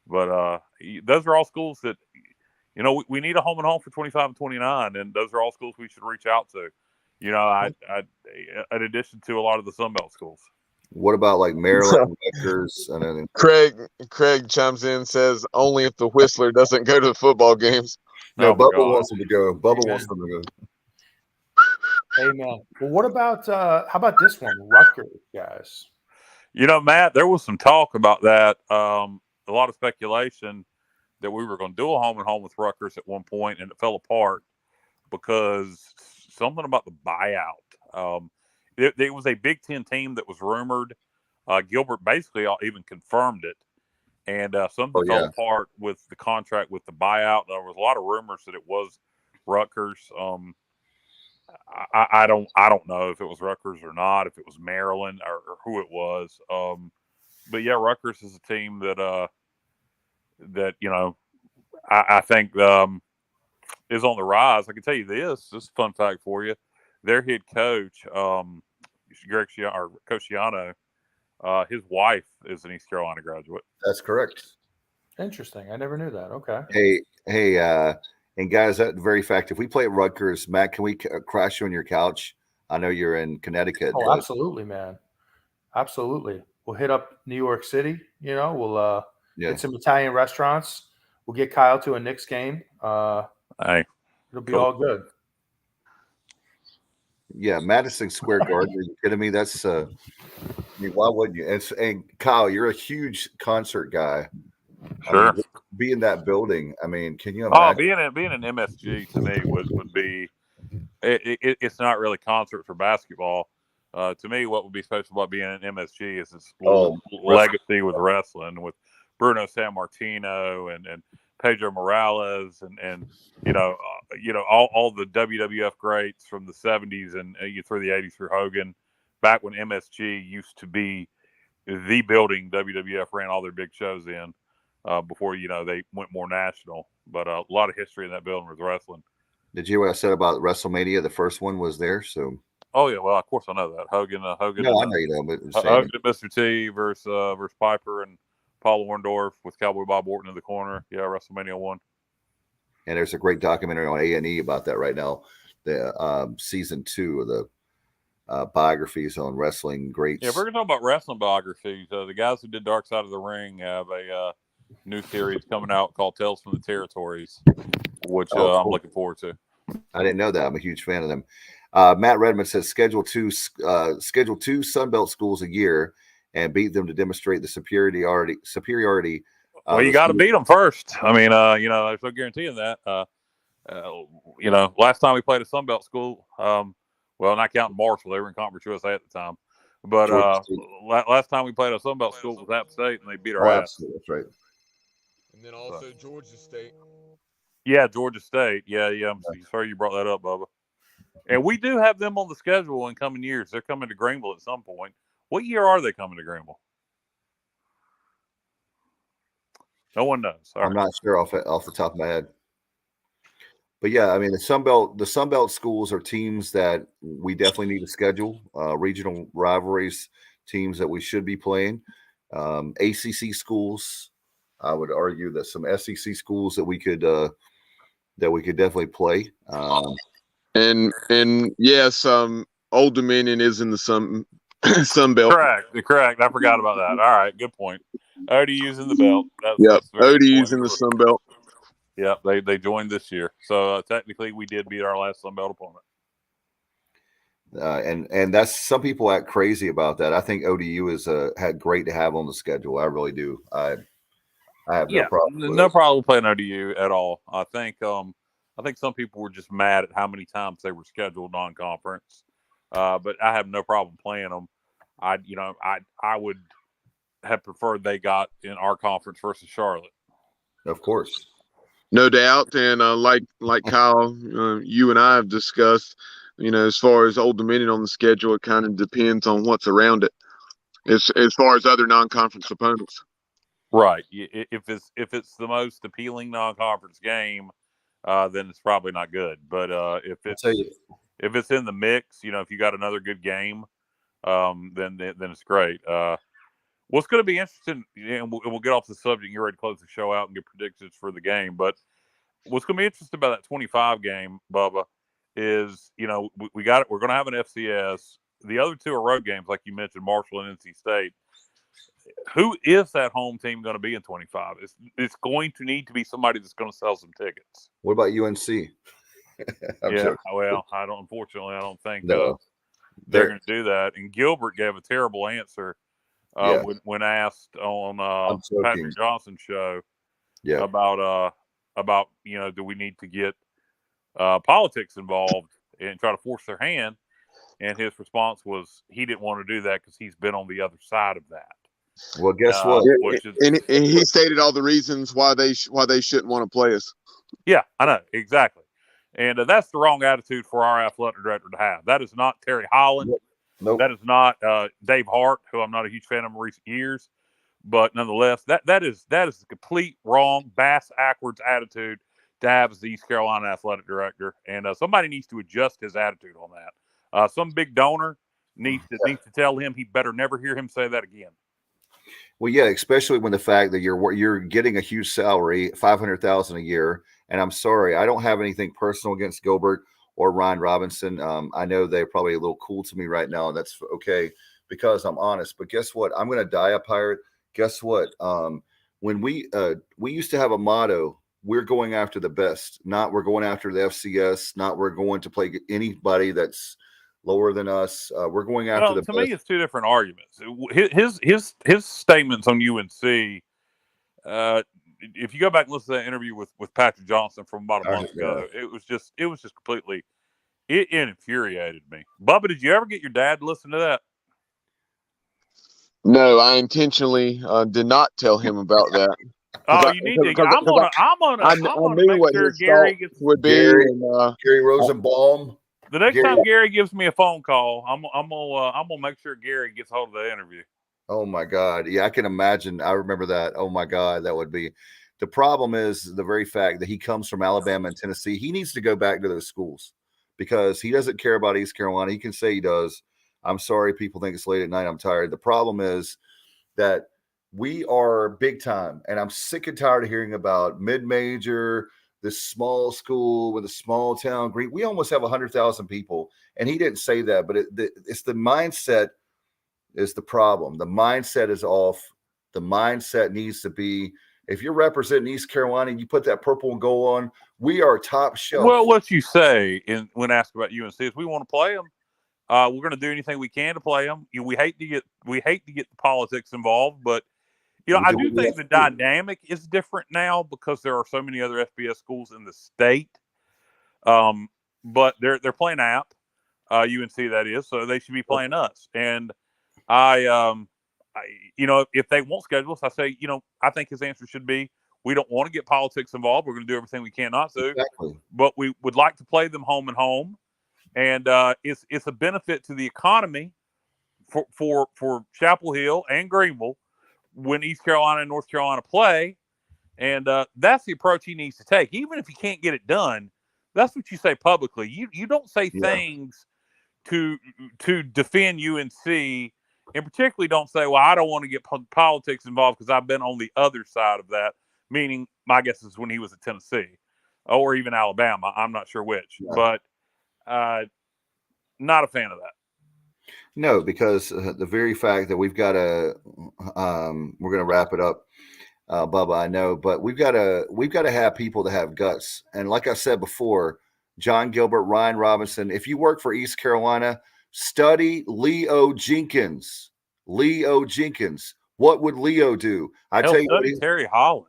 But those are all schools that, we need a home and home for 25 and 29, and those are all schools we should reach out to, in addition to a lot of the Sun Belt schools. What about like Maryland, Rutgers? And Craig chimes in and says only if the Whistler doesn't go to the football games. No, Bubba wants them to go. Bubba wants them to go. Amen. Well, what about how about this one, Rutgers, guys? Matt, there was some talk about that. A lot of speculation that we were going to do a home and home with Rutgers at one point, and it fell apart because something about the buyout. It was a Big Ten team that was rumored. Gilbert basically even confirmed it, and something fell apart with the contract with the buyout. There was a lot of rumors that it was Rutgers. I don't know if it was Rutgers or not, if it was Maryland or who it was. But yeah, Rutgers is a team that I think is on the rise. I can tell you this is a fun fact for you. their head coach, Greg or Coach Shiano, his wife is an East Carolina graduate. That's correct. Interesting. I never knew that. Okay. Hey, and guys, that very fact, if we play at Rutgers, Matt, can we crash you on your couch? I know you're in Connecticut. Oh, absolutely, man. Absolutely. We'll hit up New York City. We'll hit some Italian restaurants. We'll get Kyle to a Knicks game. Hey, it'll be all good. Yeah, Madison Square Garden. Are you kidding me? That's I mean, why wouldn't you? And Kyle, you're a huge concert guy. Sure. I mean, be in that building. I mean, can you imagine? Oh, being an MSG to me would be. It's not really concert for basketball. To me, what would be special about being an MSG is its legacy with wrestling, with Bruno Sammartino and Pedro Morales and all the WWF greats from the 70s and through the 80s through Hogan, back when MSG used to be the building WWF ran all their big shows in before they went more national. But a lot of history in that building with wrestling. Did you hear what I said about WrestleMania? The first one was there, so. Oh yeah, well of course I know that Hogan. No, I know you know, but Hogan and Mr. T versus Piper and Paul Orndorff with Cowboy Bob Orton in the corner. Yeah, WrestleMania 1. And there's a great documentary on A&E about that right now. The season 2 of the biographies on wrestling greats. Yeah, if we're gonna talk about wrestling biographies, the guys who did Dark Side of the Ring have a new series coming out called Tales from the Territories, which cool. I'm looking forward to. I didn't know that. I'm a huge fan of them. Matt Redmond says schedule two Sunbelt schools a year and beat them to demonstrate the superiority. Well, you got to beat them first. I mean, there's no guarantee in that. Last time we played a Sunbelt school, well, not counting Marshall, they were in Conference USA at the time. But last time we played a Sunbelt school was App State, and they beat our ass. That's right. And then also Georgia State. Yeah, Georgia State. Yeah. I'm sorry you brought that up, Bubba. And we do have them on the schedule in coming years. They're coming to Greenville at some point. What year are they coming to Greenville? No one knows. I'm not sure off the top of my head. But yeah, I mean the Sunbelt schools are teams that we definitely need to schedule. Regional rivalries, teams that we should be playing. ACC schools, I would argue that some SEC schools that we could definitely play. And yes, Old Dominion is in the Sun Belt. Correct. I forgot about that. All right, good point. ODU's in the belt. ODU's in the Sun Belt. Yep, they joined this year. So technically, we did beat our last Sun Belt opponent. And that's, some people act crazy about that. I think ODU is had great to have on the schedule. I really do. I have no problem. No problem playing ODU at all. I think some people were just mad at how many times they were scheduled non-conference. But I have no problem playing them. I would have preferred they got in our conference versus Charlotte. Of course. No doubt. And like Kyle, you and I have discussed, as far as Old Dominion on the schedule, it kind of depends on what's around it as far as other non-conference opponents. Right. If it's the most appealing non-conference game, then it's probably not good. But if it's in the mix, if you got another good game, then it's great. What's going to be interesting, and we'll get off the subject. You're ready to close the show out and get predictions for the game. But what's going to be interesting about that 25 game, Bubba, is we got it. We're going to have an FCS. The other two are road games, like you mentioned, Marshall and NC State. Who is that home team going to be in 25? It's going to need to be somebody that's going to sell some tickets. What about UNC? Well, unfortunately, I don't think they're going to do that. And Gilbert gave a terrible answer when asked on Patrick Johnson's show about do we need to get politics involved and try to force their hand? And his response was he didn't want to do that because he's been on the other side of that. Well, guess what? And he stated all the reasons why they shouldn't want to play us. Yeah, I know exactly, and that's the wrong attitude for our athletic director to have. That is not Terry Holland. Nope. That is not Dave Hart, who I'm not a huge fan of in recent years, but nonetheless, that is the complete wrong, bass-ackwards attitude to have as the East Carolina athletic director, and somebody needs to adjust his attitude on that. Some big donor needs to tell him he better never hear him say that again. Well, yeah, especially when the fact that you're getting a huge salary, $500,000 a year. And I'm sorry, I don't have anything personal against Gilbert or Ryan Robinson. I know they're probably a little cool to me right now, and that's okay because I'm honest. But guess what? I'm going to die a Pirate. Guess what? When we used to have a motto, we're going after the best, not we're going after the FCS, not we're going to play anybody that's lower than us. We're going after the best. To me, it's two different arguments. His statements on UNC. If you go back and listen to that interview with Patrick Johnson from about a month ago, it was just completely. It infuriated me. Bubba, did you ever get your dad to listen to that? No, I intentionally did not tell him about that. Oh, you need to. I'm gonna make sure Gary gets Gary Rosenbaum. The next time Gary gives me a phone call, I'm gonna make sure Gary gets hold of the interview. Oh my God. Yeah, I can imagine. I remember that. Oh my God, that would be. The problem is the very fact that he comes from Alabama and Tennessee. He needs to go back to those schools because he doesn't care about East Carolina. He can say he does. I'm sorry, people think it's late at night. I'm tired. The problem is that we are big time, and I'm sick and tired of hearing about mid-major, this small school with a small town. We almost have 100,000 people, and he didn't say that, but it's the mindset is the problem. The mindset is off. The mindset needs to be, if you're representing East Carolina and you put that purple and gold on, we are top shelf. Well, what you say when asked about UNC is we want to play them. We're going to do anything we can to play them. We hate to get the politics involved, but I do think the dynamic is different now because there are so many other FBS schools in the state. But they're playing App, UNC that is, so they should be playing us. And if they won't schedule us, I say, I think his answer should be, we don't want to get politics involved. We're going to do everything we can not to, but we would like to play them home and home. And it's a benefit to the economy for Chapel Hill and Greenville when East Carolina and North Carolina play. And that's the approach he needs to take. Even if he can't get it done, that's what you say publicly. You don't say things to defend UNC. And particularly don't say, well, I don't want to get politics involved because I've been on the other side of that, meaning my guess is when he was at Tennessee or even Alabama. I'm not sure which, but not a fan of that. No, because the very fact that we've got we're going to wrap it up, Bubba, I know, but we've got to have people that have guts. And like I said before, John Gilbert, Ryan Robinson, if you work for East Carolina, study Leo Jenkins. Leo Jenkins. What would Leo do? I tell you what, Terry Holland.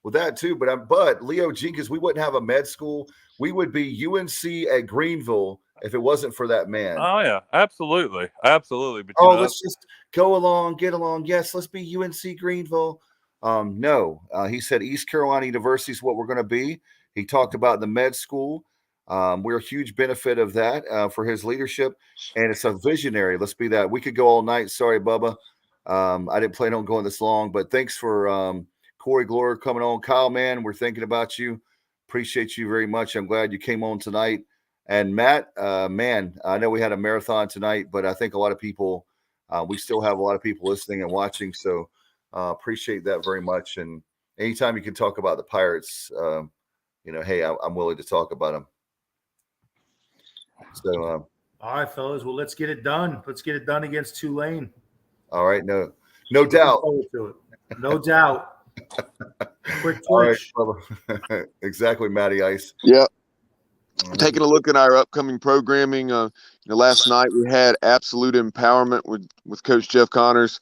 Well, that too, but Leo Jenkins, we wouldn't have a med school. We would be UNC at Greenville if it wasn't for that man. Oh yeah, absolutely. But let's just go along, get along. Yes, let's be UNC Greenville. No, he said East Carolina University is what we're going to be. He talked about the med school. We're a huge benefit of that for his leadership, and it's a visionary. Let's be that. We could go all night. Sorry, Bubba. I didn't plan on going this long, but thanks for Corey Gloria coming on. Kyle, man, we're thinking about you. Appreciate you very much. I'm glad you came on tonight. And Matt, man, I know we had a marathon tonight, but I think a lot of people, we still have a lot of people listening and watching. So appreciate that very much. And anytime you can talk about the Pirates, hey, I'm willing to talk about them. So, all right, fellas. Well, let's get it done. Let's get it done against Tulane. All right. No doubt. No doubt. Quick twitch. Right, exactly, Matty Ice. Yeah. Taking a look at our upcoming programming. Last night we had Absolute Empowerment with Coach Jeff Connors,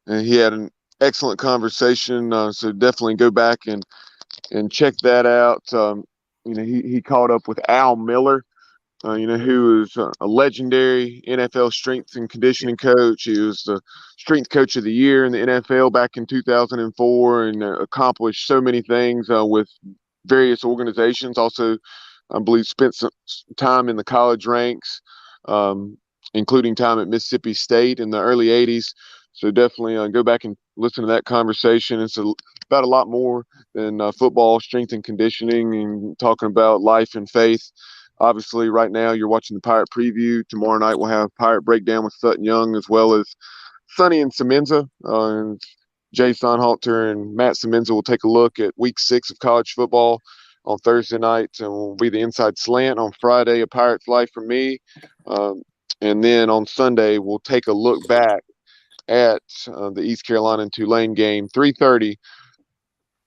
and he had an excellent conversation. So definitely go back and check that out. He caught up with Al Miller, who is a legendary NFL strength and conditioning coach. He was the strength coach of the year in the NFL back in 2004 and accomplished so many things with various organizations. Also, I believe spent some time in the college ranks, including time at Mississippi State in the early 80s. So definitely go back and listen to that conversation. It's about a lot more than football, strength and conditioning, and talking about life and faith. Obviously, right now you're watching the Pirate preview. Tomorrow night we'll have Pirate Breakdown with Sutton Young, as well as Sonny and Semenza. And Jay Sonhalter and Matt Semenza will take a look at Week 6 of college football on Thursday night, and will be the Inside Slant on Friday, A Pirate's Life for me. And then on Sunday, we'll take a look back at the East Carolina and Tulane game, 3:30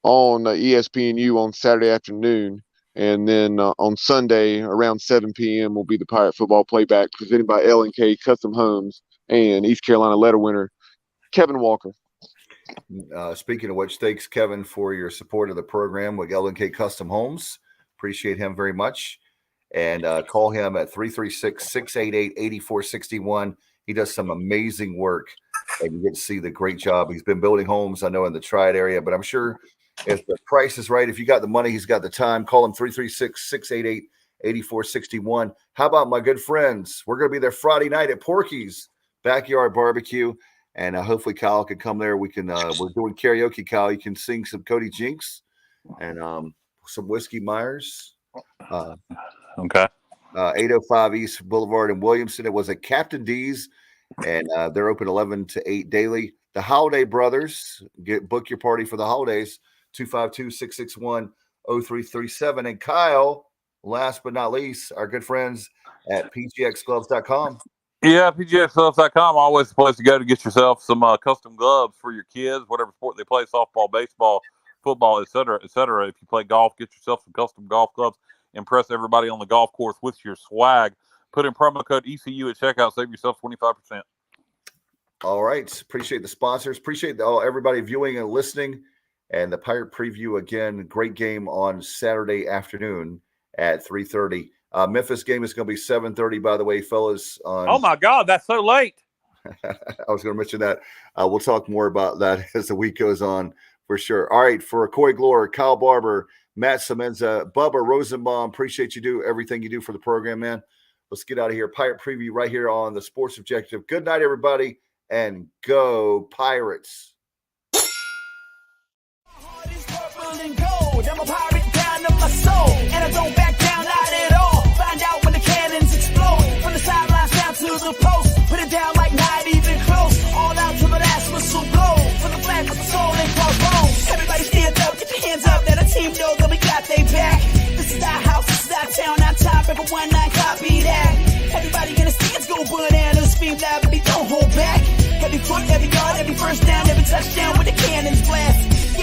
on ESPNU on Saturday afternoon. And then on Sunday around 7 p.m. will be the Pirate football playback presented by L&K Custom Homes and East Carolina letter winner Kevin Walker. Speaking of which, thanks, Kevin, for your support of the program with L&K Custom Homes. Appreciate him very much. And call him at 336-688-8461. He does some amazing work, and you get to see the great job. He's been building homes, I know, in the Triad area, but I'm sure if the price is right, if you got the money, he's got the time. Call him 336-688-8461. How about my good friends? We're going to be there Friday night at Porky's Backyard Barbecue. And hopefully Kyle can come there. We can. We're doing karaoke, Kyle. You can sing some Cody Jinks and some Whiskey Myers. Okay. 805 East Boulevard in Williamson. It was at Captain D's, and they're open 11 to 8 daily. The Holiday Brothers, book your party for the holidays. 252-661-0337. And Kyle, last but not least, our good friends at pgxgloves.com. Yeah, pgxgloves.com, always a place to go to get yourself some custom gloves for your kids, whatever sport they play, softball, baseball, football, et cetera, et cetera. If you play golf, get yourself some custom golf gloves. Impress everybody on the golf course with your swag. Put in promo code ECU at checkout. Save yourself 25%. All right. Appreciate the sponsors. Appreciate everybody viewing and listening. And the Pirate preview, again, great game on Saturday afternoon at 3:30. Memphis game is going to be 7:30, by the way, fellas. Oh, my God, that's so late. I was going to mention that. We'll talk more about that as the week goes on for sure. All right, for Corey Glore, Kyle Barber, Matt Semenza, Bubba Rosenbaum, appreciate you do everything you do for the program, man. Let's get out of here. Pirate preview right here on the Sports Objective. Good night, everybody, and go Pirates. I'm a pirate down to my soul, and I don't back down, not at all. Find out when the cannons explode, from the sidelines down to the post. Put it down like not even close, all out to the last whistle blow. For the flag with the soul and crossbones. Everybody stand up, get your hands up, let the team know that we got they back. This is our house, this is our town, our time, everyone, I copy that. Everybody in the stands go bananas, scream loud, baby, don't hold back. Every foot, every yard, every first down, every touchdown with the cannons blast.